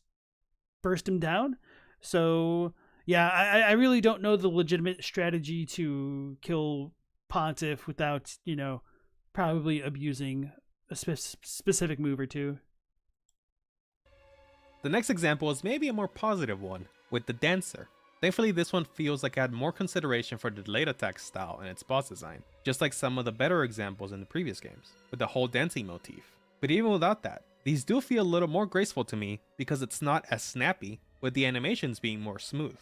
burst him down. So yeah, I really don't know the legitimate strategy to kill Pontiff without, probably abusing a specific move or two. The next example is maybe a more positive one, with the Dancer. Thankfully, this one feels like it had more consideration for the delayed attack style and its boss design, just like some of the better examples in the previous games, with the whole dancing motif. But even without that, these do feel a little more graceful to me because it's not as snappy, with the animations being more smooth.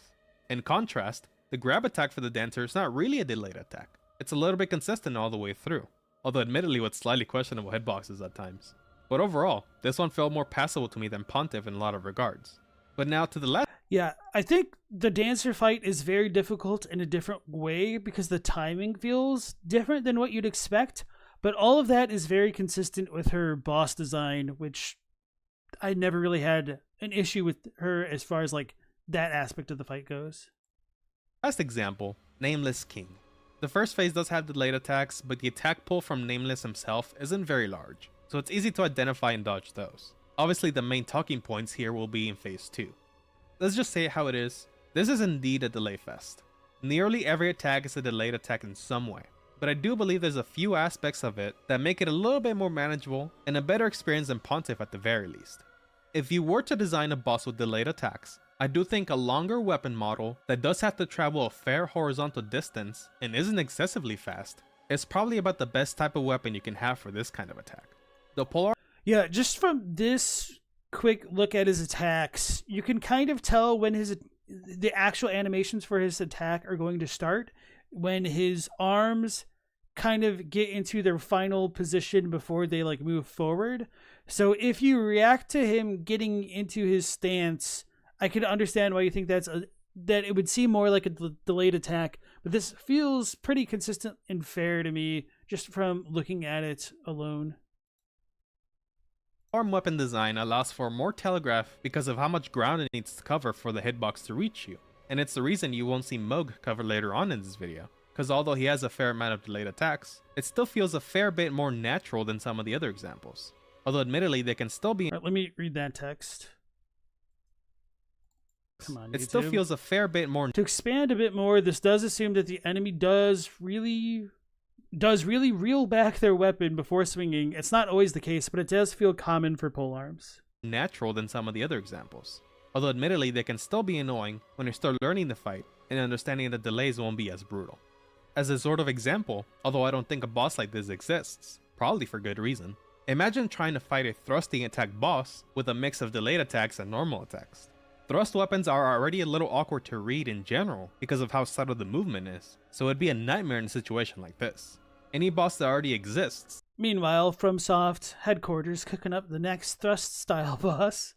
In contrast, the grab attack for the dancer is not really a delayed attack. It's a little bit consistent all the way through, although admittedly with slightly questionable hitboxes at times. But overall, this one felt more passable to me than Pontiff in a lot of regards. But now to the last. Yeah, I think the dancer fight is very difficult in a different way because the timing feels different than what you'd expect, but all of that is very consistent with her boss design, which I never really had an issue with her as far as like that aspect of the fight goes. Last example, Nameless King. The first phase does have delayed attacks, but the attack pool from Nameless himself isn't very large, so it's easy to identify and dodge those. Obviously the main talking points here will be in phase 2. Let's just say it how it is, this is indeed a delay fest. Nearly every attack is a delayed attack in some way, but I do believe there's a few aspects of it that make it a little bit more manageable and a better experience than Pontiff at the very least. If you were to design a boss with delayed attacks, I do think a longer weapon model that does have to travel a fair horizontal distance and isn't excessively fast is probably about the best type of weapon you can have for this kind of attack. The polar. Yeah, just from this quick look at his attacks, you can kind of tell when the actual animations for his attack are going to start, when his arms kind of get into their final position before they like move forward. So if you react to him getting into his stance, I could understand why you think that it would seem more like a delayed attack, but this feels pretty consistent and fair to me just from looking at it alone. Arm weapon design allows for more telegraph because of how much ground it needs to cover for the hitbox to reach you, and it's the reason you won't see Mohg covered later on in this video, because although he has a fair amount of delayed attacks, it still feels a fair bit more natural than some of the other examples. Although admittedly they can still be. All right, let me read that text. Come on, it YouTube. Still feels a fair bit more. To expand a bit more, this does assume that the enemy does really reel back their weapon before swinging. It's not always the case, but it does feel common for polearms. Natural than some of the other examples. Although admittedly they can still be annoying when you start learning the fight and understanding that delays won't be as brutal. As a sort of example, although I don't think a boss like this exists, probably for good reason, imagine trying to fight a thrusting attack boss with a mix of delayed attacks and normal attacks. Thrust weapons are already a little awkward to read in general because of how subtle the movement is, so it'd be a nightmare in a situation like this. Any boss that already exists. Meanwhile, FromSoft headquarters cooking up the next thrust style boss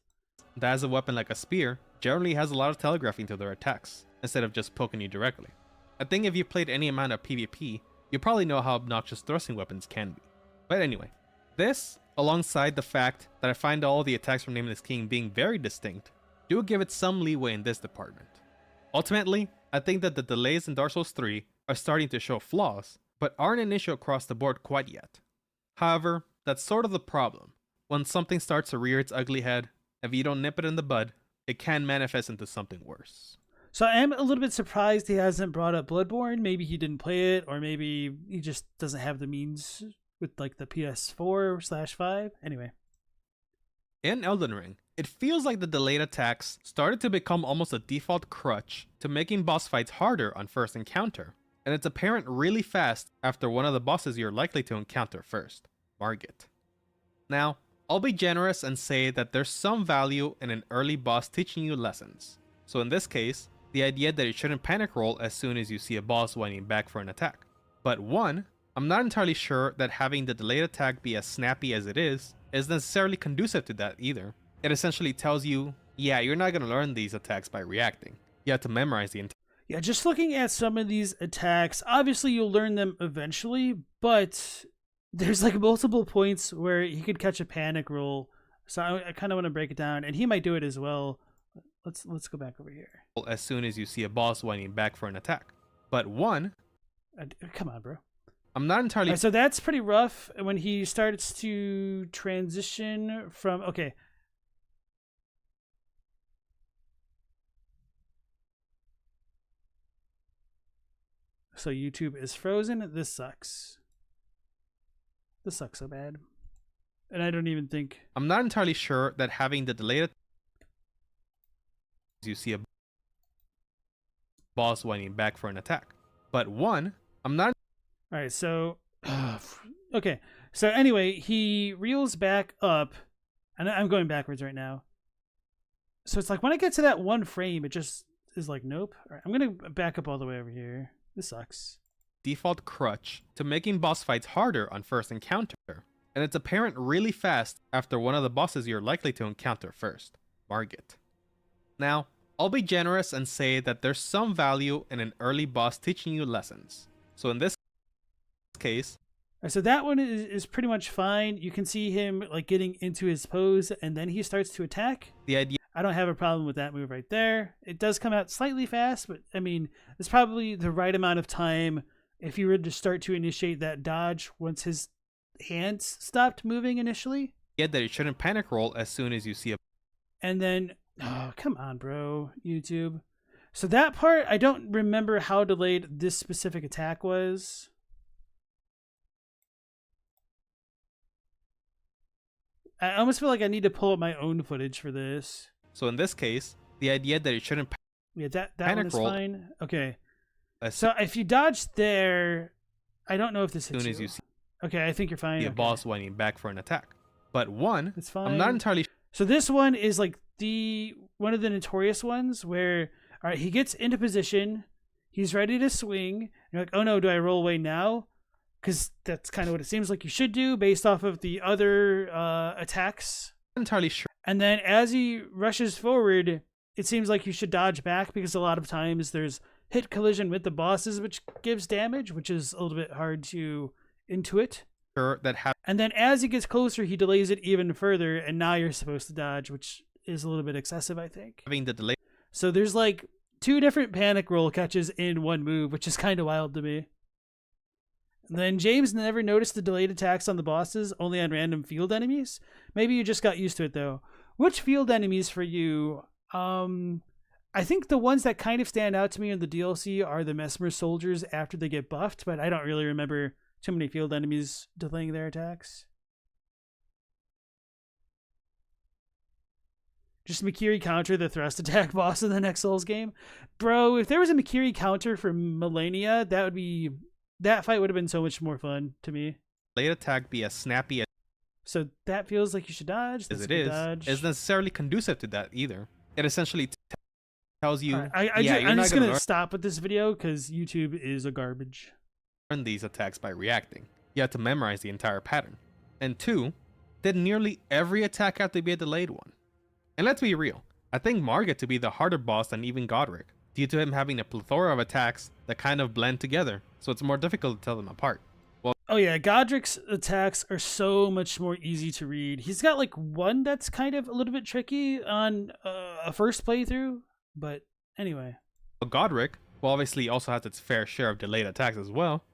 that has a weapon like a spear generally has a lot of telegraphing to their attacks, instead of just poking you directly. I think if you played any amount of PvP, you probably know how obnoxious thrusting weapons can be. But anyway, this, alongside the fact that I find all the attacks from Nameless King being very distinct, do give it some leeway in this department. Ultimately, I think that the delays in Dark Souls 3 are starting to show flaws, but aren't an issue across the board quite yet. However, that's sort of the problem. When something starts to rear its ugly head, if you don't nip it in the bud, it can manifest into something worse. So I am a little bit surprised he hasn't brought up Bloodborne. Maybe he didn't play it, or maybe he just doesn't have the means with like the PS4/5. Anyway. In Elden Ring, it feels like the delayed attacks started to become almost a default crutch to making boss fights harder on first encounter, and it's apparent really fast after one of the bosses you're likely to encounter first, Margit. Now, I'll be generous and say that there's some value in an early boss teaching you lessons. So in this case, the idea that you shouldn't panic roll as soon as you see a boss winding back for an attack. But one, I'm not entirely sure that having the delayed attack be as snappy as it is necessarily conducive to that either. It essentially tells you, yeah, you're not going to learn these attacks by reacting. You have to memorize the entire. Yeah, just looking at some of these attacks, obviously you'll learn them eventually, but there's like multiple points where he could catch a panic roll. So I kind of want to break it down, and he might do it as well. Let's go back over here. As soon as you see a boss winding back for an attack. But one... come on, bro. I'm not entirely... So that's pretty rough when he starts to transition from... Okay. So YouTube is frozen. This sucks. This sucks so bad. And I don't even think... I'm not entirely sure that having the delayed... You see a... boss winding back for an attack. But one, I'm not All right, so okay. So anyway, he reels back up, and I'm going backwards right now. So it's like when I get to that one frame, it just is like, nope. All right, I'm gonna back up all the way over here. This sucks. default crutch to making boss fights harder on first encounter, and it's apparent really fast after one of the bosses you're likely to encounter first, Margit. Now, I'll be generous and say that there's some value in an early boss teaching you lessons. So in this case, So that one is pretty much fine. You can see him like getting into his pose, and then he starts to attack. the idea I don't have a problem with that move right there. It does come out slightly fast, but I mean, it's probably the right amount of time if you were to start to initiate that dodge once his hands stopped moving initially. that you shouldn't panic roll as soon as you see a And then, oh, come on, bro, YouTube. So that part, I don't remember how delayed this specific attack was. I almost feel like I need to pull up my own footage for this. So in this case, the idea that you shouldn't Yeah, that Panic one is roll. fine. Okay. as So if you dodge there, I don't know if this hits soon as you see Okay, I think you're fine. a Okay. boss winding back for an attack. But one, It's fine. I'm not entirely So this one is like one of the notorious ones where, all right, he gets into position, he's ready to swing, and you're like, oh no, do I roll away now? Because that's kind of what it seems like you should do based off of the other attacks. entirely sure And then as he rushes forward, it seems like you should dodge back because a lot of times there's hit collision with the bosses, which gives damage, which is a little bit hard to intuit. that And then as he gets closer, he delays it even further, and now you're supposed to dodge, which is a little bit excessive, I think. having the delay So there's like 2 different panic roll catches in one move, which is kind of wild to me. And then James never noticed the delayed attacks on the bosses, only on random field enemies. Maybe you just got used to it though. Which field enemies for you? I think the ones that kind of stand out to me in the DLC are the Mesmer soldiers after they get buffed, but I don't really remember too many field enemies delaying their attacks. Just Mikiri counter the thrust attack boss in the next Souls game. Bro, if there was a Mikiri counter for Millennia, that fight would have been so much more fun to me. delayed attack be as snappy So that feels like you should dodge. as That's it a good is dodge. isn't necessarily conducive to that either. It essentially tells you, Alright, you're I'm not just gonna gonna stop with this video because YouTube is a garbage. learn these attacks by reacting. You have to memorize the entire pattern. And 2, did nearly every attack have to be a delayed one? And let's be real, I think Margit to be the harder boss than even Godric, due to him having a plethora of attacks that kind of blend together, so it's more difficult to tell them apart. Oh yeah, Godric's attacks are so much more easy to read. He's got like one that's kind of a little bit tricky on a first playthrough, but anyway. Godric, who obviously also has its fair share of delayed attacks as well,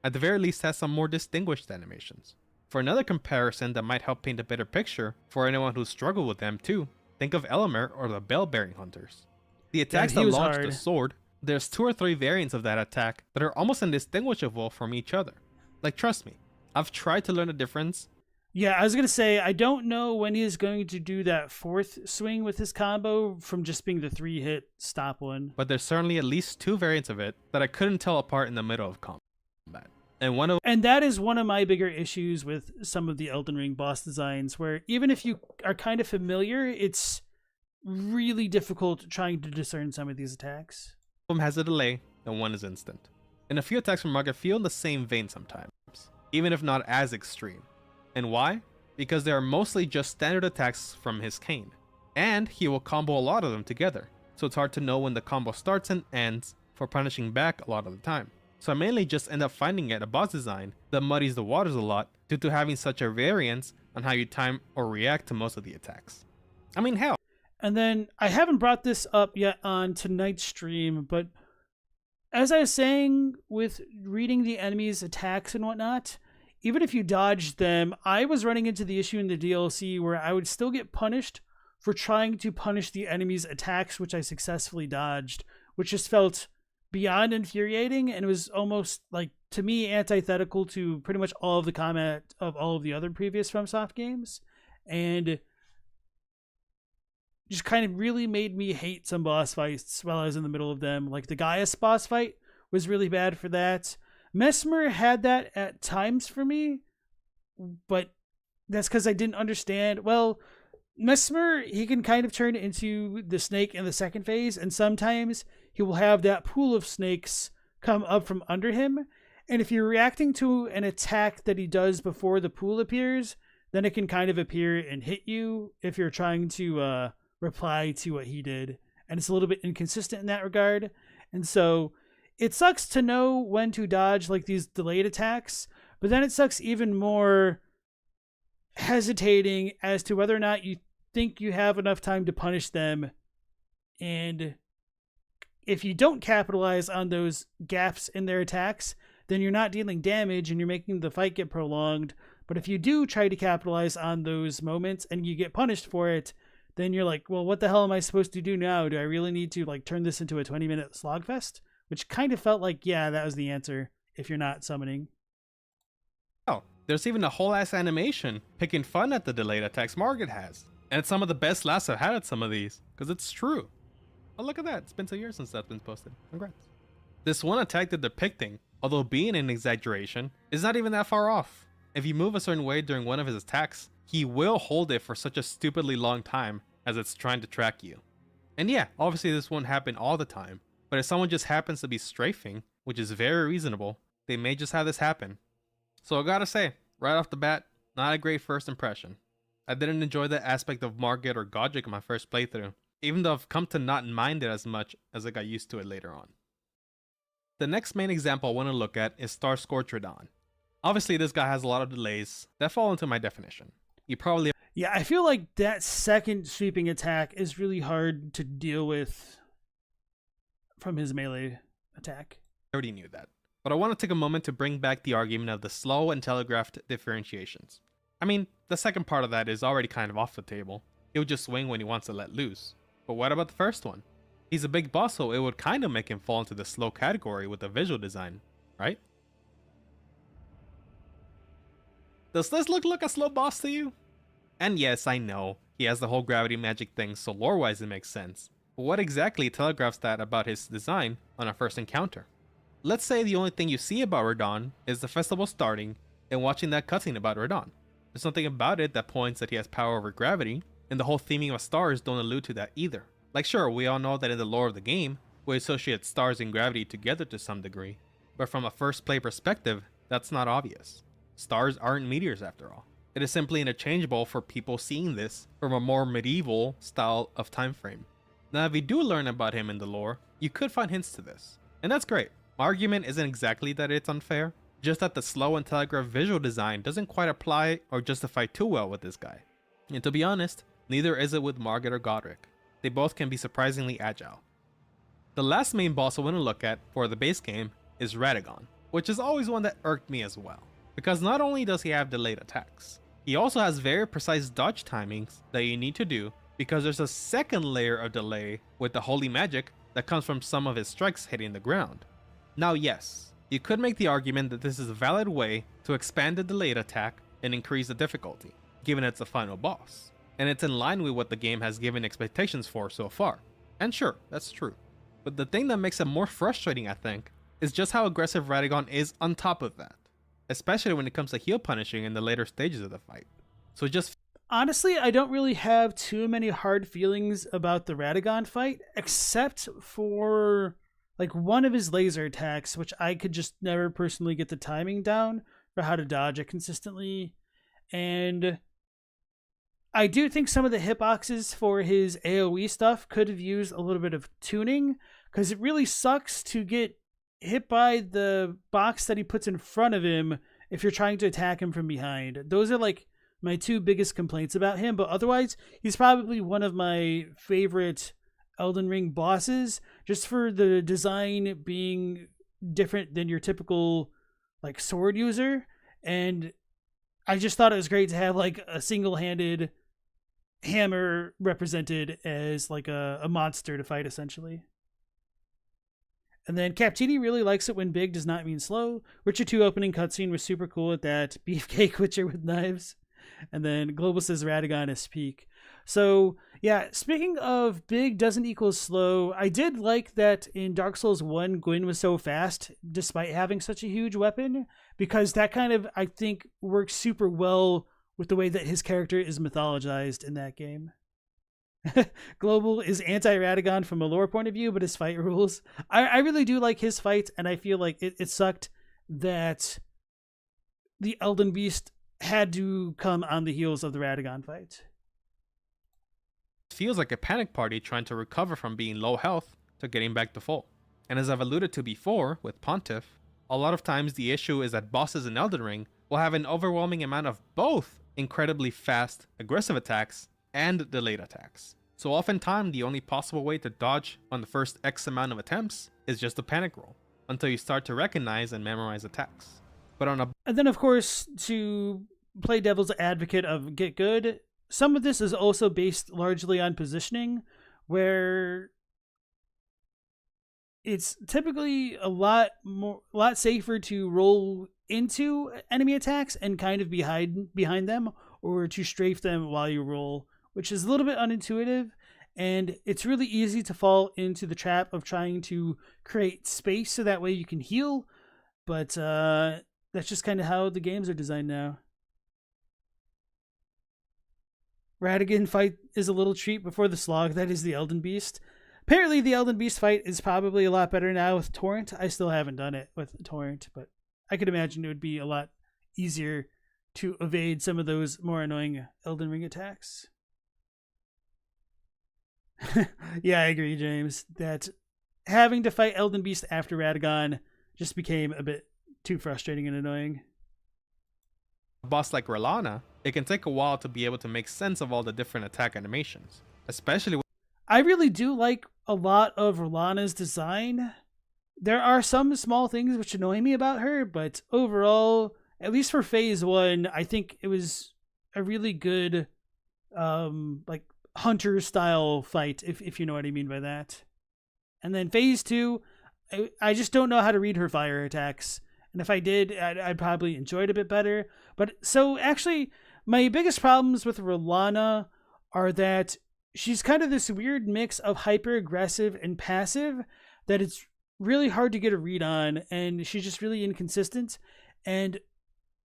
at the very least has some more distinguished animations. For another comparison that might help paint a better picture for anyone who's struggled with them too, think of Elemer or the Bell-Bearing Hunters. The attacks he that was launch hard. the sword, there's 2 or 3 variants of that attack that are almost indistinguishable from each other. Like, trust me, I've tried to learn the difference. Yeah, I was going to say, I don't know when he's going to do that 4th swing with his combo from just being the 3-hit stop one. But there's certainly at least 2 variants of it that I couldn't tell apart in the middle of combat. And that is one of my bigger issues with some of the Elden Ring boss designs, where even if you are kind of familiar, it's really difficult trying to discern some of these attacks. one has a delay, and one is instant. And a few attacks from Margit feel in the same vein sometimes, even if not as extreme. And why? Because they are mostly just standard attacks from his cane. And he will combo a lot of them together, so it's hard to know when the combo starts and ends for punishing back a lot of the time. So I mainly just end up finding it a boss design that muddies the waters a lot due to having such a variance on how you time or react to most of the attacks. I mean, hell. And then I haven't brought this up yet on tonight's stream, but as I was saying with reading the enemy's attacks and whatnot, even if you dodged them, I was running into the issue in the DLC where I would still get punished for trying to punish the enemy's attacks, which I successfully dodged, which just felt beyond infuriating, and it was almost like, to me, antithetical to pretty much all of the combat of all of the other previous FromSoft games. And just kind of really made me hate some boss fights while I was in the middle of them. Like the Gaius boss fight was really bad for that. Mesmer had that at times for me, but that's because I didn't understand. Well, Mesmer, he can kind of turn into the snake in the second phase, and sometimes he will have that pool of snakes come up from under him. And if you're reacting to an attack that he does before the pool appears, then it can kind of appear and hit you if you're trying to reply to what he did. And it's a little bit inconsistent in that regard. And so it sucks to know when to dodge like these delayed attacks, but then it sucks even more hesitating as to whether or not you think you have enough time to punish them. And if you don't capitalize on those gaps in their attacks, then you're not dealing damage and you're making the fight get prolonged. But if you do try to capitalize on those moments and you get punished for it, then you're like, well, what the hell am I supposed to do now? Do I really need to like turn this into a 20-minute slogfest? Which kind of felt like, yeah, that was the answer if you're not summoning. Oh, there's even a whole ass animation picking fun at the delayed attacks Margaret has. And it's some of the best laughs I've had at some of these, because it's true. Oh, look at that. It's been 2 years since that's been posted. Congrats. This one attack they're depicting, although being an exaggeration, is not even that far off. If you move a certain way during one of his attacks, he will hold it for such a stupidly long time as it's trying to track you. And yeah, obviously this won't happen all the time, but if someone just happens to be strafing, which is very reasonable, they may just have this happen. So I gotta say, right off the bat, not a great first impression. I didn't enjoy that aspect of Margit or Godric in my first playthrough, even though I've come to not mind it as much as I got used to it later on. The next main example I want to look at is Star Scorched Radahn. Obviously this guy has a lot of delays that fall into my definition. You probably... Yeah, I feel like that second sweeping attack is really hard to deal with from his melee attack. I already knew that. But I want to take a moment to bring back the argument of the slow and telegraphed differentiations. I mean, the second part of that is already kind of off the table. He'll just swing when he wants to let loose. But what about the first one? He's a big boss, so it would kind of make him fall into the slow category with the visual design, right? Does this look like a slow boss to you? And yes, I know, he has the whole gravity magic thing, so lore-wise it makes sense. But what exactly telegraphs that about his design on our first encounter? Let's say the only thing you see about Radahn is the festival starting and watching that cutscene about Radahn. There's nothing about it that points that he has power over gravity, and the whole theming of stars don't allude to that either. Like sure, we all know that in the lore of the game, we associate stars and gravity together to some degree, but from a first play perspective, that's not obvious. Stars aren't meteors after all. It is simply interchangeable for people seeing this from a more medieval style of time frame. Now if you do learn about him in the lore, you could find hints to this, and that's great. My argument isn't exactly that it's unfair, just that the slow and telegraphed visual design doesn't quite apply or justify too well with this guy. And to be honest, neither is it with Margit or Godric. They both can be surprisingly agile. The last main boss I want to look at for the base game is Radagon, which is always one that irked me as well. Because not only does he have delayed attacks, he also has very precise dodge timings that you need to do because there's a second layer of delay with the holy magic that comes from some of his strikes hitting the ground. Now yes, you could make the argument that this is a valid way to expand the delayed attack and increase the difficulty, given it's a final boss. And it's in line with what the game has given expectations for so far. And sure, that's true. But the thing that makes it more frustrating, I think, is just how aggressive Radagon is on top of that. Especially when it comes to heal punishing in the later stages of the fight. So just... Honestly, I don't really have too many hard feelings about the Radagon fight, except for like one of his laser attacks, which I could just never personally get the timing down for how to dodge it consistently. And I do think some of the hitboxes for his AoE stuff could have used a little bit of tuning, because it really sucks to get hit by the box that he puts in front of him if you're trying to attack him from behind. Those are like my two biggest complaints about him, but otherwise he's probably one of my favorite Elden Ring bosses, just for the design being different than your typical like sword user. And I just thought it was great to have like a single-handed hammer represented as like a monster to fight essentially. And then Captini really likes it when big does not mean slow. Witcher 2 opening cutscene was super cool at that. Beefcake Witcher with knives. And then Global says Radagon is peak. So yeah, speaking of big doesn't equal slow, I did like that in Dark Souls 1, Gwyn was so fast despite having such a huge weapon, because that kind of, I think, works super well with the way that his character is mythologized in that game. Global is anti-Radagon from a lore point of view, but his fight rules. I really do like his fight, and I feel like it sucked that the Elden Beast had to come on the heels of the Radagon fight. It feels like a panic party trying to recover from being low health to getting back to full. And as I've alluded to before with Pontiff, a lot of times the issue is that bosses in Elden Ring will have an overwhelming amount of both incredibly fast, aggressive attacks and delayed attacks. So oftentimes the only possible way to dodge on the first X amount of attempts is just a panic roll, until you start to recognize and memorize attacks. But on a... And then of course, to play devil's advocate of get good, some of this is also based largely on positioning, where it's typically a lot safer to roll into enemy attacks and kind of behind them, or to strafe them while you roll, which is a little bit unintuitive, and it's really easy to fall into the trap of trying to create space so that way you can heal, but that's just kind of how the games are designed now. Radagon fight is a little treat before the slog that is the Elden Beast. Apparently the Elden Beast fight is probably a lot better now with Torrent. I still haven't done it with Torrent, but I could imagine it would be a lot easier to evade some of those more annoying Elden Ring attacks. Yeah, I agree, James, that having to fight Elden Beast after Radagon just became a bit too frustrating and annoying. A boss like R'hllana, it can take a while to be able to make sense of all the different attack animations, especially when... I really do like a lot of R'hllana's design. There are some small things which annoy me about her, but overall, at least for phase 1, I think it was a really good like hunter style fight, if you know what I mean by that. And then phase 2, I just don't know how to read her fire attacks. And if I did, I'd probably enjoy it a bit better. But so actually, my biggest problems with R'hllana are that she's kind of this weird mix of hyper aggressive and passive that it's really hard to get a read on, and she's just really inconsistent. And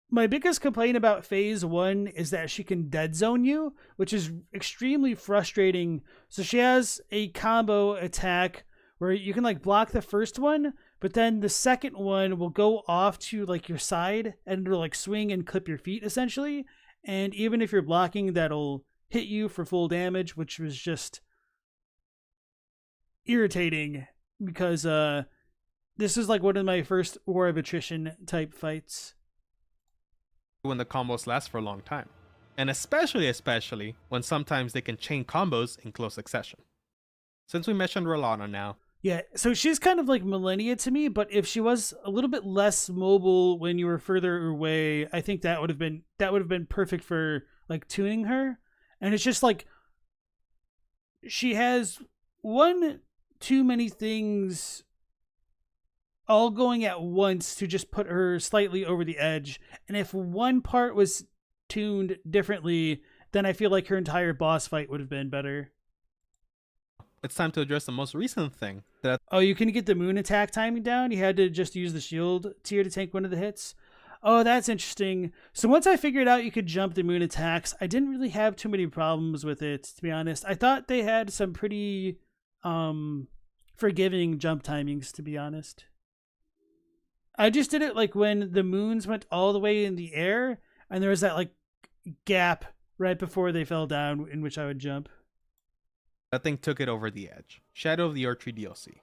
my biggest complaint about phase 1 is that she can dead zone you, which is extremely frustrating. So she has a combo attack where you can like block the first one, but then the second one will go off to like your side and it'll like swing and clip your feet essentially. And even if you're blocking, that'll hit you for full damage, which was just irritating because this is like one of my first War of Attrition type fights. When the combos last for a long time. And especially when sometimes they can chain combos in close succession. Since we mentioned R'hllana now. Yeah, so she's kind of like Millennia to me, but if she was a little bit less mobile when you were further away, I think that would have been perfect for like tuning her. And it's just like she has one too many things all going at once to just put her slightly over the edge. And if one part was tuned differently, then I feel like her entire boss fight would have been better. It's time to address the most recent thing. Oh, you can get the moon attack timing down? You had to just use the shield tier to tank one of the hits? Oh, that's interesting. So once I figured out you could jump the moon attacks, I didn't really have too many problems with it, to be honest. I thought they had some pretty forgiving jump timings, to be honest. I just did it like when the moons went all the way in the air, and there was that like gap right before they fell down in which I would jump. That thing took it over the edge. Shadow of the Erdtree DLC.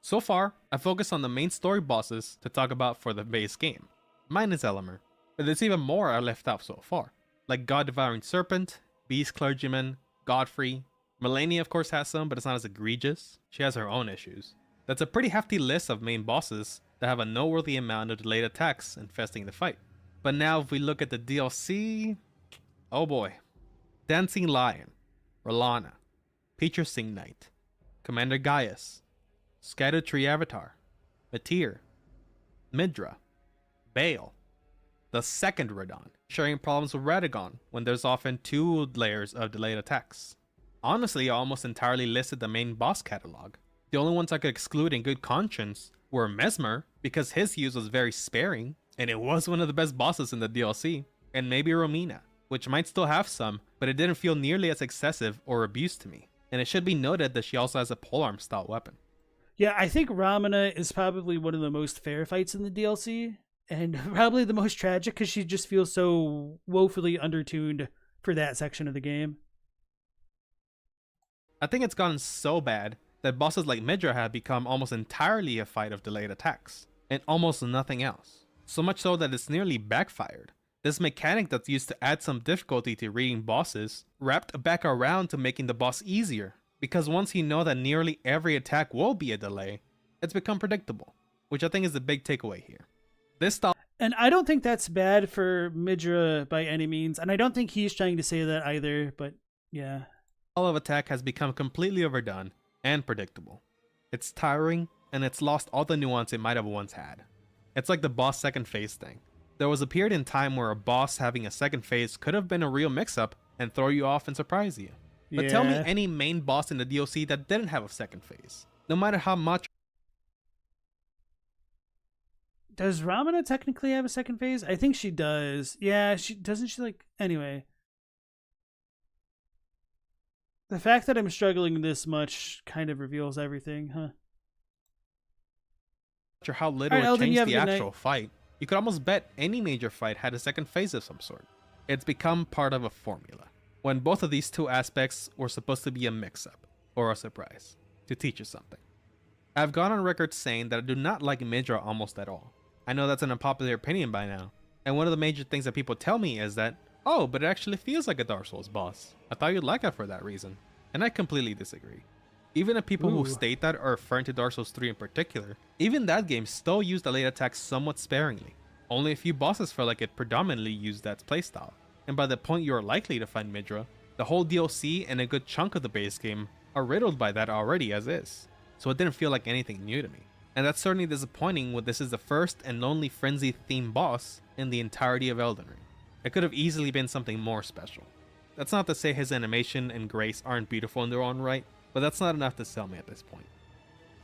So far, I focused on the main story bosses to talk about for the base game. Mine is Elemer, but there's even more I left out so far, like God-Devouring Serpent, Beast Clergyman, Godfrey. Millennia of course has some, but it's not as egregious. She has her own issues. That's a pretty hefty list of main bosses that have a noteworthy amount of delayed attacks infesting the fight. But now if we look at the DLC, oh boy. Dancing Lion, R'hllana, Piercing Knight, Commander Gaius, Scattered Tree Avatar, Matir, Midra, Bale, the second Radon, sharing problems with Radagon when there's often 2 layers of delayed attacks. Honestly, I almost entirely listed the main boss catalog. The only ones I could exclude in good conscience were Mesmer, because his use was very sparing, and it was one of the best bosses in the DLC, and maybe Romina, which might still have some, but it didn't feel nearly as excessive or abused to me. And it should be noted that she also has a polearm style weapon. Yeah, I think Ramana is probably one of the most fair fights in the DLC, and probably the most tragic because she just feels so woefully undertuned for that section of the game. I think it's gotten so bad that bosses like Midra have become almost entirely a fight of delayed attacks, and almost nothing else. So much so that it's nearly backfired. This mechanic that's used to add some difficulty to reading bosses wrapped back around to making the boss easier, because once you know that nearly every attack will be a delay, it's become predictable, which I think is the big takeaway here. This style, and I don't think that's bad for Midra by any means, and I don't think he's trying to say that either, but yeah. All of attack has become completely overdone and predictable. It's tiring, and it's lost all the nuance it might have once had. It's like the boss second phase thing. There was a period in time where a boss having a second phase could have been a real mix-up and throw you off and surprise you. But tell me any main boss in the DLC that didn't have a second phase, no matter how much. Does Ramana technically have a second phase? I think she does. Yeah, she doesn't. She like anyway. The fact that I'm struggling this much kind of reveals everything, huh? Or how little it changed the actual fight. You could almost bet any major fight had a second phase of some sort. It's become part of a formula, when both of these two aspects were supposed to be a mix-up, or a surprise, to teach you something. I've gone on record saying that I do not like Midra almost at all. I know that's an unpopular opinion by now, and one of the major things that people tell me is that, oh, but it actually feels like a Dark Souls boss. I thought you'd like it for that reason. And I completely disagree. Even the people who state that are referring to Dark Souls 3 in particular, even that game still used the late attacks somewhat sparingly. Only a few bosses felt like it predominantly used that playstyle. And by the point you are likely to find Midra, the whole DLC and a good chunk of the base game are riddled by that already as is. So it didn't feel like anything new to me. And that's certainly disappointing when this is the first and only Frenzied themed boss in the entirety of Elden Ring. It could have easily been something more special. That's not to say his animation and grace aren't beautiful in their own right, but that's not enough to sell me at this point.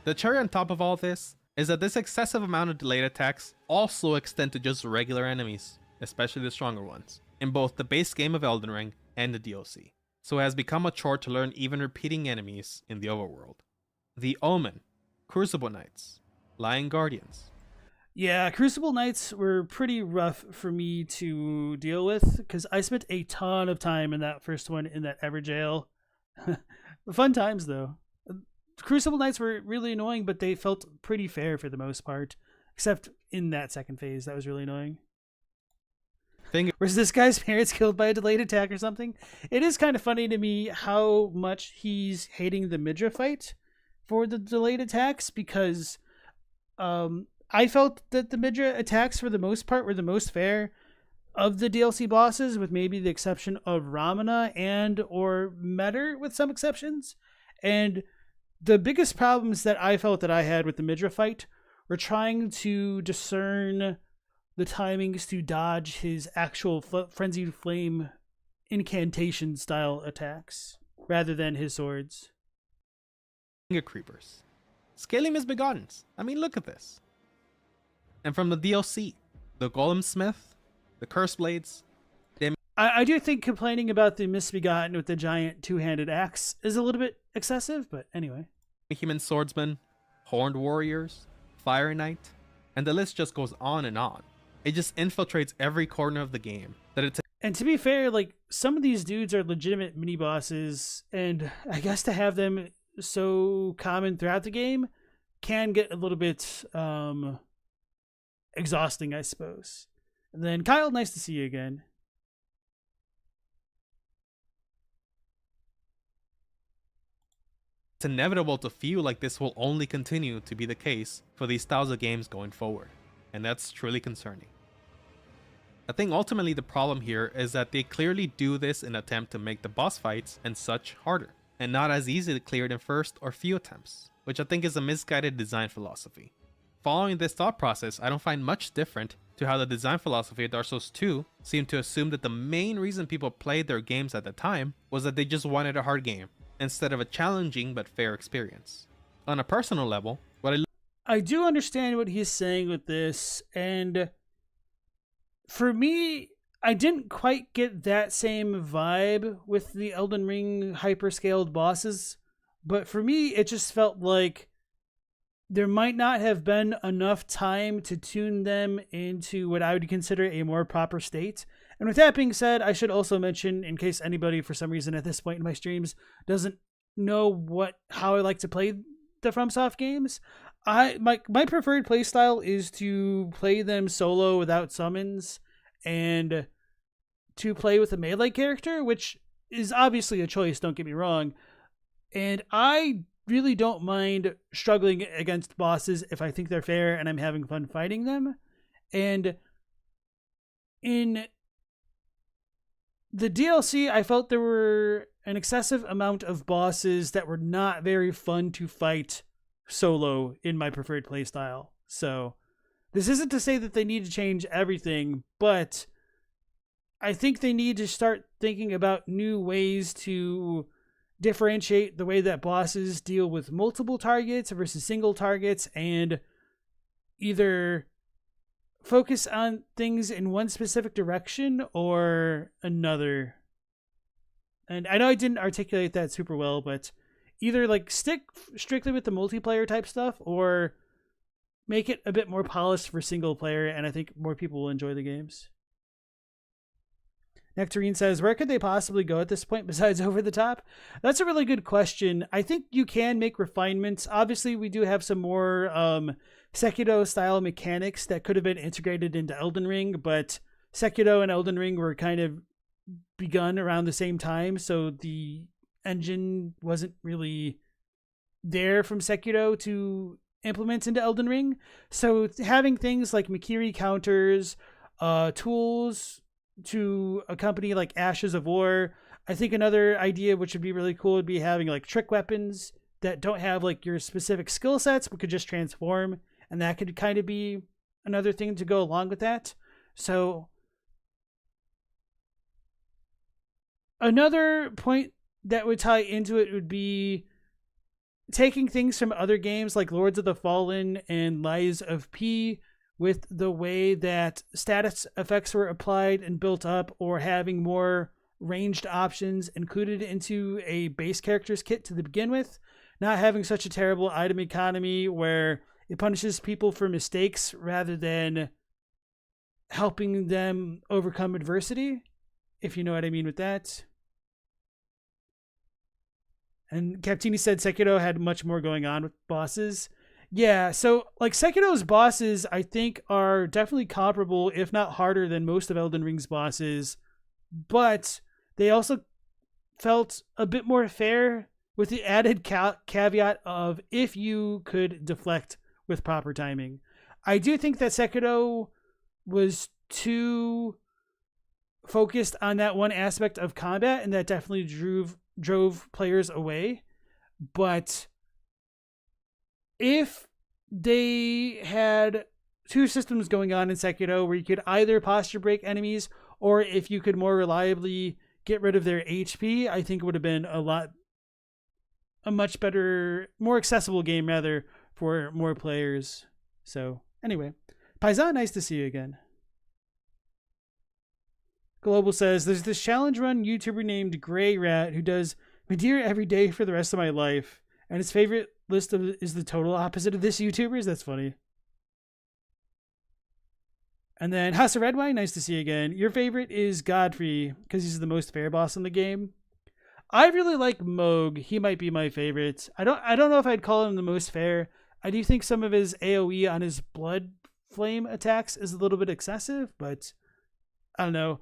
The cherry on top of all this is that this excessive amount of delayed attacks also extend to just regular enemies, especially the stronger ones, in both the base game of Elden Ring and the DLC, so it has become a chore to learn even repeating enemies in the overworld. The Omen, Crucible Knights, Lion Guardians. Yeah, Crucible Knights were pretty rough for me to deal with because I spent a ton of time in that first one in that Everjail. Fun times though. Crucible Knights were really annoying, but they felt pretty fair for the most part, except in that second phase. That was really annoying. Was this guy's parents killed by a delayed attack or something? It is kind of funny to me how much he's hating the Midra fight for the delayed attacks because I felt that the Midra attacks for the most part were the most fair of the DLC bosses, with maybe the exception of Ramana and or Metter with some exceptions. And the biggest problems that I felt that I had with the Midra fight were trying to discern the timings to dodge his actual Frenzied Flame incantation style attacks rather than his swords. Finger Creepers. Scaling Misbegottens. I mean, look at this. And from the DLC, the Golem Smith, the Curse Blades. I do think complaining about the Misbegotten with the giant two-handed axe is a little bit excessive, but anyway. Human Swordsman, Horned Warriors, Fire Knight, and the list just goes on and on. It just infiltrates every corner of the game. And to be fair, like, some of these dudes are legitimate mini-bosses, and I guess to have them so common throughout the game can get a little bit exhausting, I suppose. And then Kyle, nice to see you again. It's inevitable to feel like this will only continue to be the case for these styles of games going forward, and that's truly concerning. I think ultimately the problem here is that they clearly do this in an attempt to make the boss fights and such harder, and not as easily cleared in first or few attempts, which I think is a misguided design philosophy. Following this thought process, I don't find much different to how the design philosophy of Dark Souls 2 seemed to assume that the main reason people played their games at the time was that they just wanted a hard game, instead of a challenging but fair experience. On a personal level, I do understand what he's saying with this, and for me, I didn't quite get that same vibe with the Elden Ring hyperscaled bosses, but for me, it just felt like there might not have been enough time to tune them into what I would consider a more proper state. And with that being said, I should also mention, in case anybody for some reason at this point in my streams doesn't know how I like to play the FromSoft games, my preferred playstyle is to play them solo without summons and to play with a melee character, which is obviously a choice, don't get me wrong. And I really don't mind struggling against bosses if I think they're fair and I'm having fun fighting them. And in the DLC, I felt there were an excessive amount of bosses that were not very fun to fight solo in my preferred playstyle. So this isn't to say that they need to change everything, but I think they need to start thinking about new ways to differentiate the way that bosses deal with multiple targets versus single targets, and either focus on things in one specific direction or another. And I know I didn't articulate that super well, but either like stick strictly with the multiplayer type stuff or make it a bit more polished for single player, and I think more people will enjoy the games. Nectarine says, where could they possibly go at this point besides over the top? That's a really good question. I think you can make refinements. Obviously, we do have some more Sekiro-style mechanics that could have been integrated into Elden Ring, but Sekiro and Elden Ring were kind of begun around the same time, so the engine wasn't really there from Sekiro to implement into Elden Ring. So having things like Mikiri counters, tools to accompany like Ashes of War. I think another idea which would be really cool would be having like trick weapons that don't have like your specific skill sets but could just transform, and that could kind of be another thing to go along with that. So another point that would tie into it would be taking things from other games like Lords of the Fallen and Lies of P, with the way that status effects were applied and built up, or having more ranged options included into a base character's kit to begin with, not having such a terrible item economy where it punishes people for mistakes rather than helping them overcome adversity, if you know what I mean with that. And Captini said Sekiro had much more going on with bosses. Yeah, so like Sekiro's bosses, I think, are definitely comparable, if not harder than most of Elden Ring's bosses, but they also felt a bit more fair with the added caveat of if you could deflect with proper timing. I do think that Sekiro was too focused on that one aspect of combat, and that definitely drove players away, but if they had two systems going on in Sekiro where you could either posture break enemies or if you could more reliably get rid of their HP, I think it would have been a much better, more accessible game rather for more players. So anyway, Paisan, nice to see you again. Global says, there's this challenge run YouTuber named Grey Rat who does Madeira every day for the rest of my life, and his favorite list is the total opposite of this YouTuber's. That's funny. And then Hasa Redwine, nice to see you again. Your favorite is Godfrey because he's the most fair boss in the game. I really like Mohg. He might be my favorite. I don't know if I'd call him the most fair. I do think some of his AoE on his blood flame attacks is a little bit excessive, but I don't know.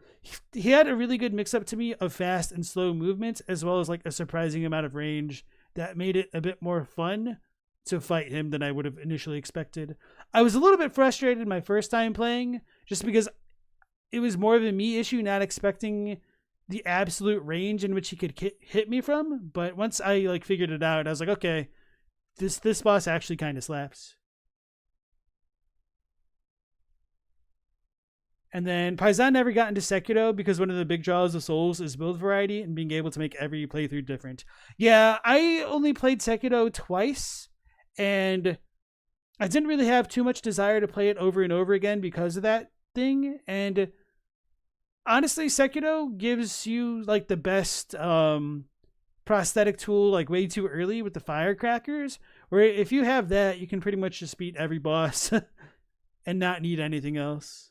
He had a really good mix-up to me of fast and slow movements, as well as like a surprising amount of range that made it a bit more fun to fight him than I would have initially expected. I was a little bit frustrated my first time playing, just because it was more of a me issue, not expecting the absolute range in which he could hit me from. But once I like figured it out, I was like, okay, this boss actually kind of slaps. And then Paisan never got into Sekiro because one of the big draws of Souls is build variety and being able to make every playthrough different. Yeah, I only played Sekiro twice, and I didn't really have too much desire to play it over and over again because of that thing. And honestly, Sekiro gives you like the best prosthetic tool like way too early with the firecrackers, where if you have that, you can pretty much just beat every boss and not need anything else.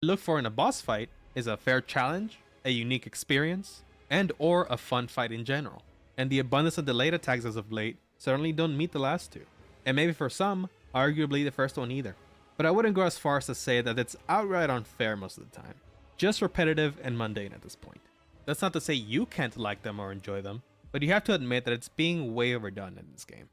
Look for in a boss fight is a fair challenge, a unique experience, and or a fun fight in general. And the abundance of delayed attacks as of late certainly don't meet the last two. And maybe for some, arguably the first one either. But I wouldn't go as far as to say that it's outright unfair most of the time. Just repetitive and mundane at this point. That's not to say you can't like them or enjoy them, but you have to admit that it's being way overdone in this game.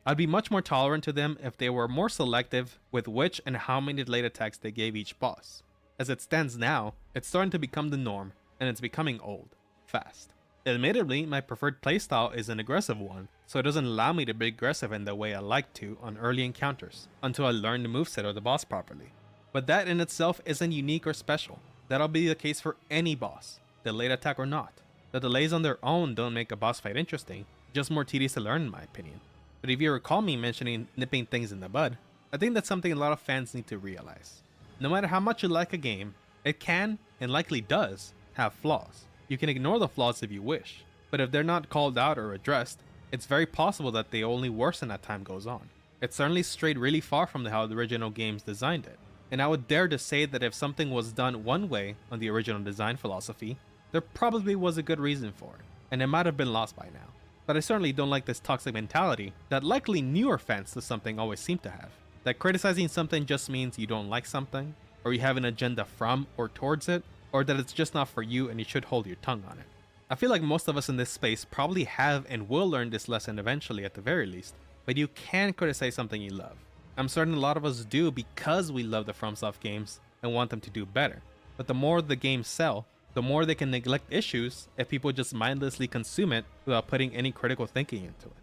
I'd be much more tolerant to them if they were more selective with which and how many delayed attacks they gave each boss. As it stands now, it's starting to become the norm, and it's becoming old, fast. Admittedly, my preferred playstyle is an aggressive one, so it doesn't allow me to be aggressive in the way I like to on early encounters, until I learn the moveset of the boss properly. But that in itself isn't unique or special. That'll be the case for any boss, delayed attack or not. The delays on their own don't make a boss fight interesting, just more tedious to learn in my opinion. But if you recall me mentioning nipping things in the bud, I think that's something a lot of fans need to realize. No matter how much you like a game, it can, and likely does, have flaws. You can ignore the flaws if you wish, but if they're not called out or addressed, it's very possible that they only worsen as time goes on. It certainly strayed really far from how the original games designed it, and I would dare to say that if something was done one way on the original design philosophy, there probably was a good reason for it, and it might have been lost by now. But I certainly don't like this toxic mentality that likely newer fans to something always seem to have. That criticizing something just means you don't like something, or you have an agenda from or towards it, or that it's just not for you and you should hold your tongue on it. I feel like most of us in this space probably have and will learn this lesson eventually at the very least, but you can criticize something you love. I'm certain a lot of us do because we love the FromSoft games and want them to do better. But the more the games sell, the more they can neglect issues if people just mindlessly consume it without putting any critical thinking into it.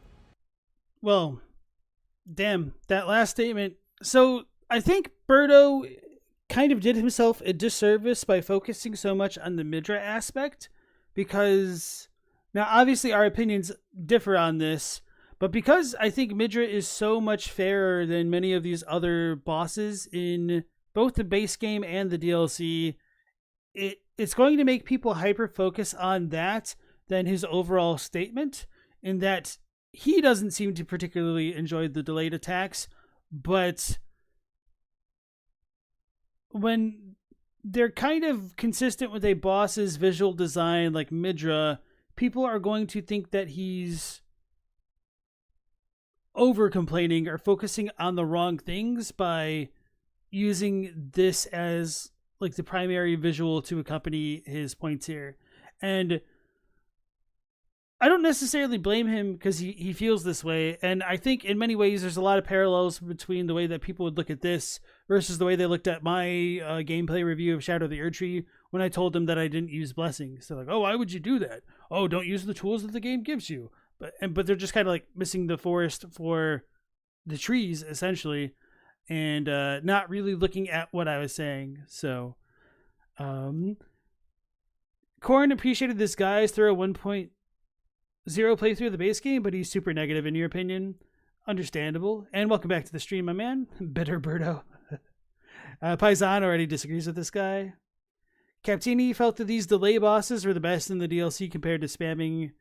Well, damn, that last statement. So I think Birdo kind of did himself a disservice by focusing so much on the Midra aspect, because now obviously our opinions differ on this, but because I think Midra is so much fairer than many of these other bosses in both the base game and the DLC, it's going to make people hyper focus on that than his overall statement, in that he doesn't seem to particularly enjoy the delayed attacks, but when they're kind of consistent with a boss's visual design like Midra, people are going to think that he's over complaining or focusing on the wrong things by using this as like the primary visual to accompany his points here. And I don't necessarily blame him because he feels this way. And I think in many ways there's a lot of parallels between the way that people would look at this versus the way they looked at my gameplay review of Shadow of the Erdtree when I told them that I didn't use blessings. They're like, oh, why would you do that? Oh, don't use the tools that the game gives you. But they're just kind of like missing the forest for the trees, essentially, and not really looking at what I was saying. So, Corn appreciated this guy's thorough 1.0 playthrough of the base game, but he's super negative in your opinion. Understandable. And welcome back to the stream, my man. Bitter Birdo. Paisan already disagrees with this guy. Captini felt that these delay bosses were the best in the DLC compared to spamming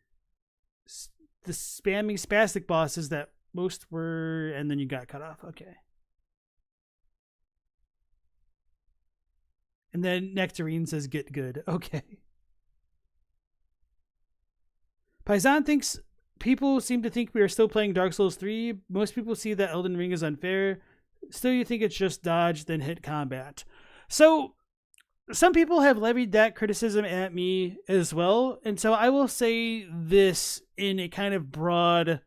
spastic bosses that most were, and then you got cut off. Okay. And then Nectarine says get good. Okay. Paisan thinks people seem to think we are still playing Dark Souls 3. Most people see that Elden Ring is unfair. Still, you think it's just dodge, then hit combat. So, some people have levied that criticism at me as well. And so I will say this in a kind of broad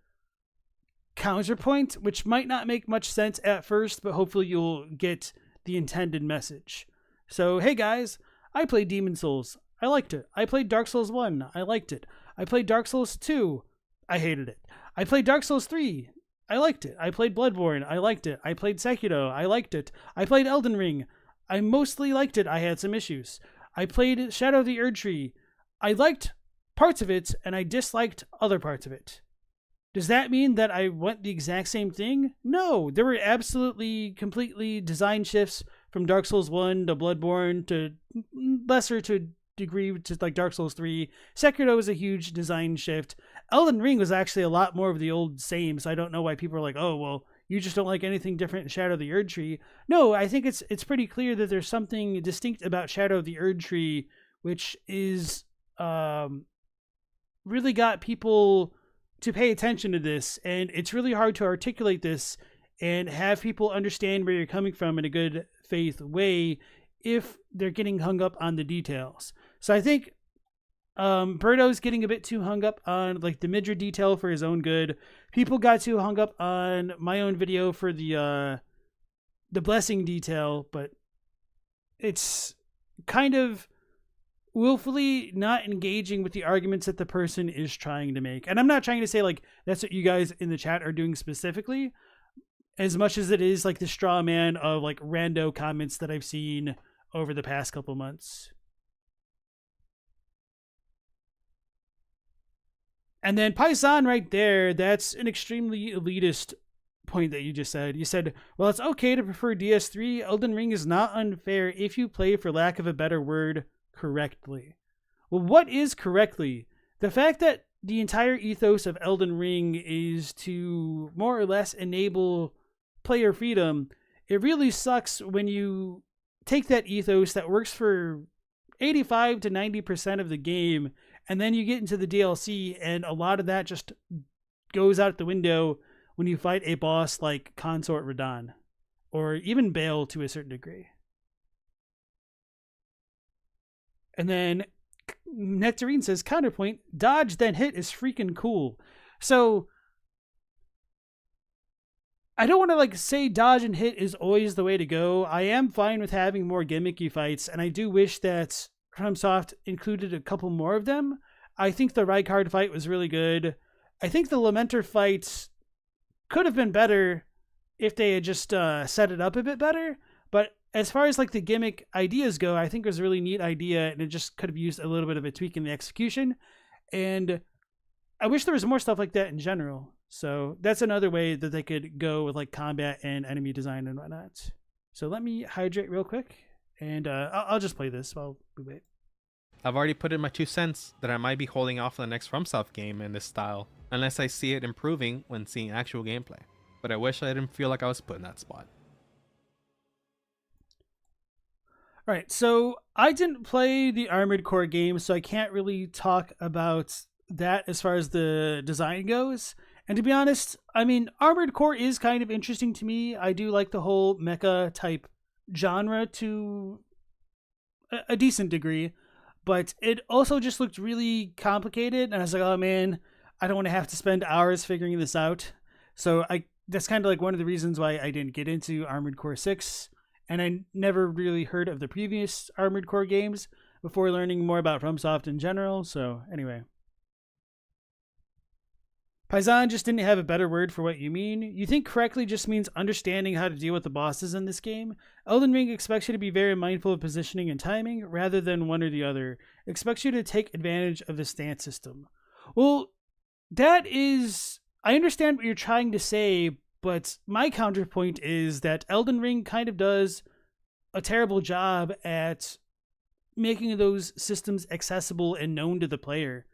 counterpoint, which might not make much sense at first, but hopefully you'll get the intended message. So, hey guys, I played Demon Souls. I liked it. I played Dark Souls 1. I liked it. I played Dark Souls 2. I hated it. I played Dark Souls 3. I liked it. I played Bloodborne. I liked it. I played Sekiro. I liked it. I played Elden Ring. I mostly liked it. I had some issues. I played Shadow of the Erdtree. I liked parts of it, and I disliked other parts of it. Does that mean that I want the exact same thing? No, there were absolutely, completely design shifts from Dark Souls 1 to Bloodborne to lesser to degree to like Dark Souls 3. Sekiro was a huge design shift. Elden Ring was actually a lot more of the old same, so I don't know why people are like, oh, well, you just don't like anything different in Shadow of the Erdtree. No, I think it's pretty clear that there's something distinct about Shadow of the Erdtree, which is really got people to pay attention to this, and it's really hard to articulate this and have people understand where you're coming from in a good faith way if they're getting hung up on the details. So I think Birdo's getting a bit too hung up on like the Midra detail for his own good. People got too hung up on my own video for the blessing detail, but it's kind of willfully not engaging with the arguments that the person is trying to make. And I'm not trying to say like that's what you guys in the chat are doing specifically, as much as it is like the straw man of like rando comments that I've seen over the past couple months. And then Paisan right there, that's an extremely elitist point that you just said. You said, well, it's okay to prefer DS3. Elden Ring is not unfair if you play, for lack of a better word, correctly. Well, what is correctly? The fact that the entire ethos of Elden Ring is to more or less enable player freedom, it really sucks when you take that ethos that works for 85 to 90% of the game, and then you get into the DLC and a lot of that just goes out the window when you fight a boss like Consort Radahn, or even Bale to a certain degree. And then Nectarine says, counterpoint, dodge then hit is freaking cool. So I don't want to like say dodge and hit is always the way to go. I am fine with having more gimmicky fights, and I do wish that FromSoft included a couple more of them. I think the Rykard fight was really good. I think the Lamenter fight could have been better if they had just set it up a bit better. But as far as like the gimmick ideas go, I think it was a really neat idea, and it just could have used a little bit of a tweak in the execution. And I wish there was more stuff like that in general. So that's another way that they could go with like combat and enemy design and whatnot. So let me hydrate real quick, and I'll just play this while we wait. I've already put in my 2 cents that I might be holding off on the next FromSoft game in this style, unless I see it improving when seeing actual gameplay. But I wish I didn't feel like I was put in that spot. All right, so I didn't play the Armored Core game, so I can't really talk about that as far as the design goes. And to be honest, I mean, Armored Core is kind of interesting to me. I do like the whole mecha type genre to a decent degree, but it also just looked really complicated. And I was like, oh man, I don't want to have to spend hours figuring this out. So that's kind of like one of the reasons why I didn't get into Armored Core 6. And I never really heard of the previous Armored Core games before learning more about FromSoft in general. So anyway. Paisan just didn't have a better word for what you mean. You think correctly just means understanding how to deal with the bosses in this game. Elden Ring expects you to be very mindful of positioning and timing rather than one or the other. It expects you to take advantage of the stance system. Well, that is... I understand what you're trying to say, but my counterpoint is that Elden Ring kind of does a terrible job at making those systems accessible and known to the player.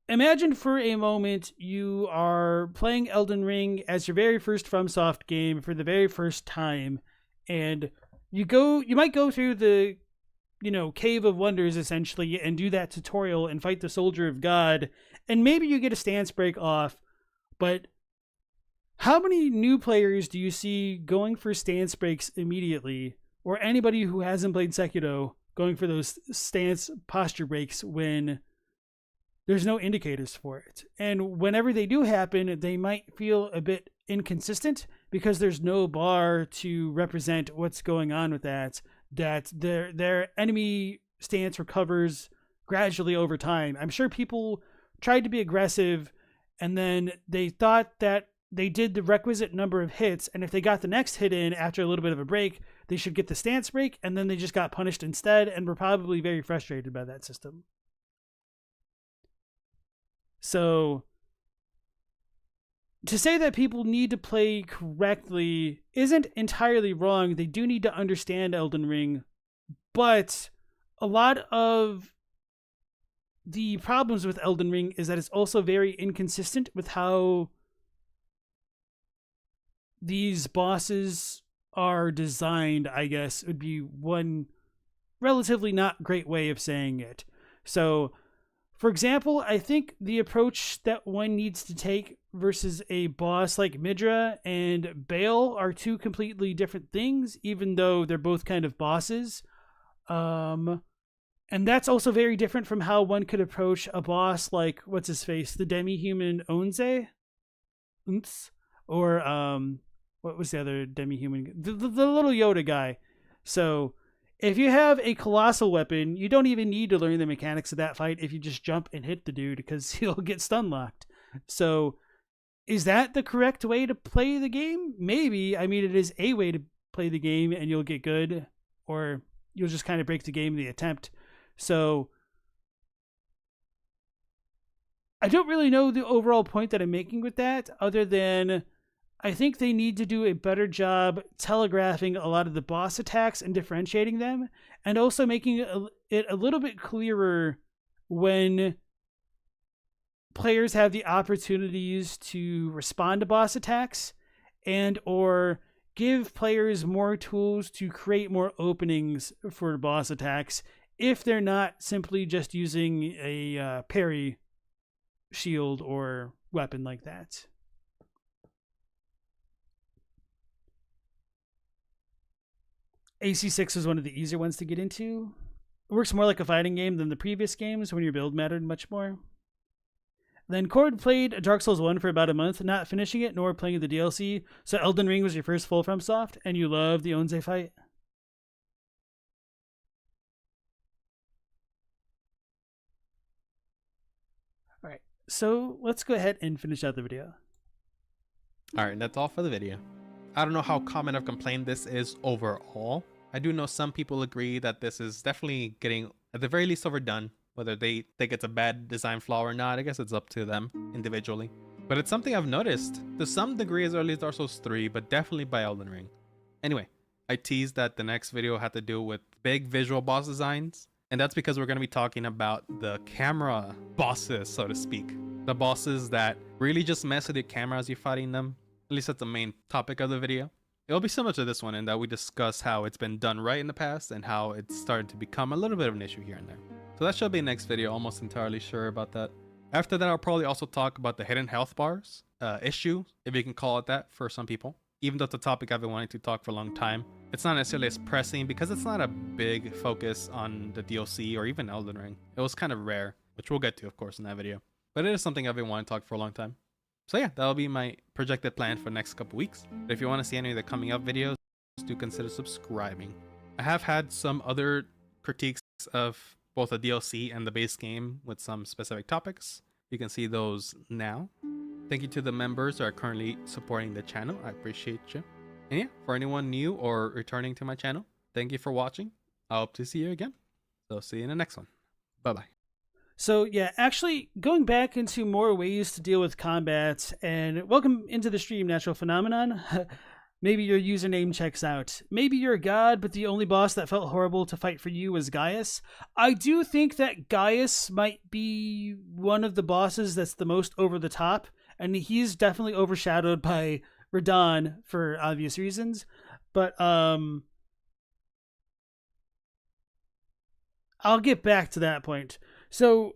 Imagine for a moment you are playing Elden Ring as your very first FromSoft game for the very first time, and you might go through the, Cave of Wonders essentially and do that tutorial and fight the Soldier of God, and maybe you get a stance break off. But how many new players do you see going for stance breaks immediately, or anybody who hasn't played Sekiro going for those stance posture breaks when there's no indicators for it? And whenever they do happen, they might feel a bit inconsistent because there's no bar to represent what's going on with that their enemy stance recovers gradually over time. I'm sure people tried to be aggressive and then they thought that they did the requisite number of hits, and if they got the next hit in after a little bit of a break, they should get the stance break, and then they just got punished instead and were probably very frustrated by that system. So to say that people need to play correctly isn't entirely wrong. They do need to understand Elden Ring, but a lot of the problems with Elden Ring is that it's also very inconsistent with how these bosses are designed, I guess would be one relatively not great way of saying it. So, for example, I think the approach that one needs to take versus a boss like Midra and Bale are two completely different things, even though they're both kind of bosses. And that's also very different from how one could approach a boss like, what's his face, the demi-human Onze? Or, what was the other demi-human? The little Yoda guy. So, if you have a colossal weapon, you don't even need to learn the mechanics of that fight if you just jump and hit the dude, because he'll get stun locked. So, is that the correct way to play the game? Maybe. I mean, it is a way to play the game and you'll get good, or you'll just kind of break the game in the attempt. So, I don't really know the overall point that I'm making with that, other than I think they need to do a better job telegraphing a lot of the boss attacks and differentiating them, and also making it a little bit clearer when players have the opportunities to respond to boss attacks, and or give players more tools to create more openings for boss attacks if they're not simply just using a parry shield or weapon like that. AC6 was one of the easier ones to get into. It works more like a fighting game than the previous games when your build mattered much more. Then Cord played Dark Souls 1 for about a month, not finishing it nor playing the DLC, so Elden Ring was your first full FromSoft, and you loved the Onze fight. Alright, so let's go ahead and finish out the video. Alright, that's all for the video. I don't know how common of complaint this is overall. I do know some people agree that this is definitely getting, at the very least, overdone. Whether they think it's a bad design flaw or not, I guess it's up to them individually. But it's something I've noticed to some degree as early as Dark Souls 3, but definitely by Elden Ring. Anyway, I teased that the next video had to do with big visual boss designs, and that's because we're going to be talking about the camera bosses, so to speak. The bosses that really just mess with your camera as you're fighting them. At least that's the main topic of the video. It'll be similar to this one in that we discuss how it's been done right in the past and how it's started to become a little bit of an issue here and there. So that should be next video, almost entirely sure about that. After that, I'll probably also talk about the hidden health bars issue, if you can call it that for some people. Even though it's a topic I've been wanting to talk for a long time, it's not necessarily as pressing because it's not a big focus on the DLC or even Elden Ring. It was kind of rare, which we'll get to, of course, in that video. But it is something I've been wanting to talk for a long time. So yeah, that'll be my projected plan for the next couple weeks. But if you want to see any of the coming up videos, do consider subscribing. I have had some other critiques of both the DLC and the base game with some specific topics. You can see those now. Thank you to the members who are currently supporting the channel. I appreciate you. And yeah, for anyone new or returning to my channel, thank you for watching. I hope to see you again. So see you in the next one. Bye-bye. So yeah, actually going back into more ways to deal with combat, and welcome into the stream, Natural Phenomenon. Maybe your username checks out. Maybe you're a god, but the only boss that felt horrible to fight for you was Gaius. I do think that Gaius might be one of the bosses that's the most over the top, and he's definitely overshadowed by Radahn for obvious reasons. But I'll get back to that point. So,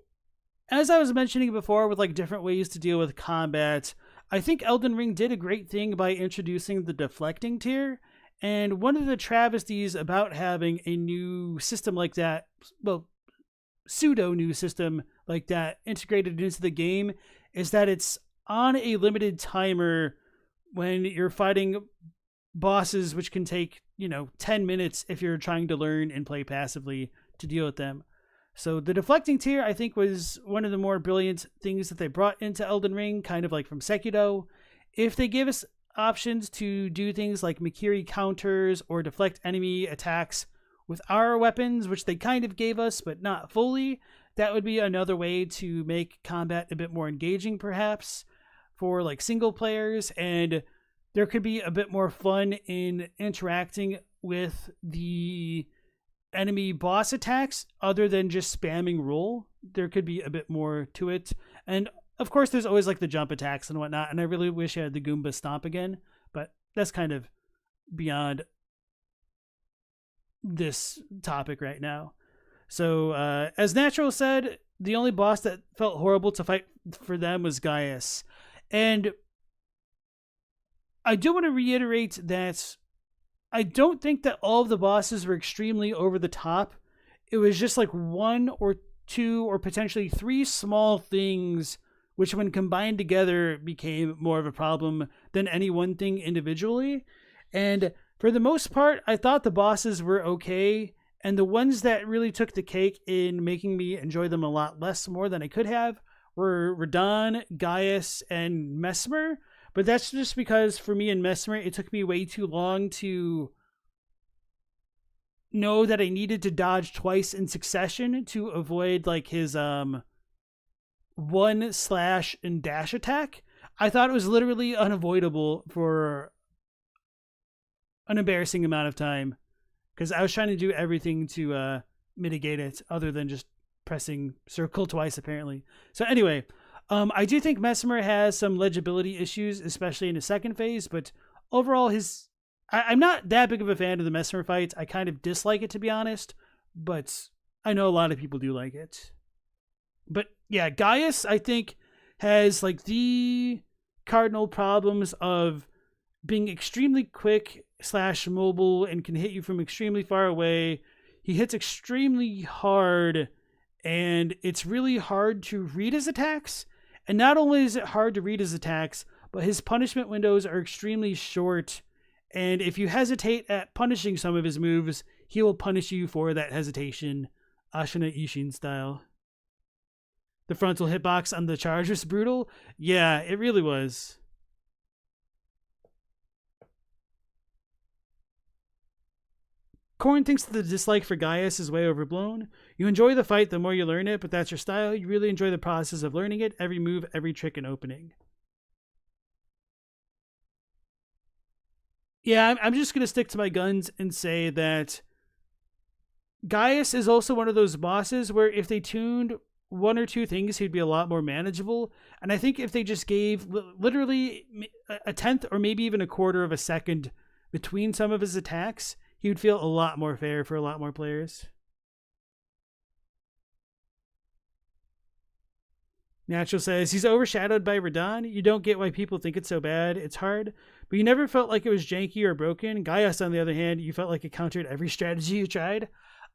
as I was mentioning before with like different ways to deal with combat, I think Elden Ring did a great thing by introducing the deflecting tier, and one of the travesties about having a new system like that, well, pseudo new system like that integrated into the game, is that it's on a limited timer when you're fighting bosses, which can take, 10 minutes if you're trying to learn and play passively to deal with them. So the deflecting tier, I think, was one of the more brilliant things that they brought into Elden Ring, kind of like from Sekiro. If they give us options to do things like Mikiri counters or deflect enemy attacks with our weapons, which they kind of gave us, but not fully, that would be another way to make combat a bit more engaging, perhaps, for like single players. And there could be a bit more fun in interacting with the enemy boss attacks other than just spamming roll. There could be a bit more to it. And of course, there's always like the jump attacks and whatnot. And I really wish I had the Goomba Stomp again, but that's kind of beyond this topic right now. So, as Natural said, the only boss that felt horrible to fight for them was Gaius. And I do want to reiterate that I don't think that all of the bosses were extremely over the top. It was just like one or two or potentially three small things which when combined together became more of a problem than any one thing individually. And for the most part, I thought the bosses were okay. And the ones that really took the cake in making me enjoy them a lot less more than I could have were Radahn, Gaius, and Mesmer. But that's just because for me and Mesmer, it took me way too long to know that I needed to dodge twice in succession to avoid like his one slash and dash attack. I thought it was literally unavoidable for an embarrassing amount of time because I was trying to do everything to mitigate it other than just pressing circle twice apparently. So anyway, I do think Mesmer has some legibility issues, especially in the second phase, but overall I'm not that big of a fan of the Mesmer fights. I kind of dislike it, to be honest, but I know a lot of people do like it. But yeah, Gaius, I think, has like the cardinal problems of being extremely quick / mobile and can hit you from extremely far away. He hits extremely hard, and it's really hard to read his attacks. And not only is it hard to read his attacks, but his punishment windows are extremely short. And if you hesitate at punishing some of his moves, he will punish you for that hesitation, Ashina Ishin style. The frontal hitbox on the charge was brutal. Yeah, it really was. Korn thinks that the dislike for Gaius is way overblown. You enjoy the fight the more you learn it, but that's your style. You really enjoy the process of learning it, every move, every trick and opening. Yeah, I'm just going to stick to my guns and say that Gaius is also one of those bosses where if they tuned one or two things, he'd be a lot more manageable. And I think if they just gave literally a tenth or maybe even a quarter of a second between some of his attacks, he would feel a lot more fair for a lot more players. Natural says, he's overshadowed by Radahn. You don't get why people think it's so bad. It's hard, but you never felt like it was janky or broken. Gaius, on the other hand, you felt like it countered every strategy you tried.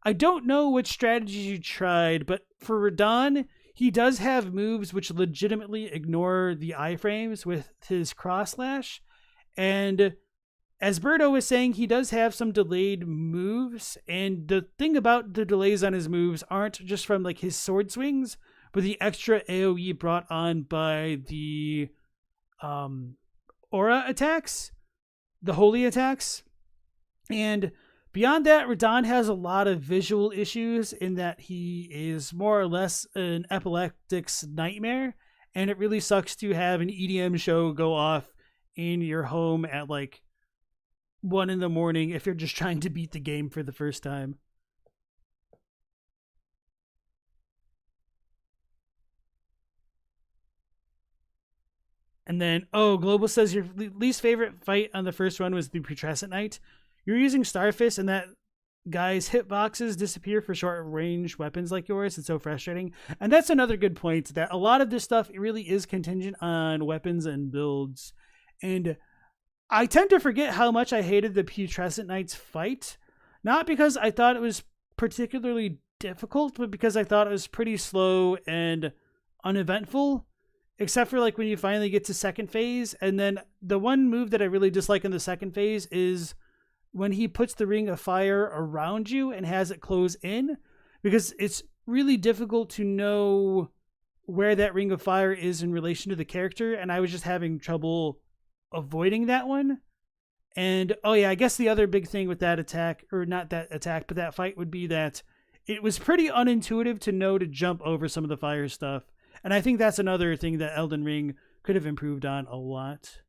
I don't know which strategies you tried, but for Radahn, he does have moves which legitimately ignore the iframes with his cross slash. And as Birdo was saying, he does have some delayed moves. And the thing about the delays on his moves aren't just from like his sword swings, but the extra AoE brought on by the aura attacks, the holy attacks. And beyond that, Radahn has a lot of visual issues in that he is more or less an epileptic's nightmare. And it really sucks to have an EDM show go off in your home at like 1 a.m. if you're just trying to beat the game for the first time. And then, Global says your least favorite fight on the first run was the Putrescent Knight. You're using Starfist and that guy's hitboxes disappear for short range weapons like yours. It's so frustrating. And that's another good point, that a lot of this stuff really is contingent on weapons and builds. And I tend to forget how much I hated the Putrescent Knight's fight. Not because I thought it was particularly difficult, but because I thought it was pretty slow and uneventful. Except for like when you finally get to second phase. And then the one move that I really dislike in the second phase is when he puts the ring of fire around you and has it close in. Because it's really difficult to know where that ring of fire is in relation to the character, and I was just having trouble avoiding that one. And oh yeah, I guess the other big thing with that attack, or not that attack, but that fight would be that it was pretty unintuitive to know to jump over some of the fire stuff. And I think that's another thing that Elden Ring could have improved on a lot.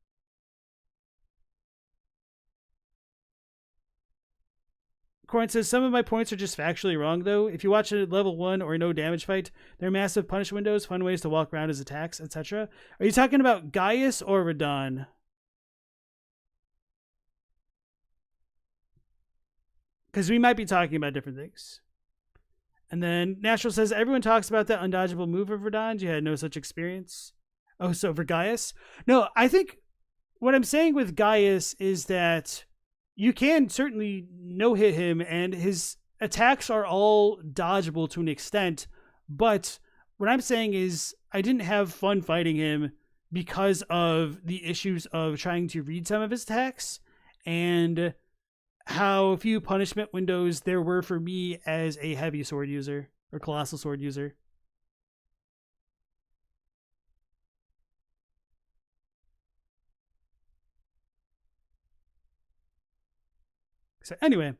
Corin says, some of my points are just factually wrong, though. If you watch a level 1 or no damage fight, there are massive punish windows, fun ways to walk around as attacks, etc. Are you talking about Gaius or Radahn? Because we might be talking about different things. And then Natural says, everyone talks about that undodgeable move of Radahn. You had no such experience. Oh, so for Gaius? No, I think what I'm saying with Gaius is that you can certainly no-hit him, and his attacks are all dodgeable to an extent. But what I'm saying is I didn't have fun fighting him because of the issues of trying to read some of his attacks and how few punishment windows there were for me as a heavy sword user or colossal sword user. So anyway,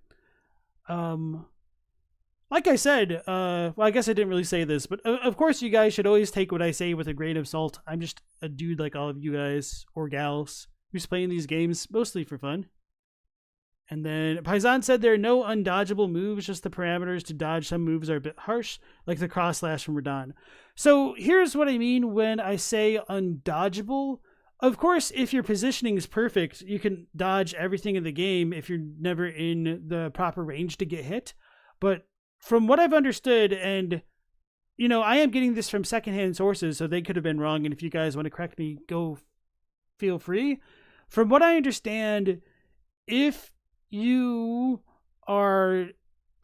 like I said, well, I guess I didn't really say this, but of course you guys should always take what I say with a grain of salt. I'm just a dude like all of you guys or gals who's playing these games mostly for fun. And then Paisan said there are no undodgeable moves, just the parameters to dodge some moves are a bit harsh, like the cross slash from Radahn. So here's what I mean when I say undodgeable. Of course, if your positioning is perfect, you can dodge everything in the game if you're never in the proper range to get hit. But from what I've understood, and, you know, I am getting this from secondhand sources, so they could have been wrong, and if you guys want to correct me, go feel free. From what I understand, if you are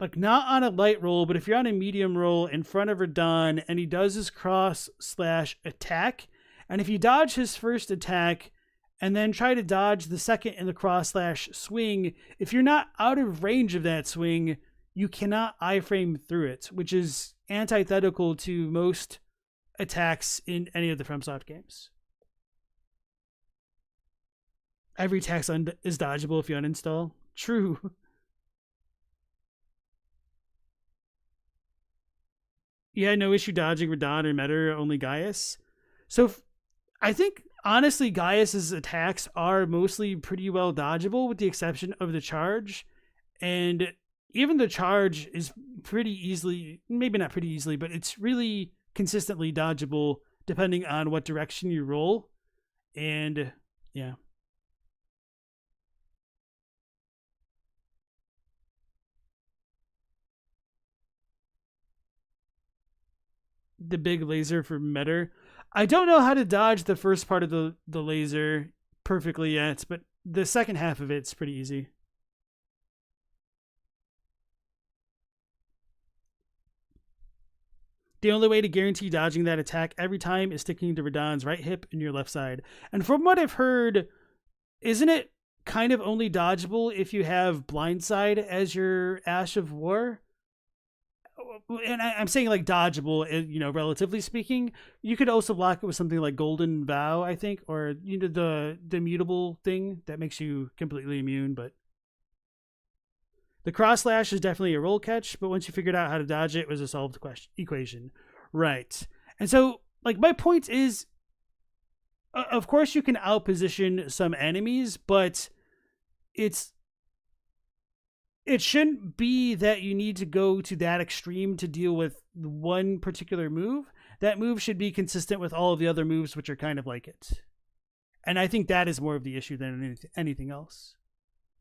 like not on a light roll, but if you're on a medium roll in front of Radahn and he does his cross slash attack, and if you dodge his first attack and then try to dodge the second in the cross slash swing, if you're not out of range of that swing, you cannot iframe through it, which is antithetical to most attacks in any of the FromSoft games. Every attack is dodgeable if you uninstall. True. Yeah, no issue dodging Radahn or Meta, only Gaius. So I think, honestly, Gaius's attacks are mostly pretty well dodgeable with the exception of the charge. And even the charge is pretty easily, maybe not pretty easily, but it's really consistently dodgeable depending on what direction you roll. And yeah. The big laser for Meta. I don't know how to dodge the first part of the laser perfectly yet, but the second half of it's pretty easy. The only way to guarantee dodging that attack every time is sticking to Radahn's right hip and your left side. And from what I've heard, isn't it kind of only dodgeable if you have Blindside as your Ash of War? And I'm saying like dodgeable, you know, relatively speaking. You could also block it with something like Golden Vow, I think, or, you know, the mutable thing that makes you completely immune. But the cross slash is definitely a roll catch, but once you figured out how to dodge it, it was a solved equation. Right. And so, like, my point is, of course you can outposition some enemies, but it shouldn't be that you need to go to that extreme to deal with one particular move. That move should be consistent with all of the other moves, which are kind of like it. And I think that is more of the issue than anything else.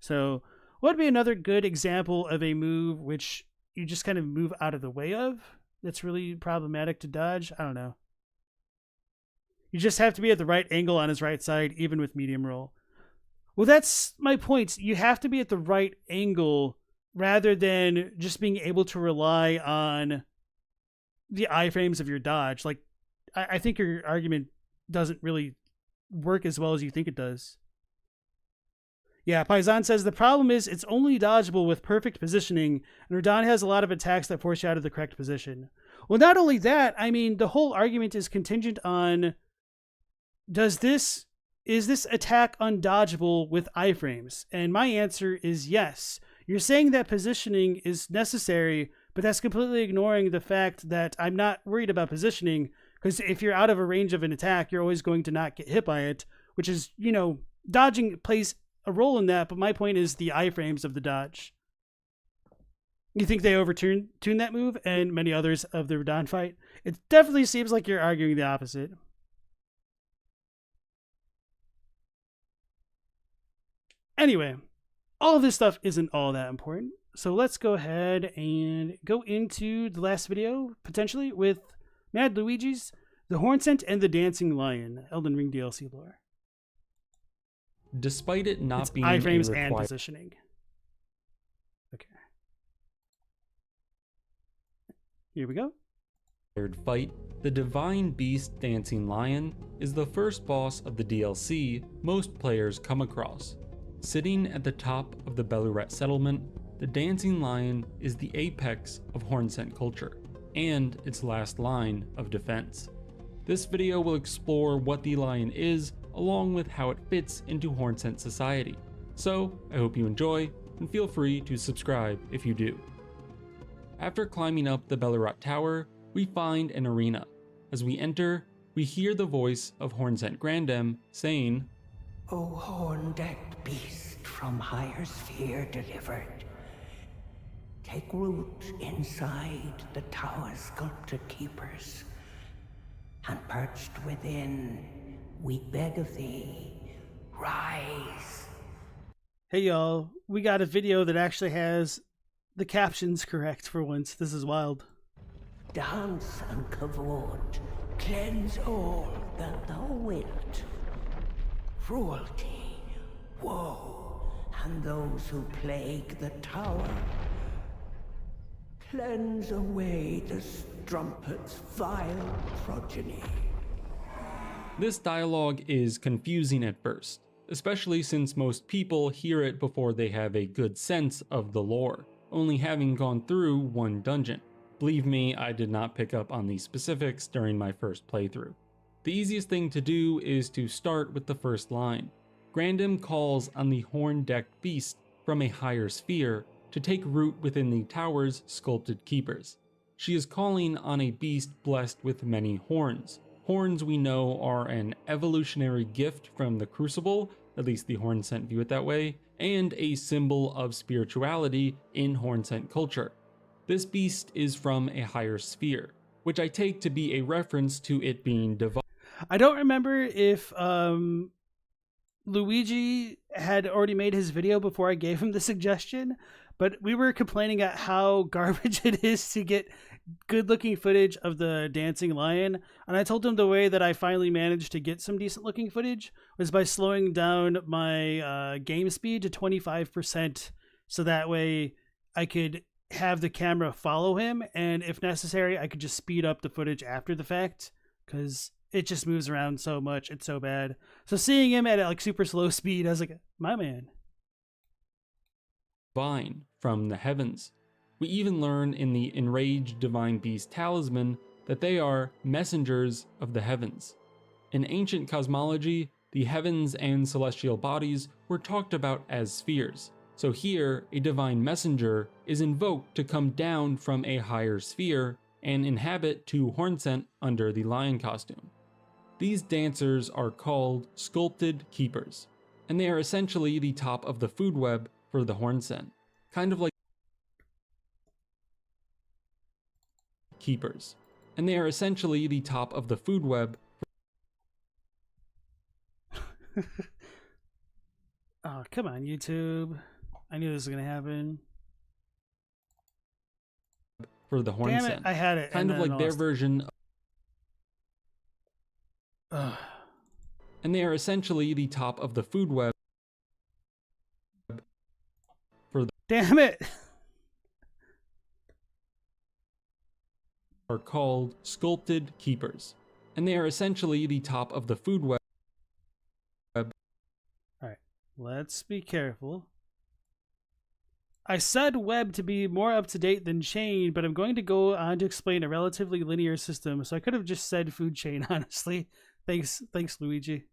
So what would be another good example of a move which you just kind of move out of the way of that's really problematic to dodge? I don't know. You just have to be at the right angle on his right side, even with medium roll. Well, that's my point. You have to be at the right angle rather than just being able to rely on the iframes of your dodge. Like, I think your argument doesn't really work as well as you think it does. Yeah, Paisan says the problem is it's only dodgeable with perfect positioning, and Radahn has a lot of attacks that force you out of the correct position. Well, not only that, I mean, the whole argument is contingent on is this attack undodgeable with iframes? And my answer is yes. You're saying that positioning is necessary, but that's completely ignoring the fact that I'm not worried about positioning, because if you're out of a range of an attack, you're always going to not get hit by it, which is, dodging plays a role in that, but my point is the iframes of the dodge. You think they tuned that move and many others of the Radahn fight? It definitely seems like you're arguing the opposite. Anyway, all of this stuff isn't all that important. So let's go ahead and go into the last video, potentially, with Mad Luigi's The Hornsent and the Dancing Lion, Elden Ring DLC lore. Despite it not It's being iframes and positioning. Okay. Here we go. Fight, the Divine Beast Dancing Lion is the first boss of the DLC most players come across. Sitting at the top of the Beluret settlement, the Dancing Lion is the apex of Hornsent culture, and its last line of defense. This video will explore what the lion is, along with how it fits into Hornsent society. So, I hope you enjoy, and feel free to subscribe if you do. After climbing up the Beluret Tower, we find an arena. As we enter, we hear the voice of Hornsent Grandem saying, O horn-decked beast from higher sphere delivered, take root inside the tower's sculpted keepers, and perched within, we beg of thee, rise. Hey y'all, we got a video that actually has the captions correct for once. This is wild. Dance and kavod, cleanse all that thou wilt. Cruelty, woe, and those who plague the tower. Cleanse away the strumpet's vile progeny. This dialogue is confusing at first, especially since most people hear it before they have a good sense of the lore, only having gone through one dungeon. Believe me, I did not pick up on these specifics during my first playthrough. The easiest thing to do is to start with the first line. Grandem calls on the horn-decked beast from a higher sphere to take root within the tower's sculpted keepers. She is calling on a beast blessed with many horns. Horns, we know, are an evolutionary gift from the Crucible, at least the Hornsent view it that way, and a symbol of spirituality in Hornsent culture. This beast is from a higher sphere, which I take to be a reference to it being divine. I don't remember if Luigi had already made his video before I gave him the suggestion, but we were complaining at how garbage it is to get good looking footage of the dancing lion, and I told him the way that I finally managed to get some decent looking footage was by slowing down my game speed to 25%, so that way I could have the camera follow him, and if necessary I could just speed up the footage after the fact, because it just moves around so much. It's so bad. So seeing him at like super slow speed, I was like, my man. Divine from the heavens. We even learn in the Enraged Divine Beast talisman that they are messengers of the heavens. In ancient cosmology, the heavens and celestial bodies were talked about as spheres. So here, a divine messenger is invoked to come down from a higher sphere and inhabit to Hornsent under the lion costume. These dancers are called sculpted keepers, and they are essentially the top of the food web for the Hornsent, kind of like keepers. And they are essentially the top of the food web. Oh, come on, YouTube. I knew this was going to happen. For the Hornsent. Damn it, I had it. Kind of like their version. And they are essentially the top of the food web. For the Damn it! Are called sculpted keepers. And they are essentially the top of the food web. Alright, let's be careful. I said web to be more up to date than chain, but I'm going to go on to explain a relatively linear system, so I could have just said food chain, honestly. Thanks, Luigi.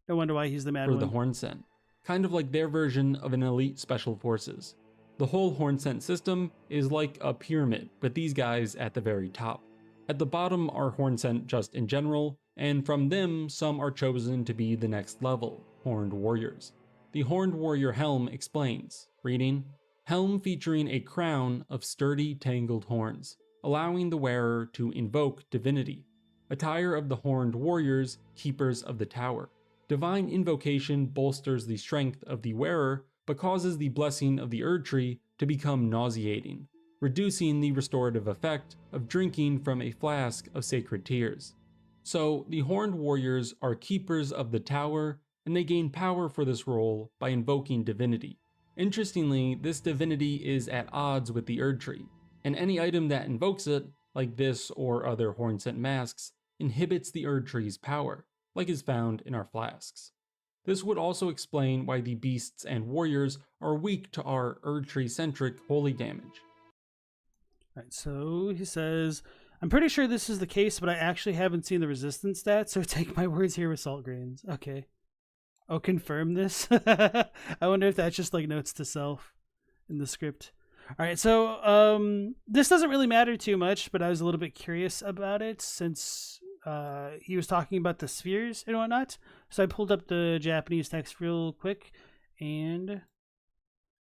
No wonder why he's the mad For one. the Hornsent, kind of like their version of an elite special forces. The whole Hornsent system is like a pyramid, with these guys at the very top. At the bottom are Hornsent just in general, and from them, some are chosen to be the next level, Horned Warriors. The Horned Warrior helm explains, reading, helm featuring a crown of sturdy tangled horns, allowing the wearer to invoke divinity. Attire of the Horned Warriors, keepers of the tower. Divine invocation bolsters the strength of the wearer, but causes the blessing of the Erdtree to become nauseating, reducing the restorative effect of drinking from a flask of sacred tears. So, the Horned Warriors are keepers of the tower, and they gain power for this role by invoking divinity. Interestingly, this divinity is at odds with the Erdtree, and any item that invokes it, like this or other Hornsent masks, inhibits the Erdtree's power, like is found in our flasks. This would also explain why the beasts and warriors are weak to our Erdtree-centric holy damage. Alright, so he says, I'm pretty sure this is the case, but I actually haven't seen the resistance stats, so take my words here with salt grains. Okay. Oh, confirm this? I wonder if that's just like notes to self in the script. Alright, so this doesn't really matter too much, but I was a little bit curious about it since he was talking about the spheres and whatnot. So I pulled up the Japanese text real quick, and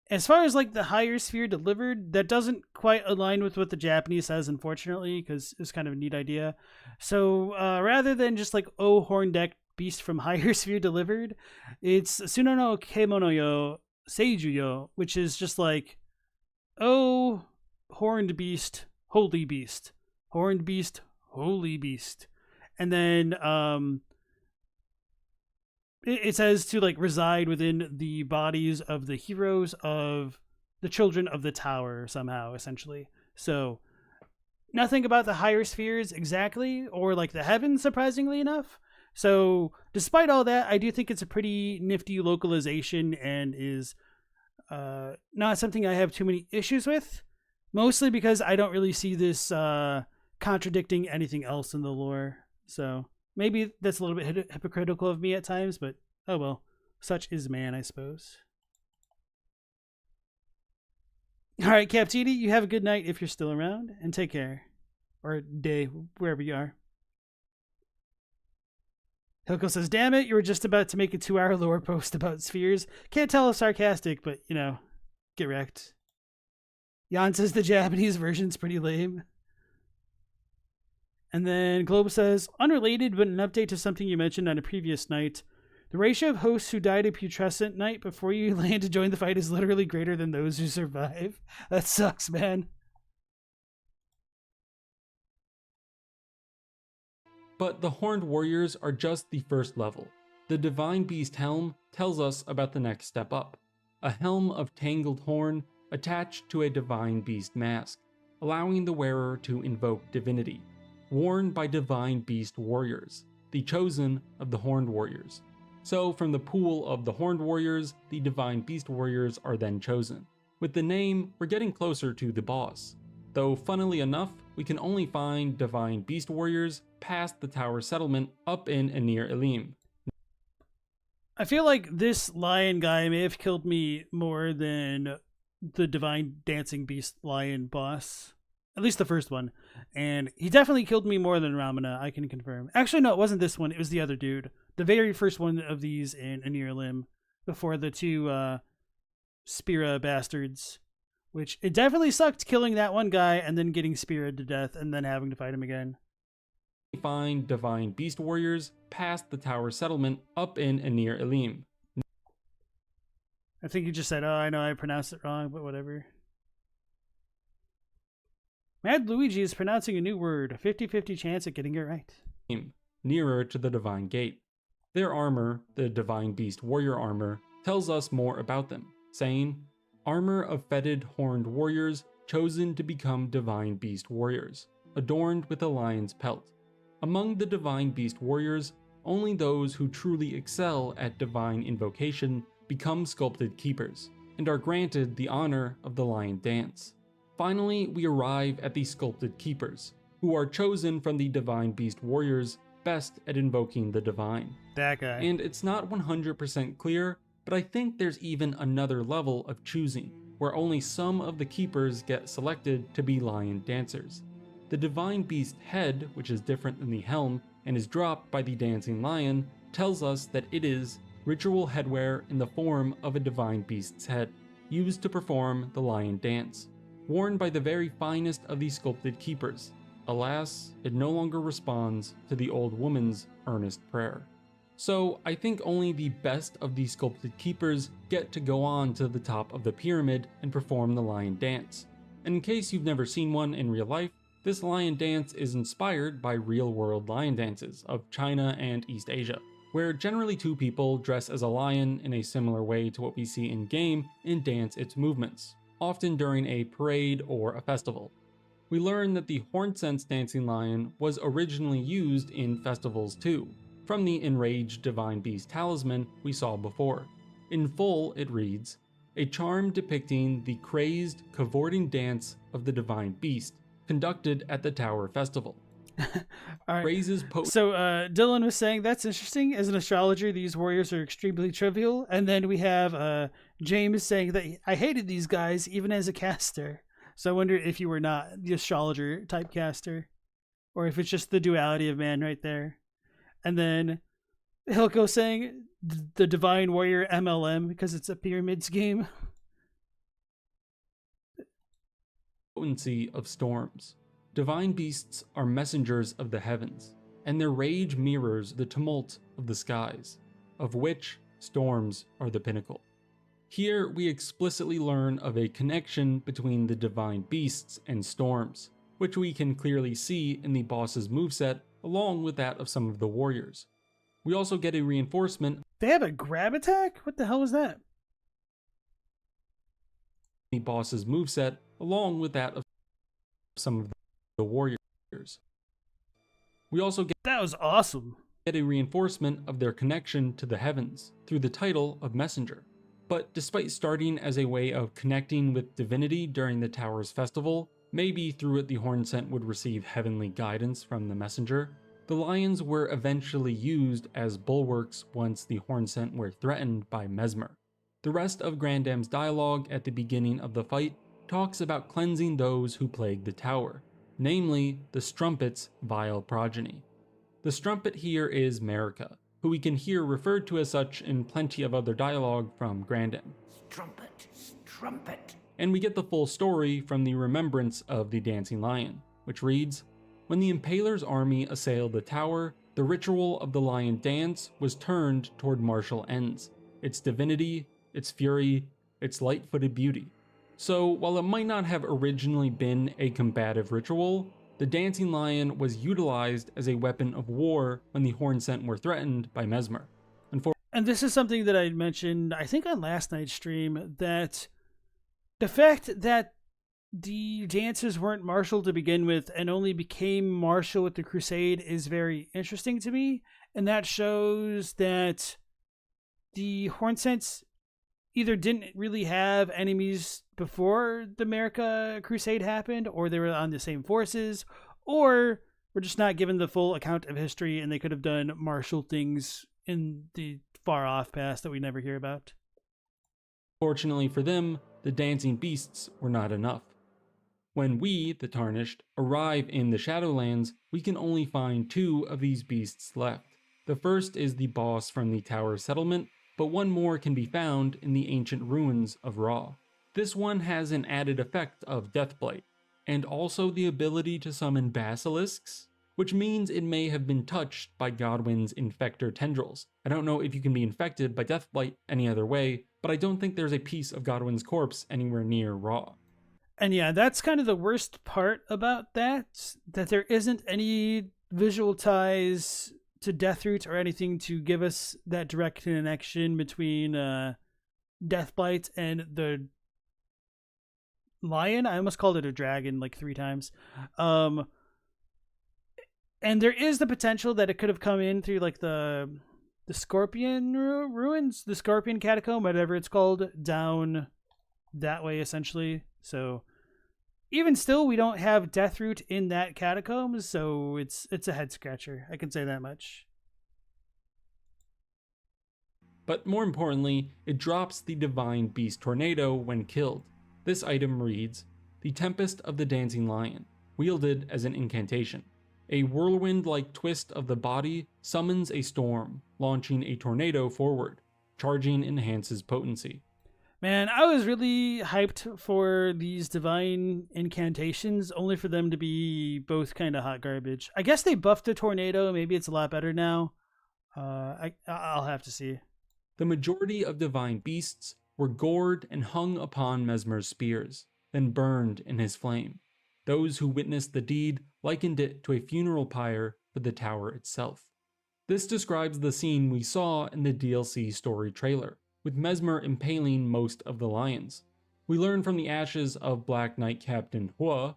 as far as like the higher sphere delivered, that doesn't quite align with what the Japanese says, unfortunately, because it's kind of a neat idea. So rather than just like horn deck beast from higher sphere delivered, it's Suno no Kemono yo Seiju yo, which is just like horned beast, holy beast, horned beast, holy beast. And then it says to like reside within the bodies of the heroes of the children of the tower somehow, essentially. So nothing about the higher spheres exactly, or like the heavens, surprisingly enough. So despite all that, I do think it's a pretty nifty localization and is not something I have too many issues with, mostly because I don't really see this contradicting anything else in the lore. So maybe that's a little bit hypocritical of me at times, but oh well, such is man, I suppose. All right, Captini, you have a good night if you're still around, and take care. Or day, wherever you are. Hilko says, damn it, you were just about to make a 2-hour lore post about spheres. Can't tell if sarcastic, but, you know, get wrecked. Jan says the Japanese version's pretty lame. And then Globe says, unrelated, but an update to something you mentioned on a previous night. The ratio of hosts who died a putrescent night before you land to join the fight is literally greater than those who survive. That sucks, man. But the Horned Warriors are just the first level. The Divine Beast Helm tells us about the next step up. A helm of tangled horn attached to a Divine Beast mask, allowing the wearer to invoke divinity. Worn by Divine Beast Warriors, the chosen of the Horned Warriors. So from the pool of the Horned Warriors, the Divine Beast Warriors are then chosen. With the name, we're getting closer to the boss. Though funnily enough, we can only find Divine Beast Warriors past the tower settlement up in and near Elim. I feel like this lion guy may have killed me more than the Divine Dancing Beast Lion boss. At least the first one. And he definitely killed me more than Ramana, I can confirm. Actually, no, it wasn't this one. It was the other dude. The very first one of these in Anir Lim. Before the two Spira bastards. Which, it definitely sucked killing that one guy and then getting Spira'd to death and then having to fight him again. We find Divine Beast Warriors past the tower settlement up in and near Elim. I think you just said, oh, I know I pronounced it wrong, but whatever. Mad Luigi is pronouncing a new word, a 50-50 chance at getting it right. Nearer to the Divine Gate. Their armor, the Divine Beast Warrior armor, tells us more about them, saying, armor of fetid horned warriors chosen to become Divine Beast Warriors, adorned with a lion's pelt. Among the Divine Beast Warriors, only those who truly excel at divine invocation become sculpted keepers. and are granted the honor of the Lion Dance. Finally, we arrive at the Sculpted Keepers, who are chosen from the Divine Beast Warriors best at invoking the Divine. That guy. And it's not 100% clear, but I think there's even another level of choosing, where only some of the Keepers get selected to be Lion Dancers. The Divine Beast head, which is different than the helm and is dropped by the Dancing Lion, tells us that it is ritual headwear in the form of a Divine Beast's head, used to perform the Lion Dance, worn by the very finest of the Sculpted Keepers. Alas, it no longer responds to the old woman's earnest prayer. So I think only the best of the Sculpted Keepers get to go on to the top of the pyramid and perform the Lion Dance. And in case you've never seen one in real life, this Lion Dance is inspired by real-world lion dances of China and East Asia, where generally two people dress as a lion in a similar way to what we see in-game and dance its movements, often during a parade or a festival. We learn that the Hornsent's dancing lion was originally used in festivals too, from the enraged Divine Beast talisman we saw before. In full, it reads, "A charm depicting the crazed, cavorting dance of the Divine Beast, conducted at the Tower Festival." All right. Raises So Dylan was saying that's interesting. As an astrologer, these warriors are extremely trivial. And then we have James saying that I hated these guys even as a caster. So I wonder if you were not the astrologer type caster, or if it's just the duality of man right there. And then Hilko saying the Divine Warrior MLM because it's a pyramids game. Potency of storms. Divine beasts are messengers of the heavens, and their rage mirrors the tumult of the skies, of which storms are the pinnacle. Here we explicitly learn of a connection between the divine beasts and storms, which we can clearly see in the boss's moveset along with that of some of the warriors. We also get a reinforcement. They have a grab attack? What the hell was that? The boss's moveset along with that of some of the warriors. We also get that was awesome. Get a reinforcement of their connection to the heavens through the title of Messenger. But despite starting as a way of connecting with divinity during the Tower's festival, maybe through it the Hornsent would receive heavenly guidance from the messenger, the lions were eventually used as bulwarks once the Hornsent were threatened by Mesmer. The rest of Grandam's dialogue at the beginning of the fight talks about cleansing those who plague the tower, namely the Strumpet's vile progeny. The Strumpet here is Marika, who we can hear referred to as such in plenty of other dialogue from Grandam. Strumpet, strumpet. And we get the full story from the Remembrance of the Dancing Lion, which reads, "When the Impaler's army assailed the tower, the ritual of the lion dance was turned toward martial ends, its divinity, its fury, its light-footed beauty. So while it might not have originally been a combative ritual, the dancing lion was utilized as a weapon of war when the Hornsent were threatened by Mesmer." And this is something that I mentioned, I think on last night's stream, that the fact that the dancers weren't martial to begin with and only became martial with the Crusade is very interesting to me. And that shows that the Hornsents either didn't really have enemies before the America Crusade happened, or they were on the same forces, or were just not given the full account of history and they could have done martial things in the far off past that we never hear about. Fortunately for them, the dancing beasts were not enough. When we, the Tarnished, arrive in the Shadowlands, we can only find 2 of these beasts left. The first is the boss from the Tower Settlement, but one more can be found in the ancient ruins of Ra. This one has an added effect of Deathblight, and also the ability to summon basilisks, which means it may have been touched by Godwyn's infector tendrils. I don't know if you can be infected by Deathblight any other way, but I don't think there's a piece of Godwyn's corpse anywhere near Ra. And yeah, that's kind of the worst part about that there isn't any visual ties to Deathroot or anything to give us that direct connection between Deathblight and the lion. I almost called it a dragon like 3 times. And there is the potential that it could have come in through like the Scorpion ruins, the Scorpion Catacomb, whatever it's called, down that way, essentially. So even still, we don't have Deathroot in that catacombs, so it's a head scratcher. I can say that much. But more importantly, it drops the Divine Beast Tornado when killed. This item reads, the Tempest of the Dancing Lion, wielded as an incantation. A whirlwind-like twist of the body summons a storm, launching a tornado forward. Charging enhances potency. Man, I was really hyped for these divine incantations, only for them to be both kind of hot garbage. I guess they buffed the tornado. Maybe it's a lot better now. I'll have to see. The majority of divine beasts were gored and hung upon Mesmer's spears, then burned in his flame. Those who witnessed the deed likened it to a funeral pyre for the tower itself. This describes the scene we saw in the DLC story trailer, with Mesmer impaling most of the lions. We learn from the ashes of Black Knight Captain Hua,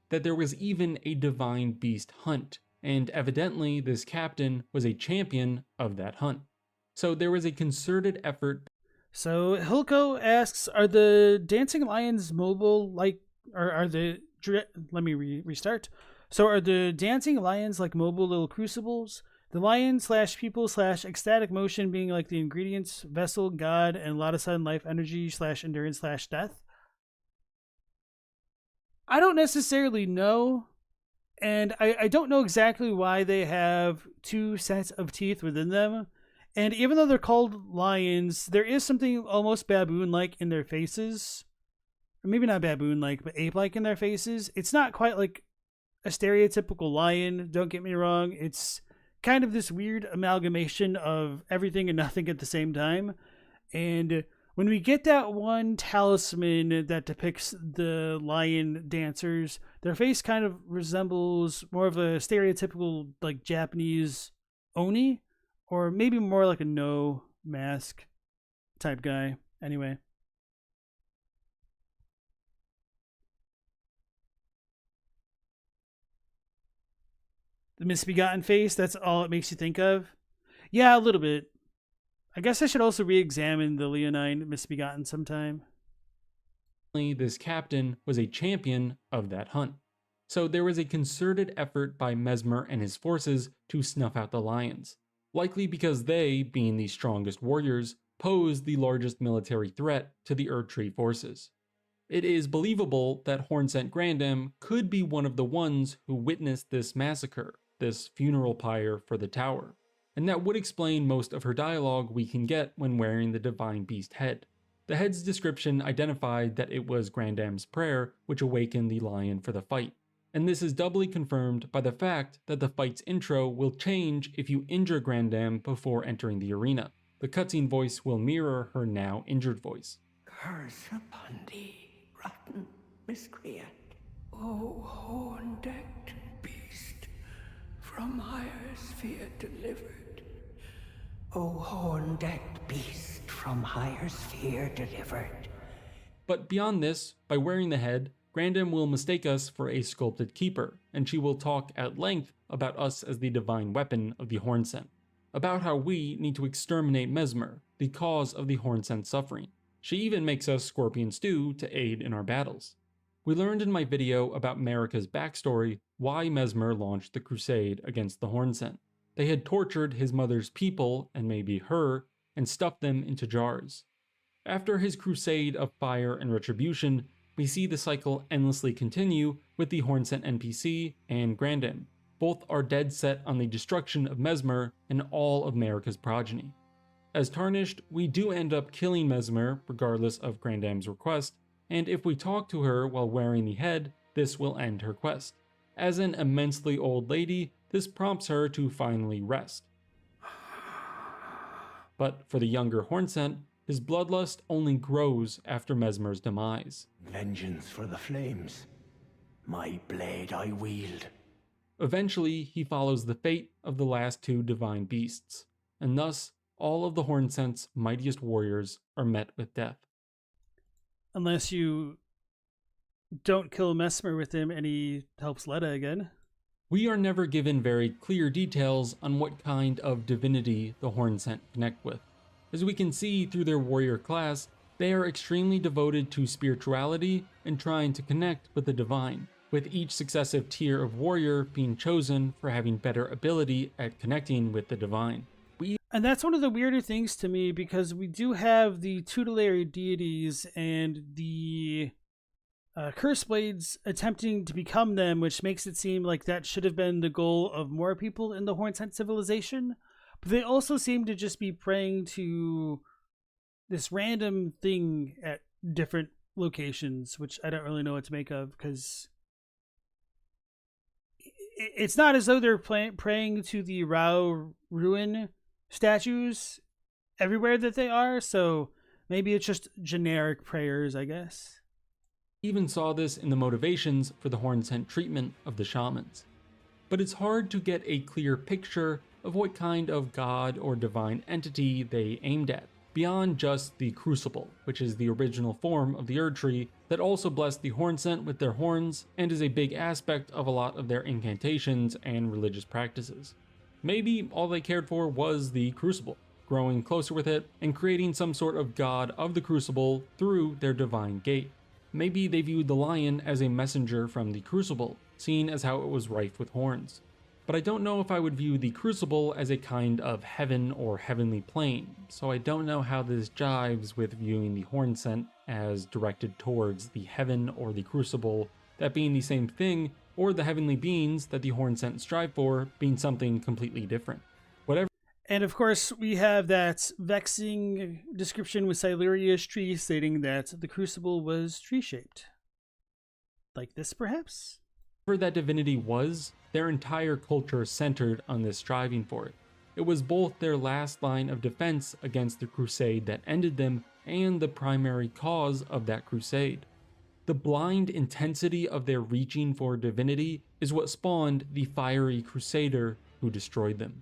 that there was even a divine beast hunt, and evidently this captain was a champion of that hunt. So there was a concerted effort. So Hilko asks, are the dancing lions mobile like, or are the, let me restart. So are the dancing lions like mobile little crucibles? The lion / people / ecstatic motion being like the ingredients, vessel, god, and a lot of sudden life energy / endurance / death? I don't necessarily know. And I don't know exactly why they have 2 sets of teeth within them. And even though they're called lions, there is something almost baboon-like in their faces. Or maybe not baboon-like, but ape-like in their faces. It's not quite like a stereotypical lion, don't get me wrong. It's kind of this weird amalgamation of everything and nothing at the same time. And when we get that one talisman that depicts the lion dancers, their face kind of resembles more of a stereotypical like Japanese Oni, or maybe more like a no mask type guy. Anyway. The misbegotten face, that's all it makes you think of? Yeah, a little bit. I guess I should also re-examine the Leonine misbegotten sometime. This captain was a champion of that hunt. So there was a concerted effort by Mesmer and his forces to snuff out the lions. Likely because they, being the strongest warriors, posed the largest military threat to the Erdtree forces. It is believable that Hornsent Grandam could be one of the ones who witnessed this massacre, this funeral pyre for the tower, and that would explain most of her dialogue we can get when wearing the Divine Beast head. The head's description identified that it was Grandam's prayer which awakened the lion for the fight, and this is doubly confirmed by the fact that the fight's intro will change if you injure Grandam before entering the arena. The cutscene voice will mirror her now injured voice. Curse upon thee, rotten miscreant. O horn-decked beast, from higher sphere delivered. O horn-decked beast, from higher sphere delivered. But beyond this, by wearing the head, Grandam will mistake us for a sculpted keeper, and she will talk at length about us as the divine weapon of the Hornsent, about how we need to exterminate Mesmer, the cause of the Hornsent suffering. She even makes us scorpion stew to aid in our battles. We learned in my video about Marika's backstory why Mesmer launched the crusade against the Hornsent. They had tortured his mother's people, and maybe her, and stuffed them into jars. After his crusade of fire and retribution, we see the cycle endlessly continue with the Hornsent NPC and Grandam. Both are dead set on the destruction of Mesmer and all of Marika's progeny. As Tarnished, we do end up killing Mesmer regardless of Grandam's request, and if we talk to her while wearing the head, this will end her quest. As an immensely old lady, this prompts her to finally rest. But for the younger Hornsent, his bloodlust only grows after Mesmer's demise. Vengeance for the flames. My blade I wield. Eventually, he follows the fate of the last 2 divine beasts, and thus, all of the Hornsent's mightiest warriors are met with death. Unless you don't kill Mesmer with him and he helps Leda again. We are never given very clear details on what kind of divinity the Hornsent connect with. As we can see through their warrior class, They are extremely devoted to spirituality and trying to connect with the divine, with each successive tier of warrior being chosen for having better ability at connecting with the divine. And that's one of the weirder things to me, because we do have the tutelary deities and the curse blades attempting to become them, which makes it seem like that should have been the goal of more people in the Hornsent civilization. But they also seem to just be praying to this random thing at different locations, which I don't really know what to make of, because it's not as though they're praying to the Rao ruin statues everywhere that they are, so maybe it's just generic prayers, I guess. Even saw this in the motivations for the Hornsent treatment of the shamans. But it's hard to get a clear picture of what kind of god or divine entity they aimed at, beyond just the Crucible, which is the original form of the Erdtree that also blessed the Hornsent with their horns and is a big aspect of a lot of their incantations and religious practices. Maybe all they cared for was the Crucible, growing closer with it and creating some sort of god of the Crucible through their divine gate. Maybe they viewed the lion as a messenger from the Crucible, seen as how it was rife with horns. But I don't know if I would view the Crucible as a kind of heaven or heavenly plane, so I don't know how this jives with viewing the Hornsent as directed towards the heaven or the Crucible, that being the same thing, or the heavenly beings that the Hornsent strive for being something completely different. Whatever. And of course, we have that vexing description with Siluria's tree stating that the Crucible was tree-shaped. Like this, perhaps? Whatever that divinity was, their entire culture centered on this striving for it. It was both their last line of defense against the crusade that ended them and the primary cause of that crusade. The blind intensity of their reaching for divinity is what spawned the fiery crusader who destroyed them.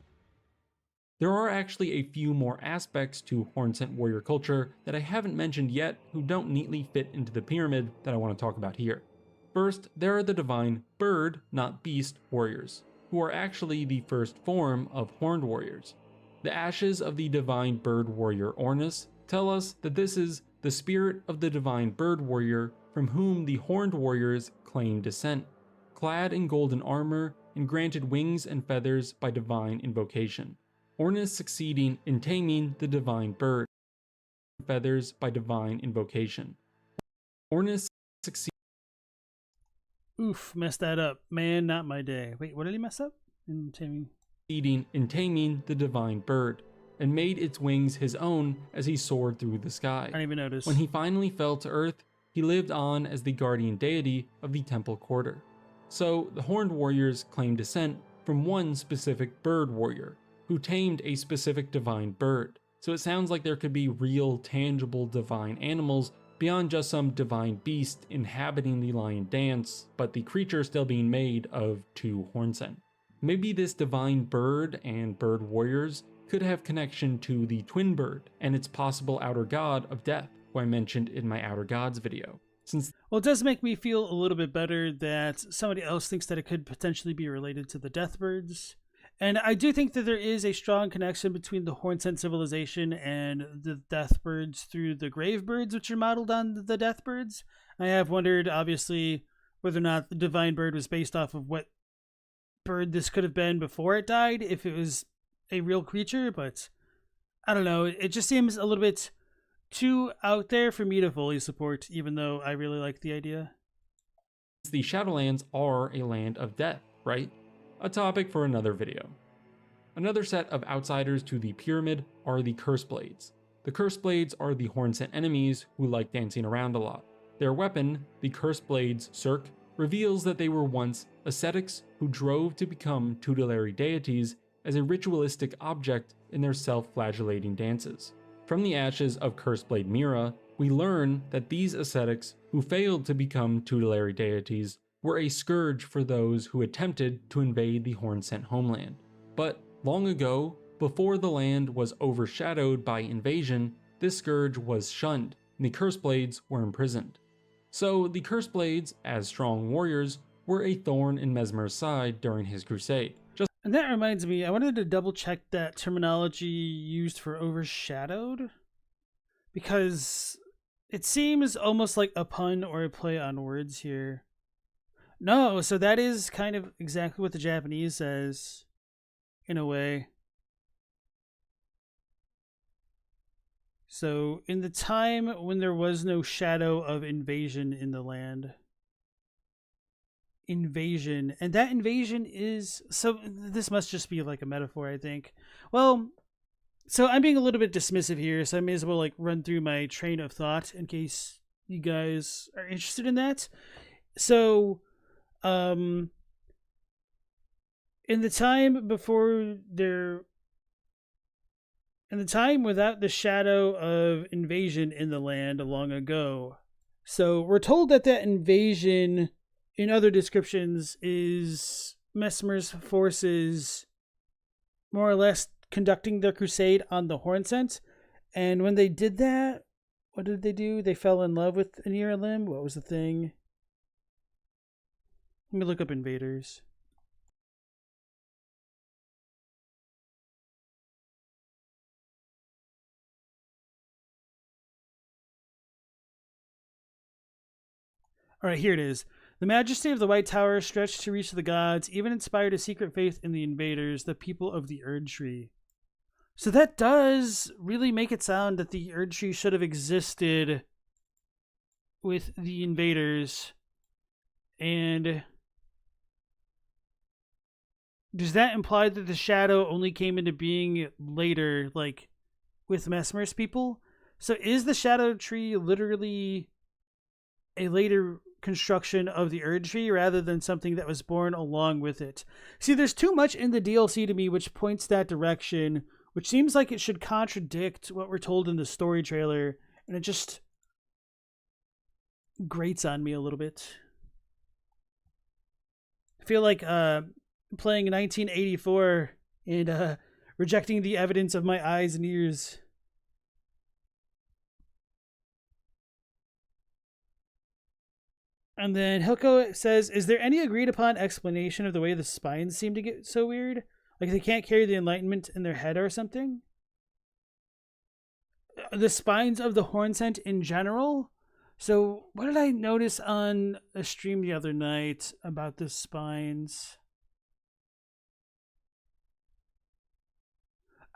There are actually a few more aspects to Hornsent warrior culture that I haven't mentioned yet who don't neatly fit into the pyramid that I want to talk about here. First, there are the divine bird, not beast, warriors, who are actually the first form of horned warriors. The ashes of the divine bird warrior Ornis tell us that this is the spirit of the divine bird warrior from whom the horned warriors claim descent, clad in golden armor and granted wings and feathers by divine invocation. Ornis succeeding in taming the divine bird, feathers by divine invocation. Ornis succeeding. Oof, messed that up. Man, not my day. Wait, what did he mess up? In taming the divine bird, and made its wings his own as he soared through the sky. I didn't even notice. When he finally fell to earth, he lived on as the guardian deity of the temple quarter. So the horned warriors claim descent from one specific bird warrior, who tamed a specific divine bird. So it sounds like there could be real, tangible divine animals beyond just some divine beast inhabiting the lion dance, but the creature still being made of two Hornsent. Maybe this divine bird and bird warriors could have connection to the twin bird and its possible outer god of death, who I mentioned in my Outer Gods video. Well, it does make me feel a little bit better that somebody else thinks that it could potentially be related to the Deathbirds. And I do think that there is a strong connection between the Hornsent civilization and the Deathbirds through the Gravebirds, which are modeled on the Deathbirds. I have wondered, obviously, whether or not the Divine Bird was based off of what bird this could have been before it died, if it was a real creature, but I don't know. It just seems a little bit too out there for me to fully support, even though I really like the idea. The Shadowlands are a land of death, right? A topic for another video. Another set of outsiders to the pyramid are the Curse Blades. The Curse Blades are the Hornsent enemies who like dancing around a lot. Their weapon, the Curse Blades Cirque, reveals that they were once ascetics who drove to become tutelary deities as a ritualistic object in their self-flagellating dances. From the ashes of Curseblade Mira, we learn that these ascetics who failed to become tutelary deities were a scourge for those who attempted to invade the Hornsent homeland. But long ago, before the land was overshadowed by invasion, this scourge was shunned, and the Curseblades were imprisoned. So the Curseblades, as strong warriors, were a thorn in Mesmer's side during his crusade. And that reminds me, I wanted to double check that terminology used for overshadowed, because It seems almost like a pun or a play on words here. No, so that is kind of exactly what the Japanese says, in a way. So, in the time when there was no shadow of invasion in the land. Invasion. And that invasion is... So, this must just be like a metaphor, I think. Well, so I'm being a little bit dismissive here, so I may as well like run through my train of thought in case you guys are interested in that. So, in the time without the shadow of invasion in the land long ago. So we're told that invasion in other descriptions is Mesmer's forces more or less conducting their crusade on the Hornsent. And when they did that, what did they do? They fell in love with an ear limb? What was the thing? Let me look up invaders. All right, here it is. The majesty of the White Tower stretched to reach the gods, even inspired a secret faith in the invaders, the people of the Erdtree. So that does really make it sound that the Erdtree should have existed with the invaders. And does that imply that the shadow only came into being later, like with Mesmer's people? So is the shadow tree literally a later construction of the Erdtree rather than something that was born along with it? See, there's too much in the DLC to me which points that direction, which seems like it should contradict what we're told in the story trailer, and it just grates on me a little bit. I feel like playing 1984 and rejecting the evidence of my eyes and ears. And then Hilko says, is there any agreed upon explanation of the way the spines seem to get so weird? Like they can't carry the enlightenment in their head or something? The spines of the Hornsent in general? So what did I notice on a stream the other night about the spines?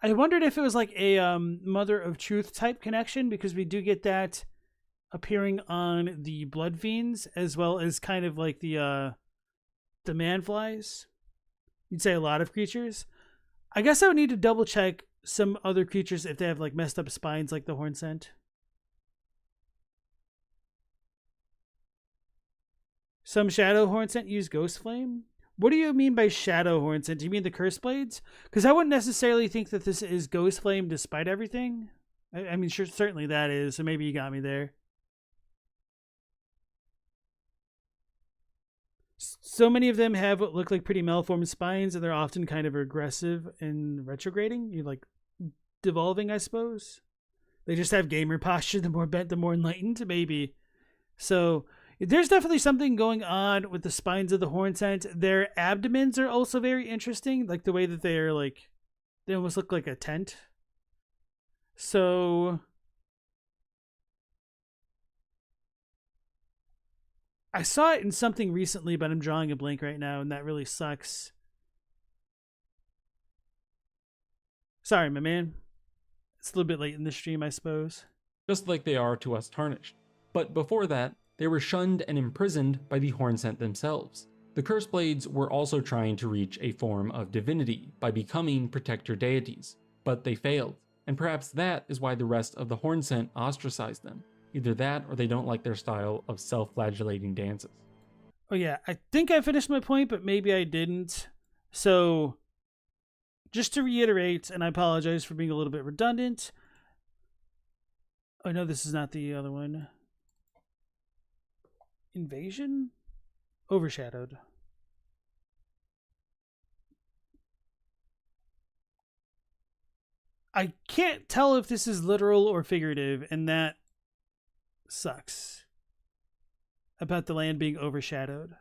I wondered if it was like a Mother of Truth type connection, because we do get that appearing on the blood fiends as well as kind of like the manflies. You'd say a lot of creatures. I guess I would need to double check some other creatures if they have like messed up spines like the Hornsent. Some Shadow Hornsent use Ghost Flame. What do you mean by Shadow Hornsent? Do you mean the Curse Blades? Because I wouldn't necessarily think that this is Ghost Flame despite everything. I mean, sure, certainly that is, so maybe you got me there. So many of them have what look like pretty malformed spines, and they're often kind of aggressive and retrograding. You like devolving, I suppose. They just have gamer posture. The more bent, the more enlightened, maybe. So there's definitely something going on with the spines of the Hornsent. Their abdomens are also very interesting, like the way that they're like, they almost look like a tent. So I saw it in something recently, but I'm drawing a blank right now, and that really sucks. Sorry, my man. It's a little bit late in the stream, I suppose. Just like they are to us Tarnished. But before that, they were shunned and imprisoned by the Hornsent themselves. The Curse Blades were also trying to reach a form of divinity by becoming protector deities, but they failed, and perhaps that is why the rest of the Hornsent ostracized them. Either that, or they don't like their style of self-flagellating dances. Oh yeah, I think I finished my point, but maybe I didn't. So, just to reiterate, and I apologize for being a little bit redundant. Oh no, this is not the other one. Invasion? Overshadowed. I can't tell if this is literal or figurative, and that sucks about the land being overshadowed.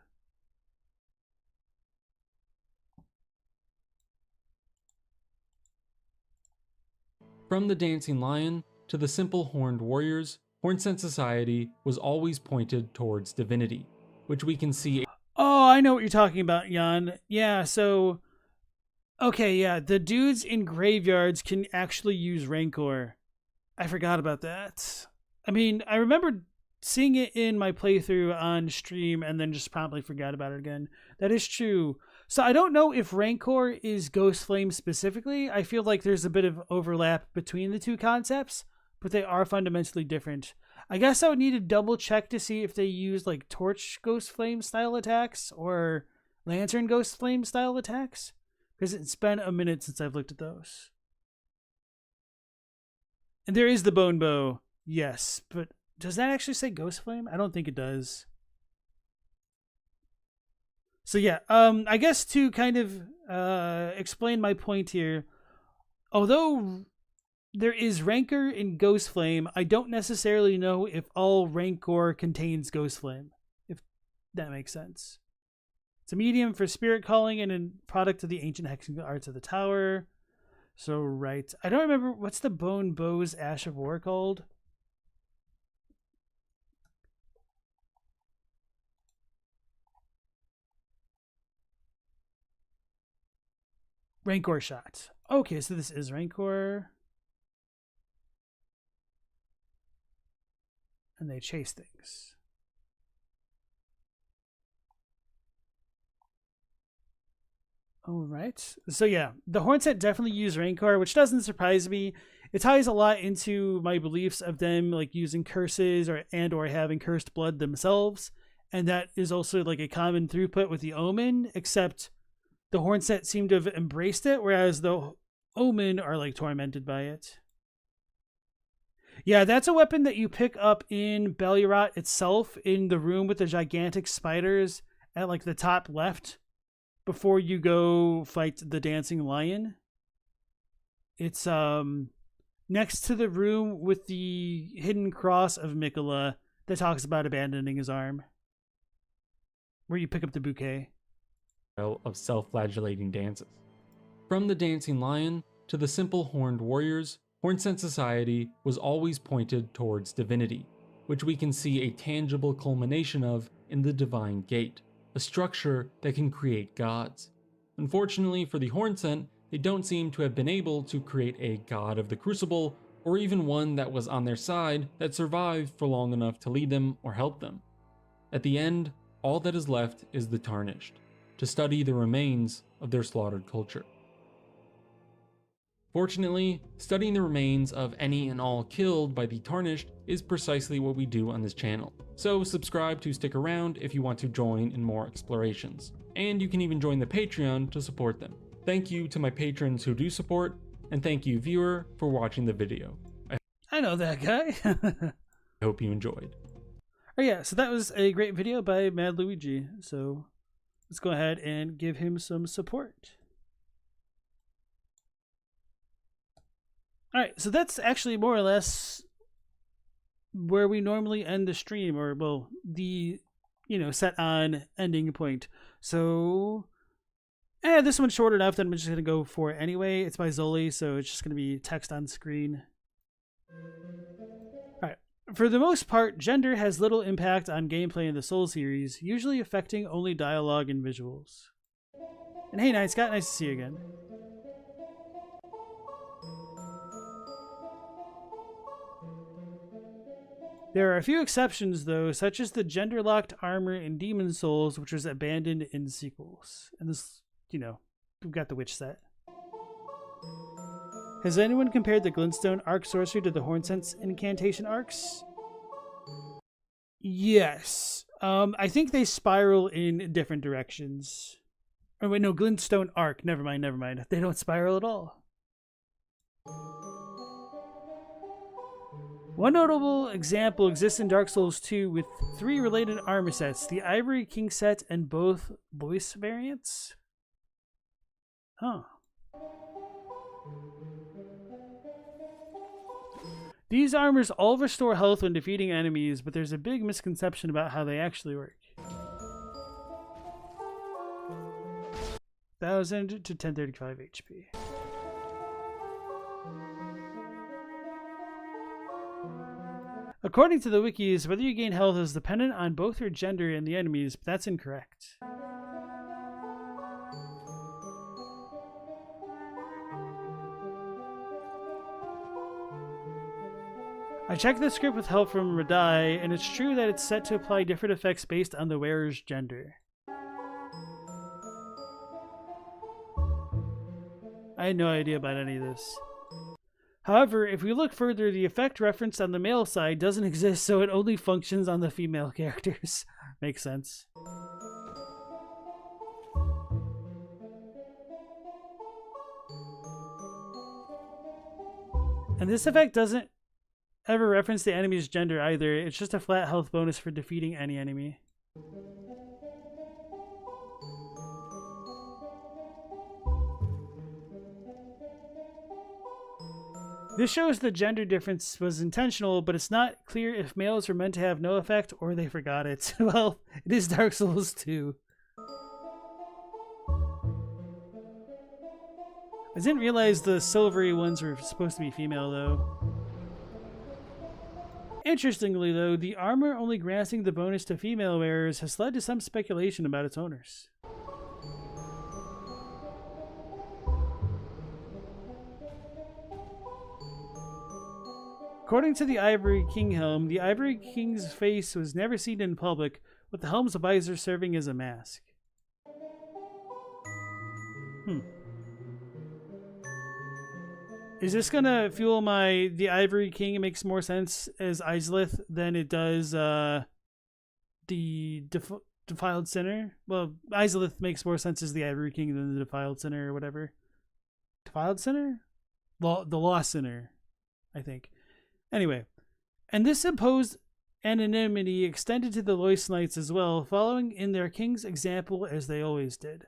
From the dancing lion to the simple horned warriors, Hornsent society was always pointed towards divinity, which we can see. Oh, I know what you're talking about, Jan. Yeah, so... Okay, yeah, the dudes in graveyards can actually use Rancor. I forgot about that. I mean, I remember seeing it in my playthrough on stream and then just promptly forgot about it again. That is true. So I don't know if Rancor is Ghost Flame specifically. I feel like there's a bit of overlap between the two concepts, but they are fundamentally different. I guess I would need to double check to see if they use like Torch Ghost Flame style attacks or Lantern Ghost Flame style attacks, because it's been a minute since I've looked at those. And there is the Bone Bow, yes, but does that actually say Ghost Flame? I don't think it does. So yeah, I guess to kind of explain my point here, although there is Rancor in Ghost Flame, I don't necessarily know if all Rancor contains Ghost Flame, if that makes sense. It's a medium for spirit calling and a product of the ancient hexing arts of the tower. So right, I don't remember, what's the Bone Bow's Ash of War called? Rancor shot. Okay, so this is Rancor. And they chase things. All right. So yeah, the Hornsent definitely use Rancor, which doesn't surprise me. It ties a lot into my beliefs of them like using curses or having cursed blood themselves. And that is also like a common throughput with the Omen, except the Hornsent seem to have embraced it, whereas the Omen are like tormented by it. Yeah, that's a weapon that you pick up in Belurot itself, in the room with the gigantic spiders at like the top left before you go fight the dancing lion. It's next to the room with the hidden cross of Mikola that talks about abandoning his arm, where you pick up the bouquet Of self-flagellating dances. From the dancing lion to the simple horned warriors, Hornsent society was always pointed towards divinity, which we can see a tangible culmination of in the Divine Gate, a structure that can create gods. Unfortunately for the Hornsent, they don't seem to have been able to create a god of the Crucible, or even one that was on their side that survived for long enough to lead them or help them. At the end, all that is left is the Tarnished, to study the remains of their slaughtered culture. Fortunately, studying the remains of any and all killed by the Tarnished is precisely what we do on this channel, so subscribe to stick around if you want to join in more explorations, and you can even join the Patreon to support them. Thank you to my patrons who do support, and thank you viewer for watching the video. I know that guy. I hope you enjoyed. Oh yeah, so that was a great video by Mad Luigi, so let's go ahead and give him some support. All right, so that's actually more or less where we normally end the stream, or well, the set on ending point. So, this one's short enough that I'm just gonna go for it anyway. It's by Zoli, so it's just gonna be text on screen. All right. For the most part, gender has little impact on gameplay in the Soul series, usually affecting only dialogue and visuals. And hey, Night Scott, nice to see you again. There are a few exceptions, though, such as the gender-locked armor in Demon Souls, which was abandoned in sequels. And this, we've got the Witch set. Has anyone compared the Glintstone arc sorcery to the Hornsent's incantation arcs? Yes. I think they spiral in different directions. Oh wait, no, Glintstone arc. Never mind. They don't spiral at all. One notable example exists in Dark Souls 2 with 3 related armor sets, the Ivory King set and both voice variants. Huh. These armors all restore health when defeating enemies, but there's a big misconception about how they actually work. 1000 to 1035 HP. According to the wikis, whether you gain health is dependent on both your gender and the enemies, but that's incorrect. I checked the script with help from Radai, and it's true that it's set to apply different effects based on the wearer's gender. I had no idea about any of this. However, if we look further, the effect referenced on the male side doesn't exist, so it only functions on the female characters. Makes sense. And this effect doesn't ever reference the enemy's gender either. It's just a flat health bonus for defeating any enemy. This shows the gender difference was intentional, but it's not clear if males were meant to have no effect or they forgot it. Well, it is Dark Souls 2. I didn't realize the silvery ones were supposed to be female, though. Interestingly, though, the armor only granting the bonus to female wearers has led to some speculation about its owners. According to the Ivory King helm, the Ivory King's face was never seen in public, with the helm's visor serving as a mask. Is this gonna fuel the Ivory King? It makes more sense as Izalith than it does the Defiled Sinner? Well, Izalith makes more sense as the Ivory King than the Defiled Sinner or whatever. Defiled Sinner? The Lost Sinner, I think. Anyway, and this imposed anonymity extended to the Loist Knights as well, following in their king's example as they always did.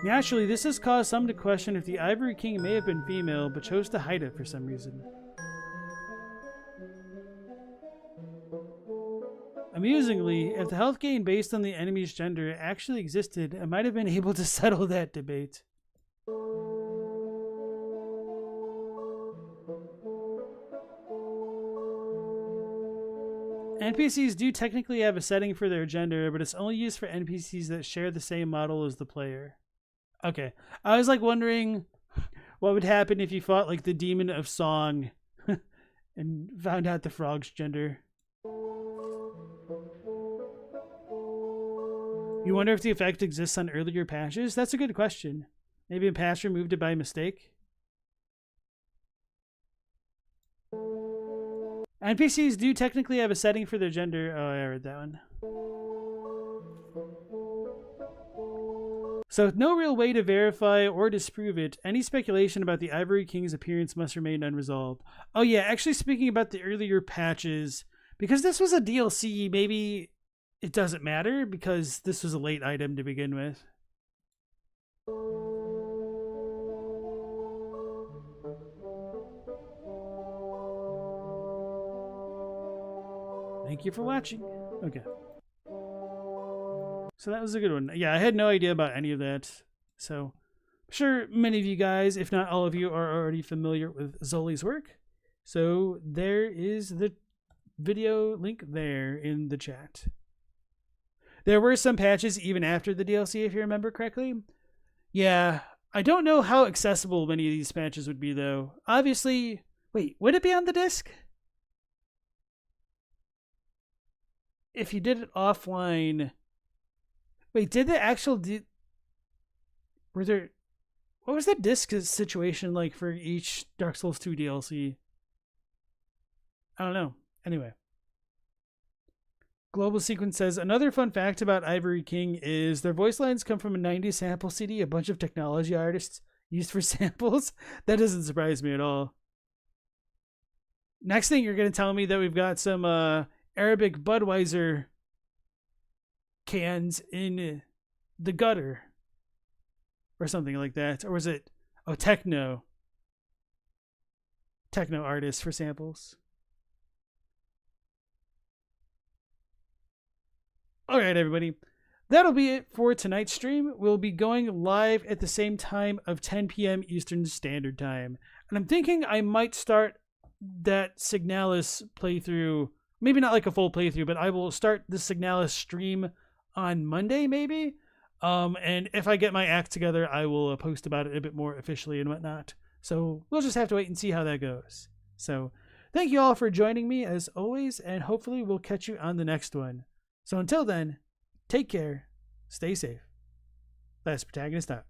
Naturally, this has caused some to question if the Ivory King may have been female, but chose to hide it for some reason. Amusingly, if the health gain based on the enemy's gender actually existed, it might have been able to settle that debate. NPCs do technically have a setting for their gender, but it's only used for NPCs that share the same model as the player. Okay, I was like wondering what would happen if you fought like the Demon of Song and found out the frog's gender. You wonder if the effect exists on earlier patches? That's a good question. Maybe a patch removed it by mistake? NPCs do technically have a setting for their gender. Oh, I read that one. So with no real way to verify or disprove it, any speculation about the Ivory King's appearance must remain unresolved. Oh yeah, actually speaking about the earlier patches, because this was a DLC, maybe it doesn't matter because this was a late item to begin with. Thank you for watching. Okay. So that was a good one. Yeah, I had no idea about any of that. So I'm sure many of you guys, if not all of you, are already familiar with Zoli's work. So there is the video link there in the chat. There were some patches even after the DLC, if you remember correctly. Yeah, I don't know how accessible many of these patches would be, though. Obviously, wait, would it be on the disc? If you did it offline... Wait, did the actual... Were there... What was that disc situation like for each Dark Souls 2 DLC? I don't know. Anyway. Global Sequence says, another fun fact about Ivory King is their voice lines come from a 90s sample CD a bunch of technology artists used for samples. That doesn't surprise me at all. Next thing you're going to tell me that we've got some Arabic Budweiser cans in the gutter or something like that. Or was it techno artists for samples? All right, everybody. that'll be it for tonight's stream. We'll be going live at the same time of 10 p.m. Eastern Standard Time. And I'm thinking I might start that Signalis playthrough, maybe not like a full playthrough, but I will start the Signalis stream on Monday, maybe. And if I get my act together, I will post about it a bit more officially and whatnot. So we'll just have to wait and see how that goes. So thank you all for joining me as always, and hopefully we'll catch you on the next one. So until then, take care, stay safe. That's Protagonist out.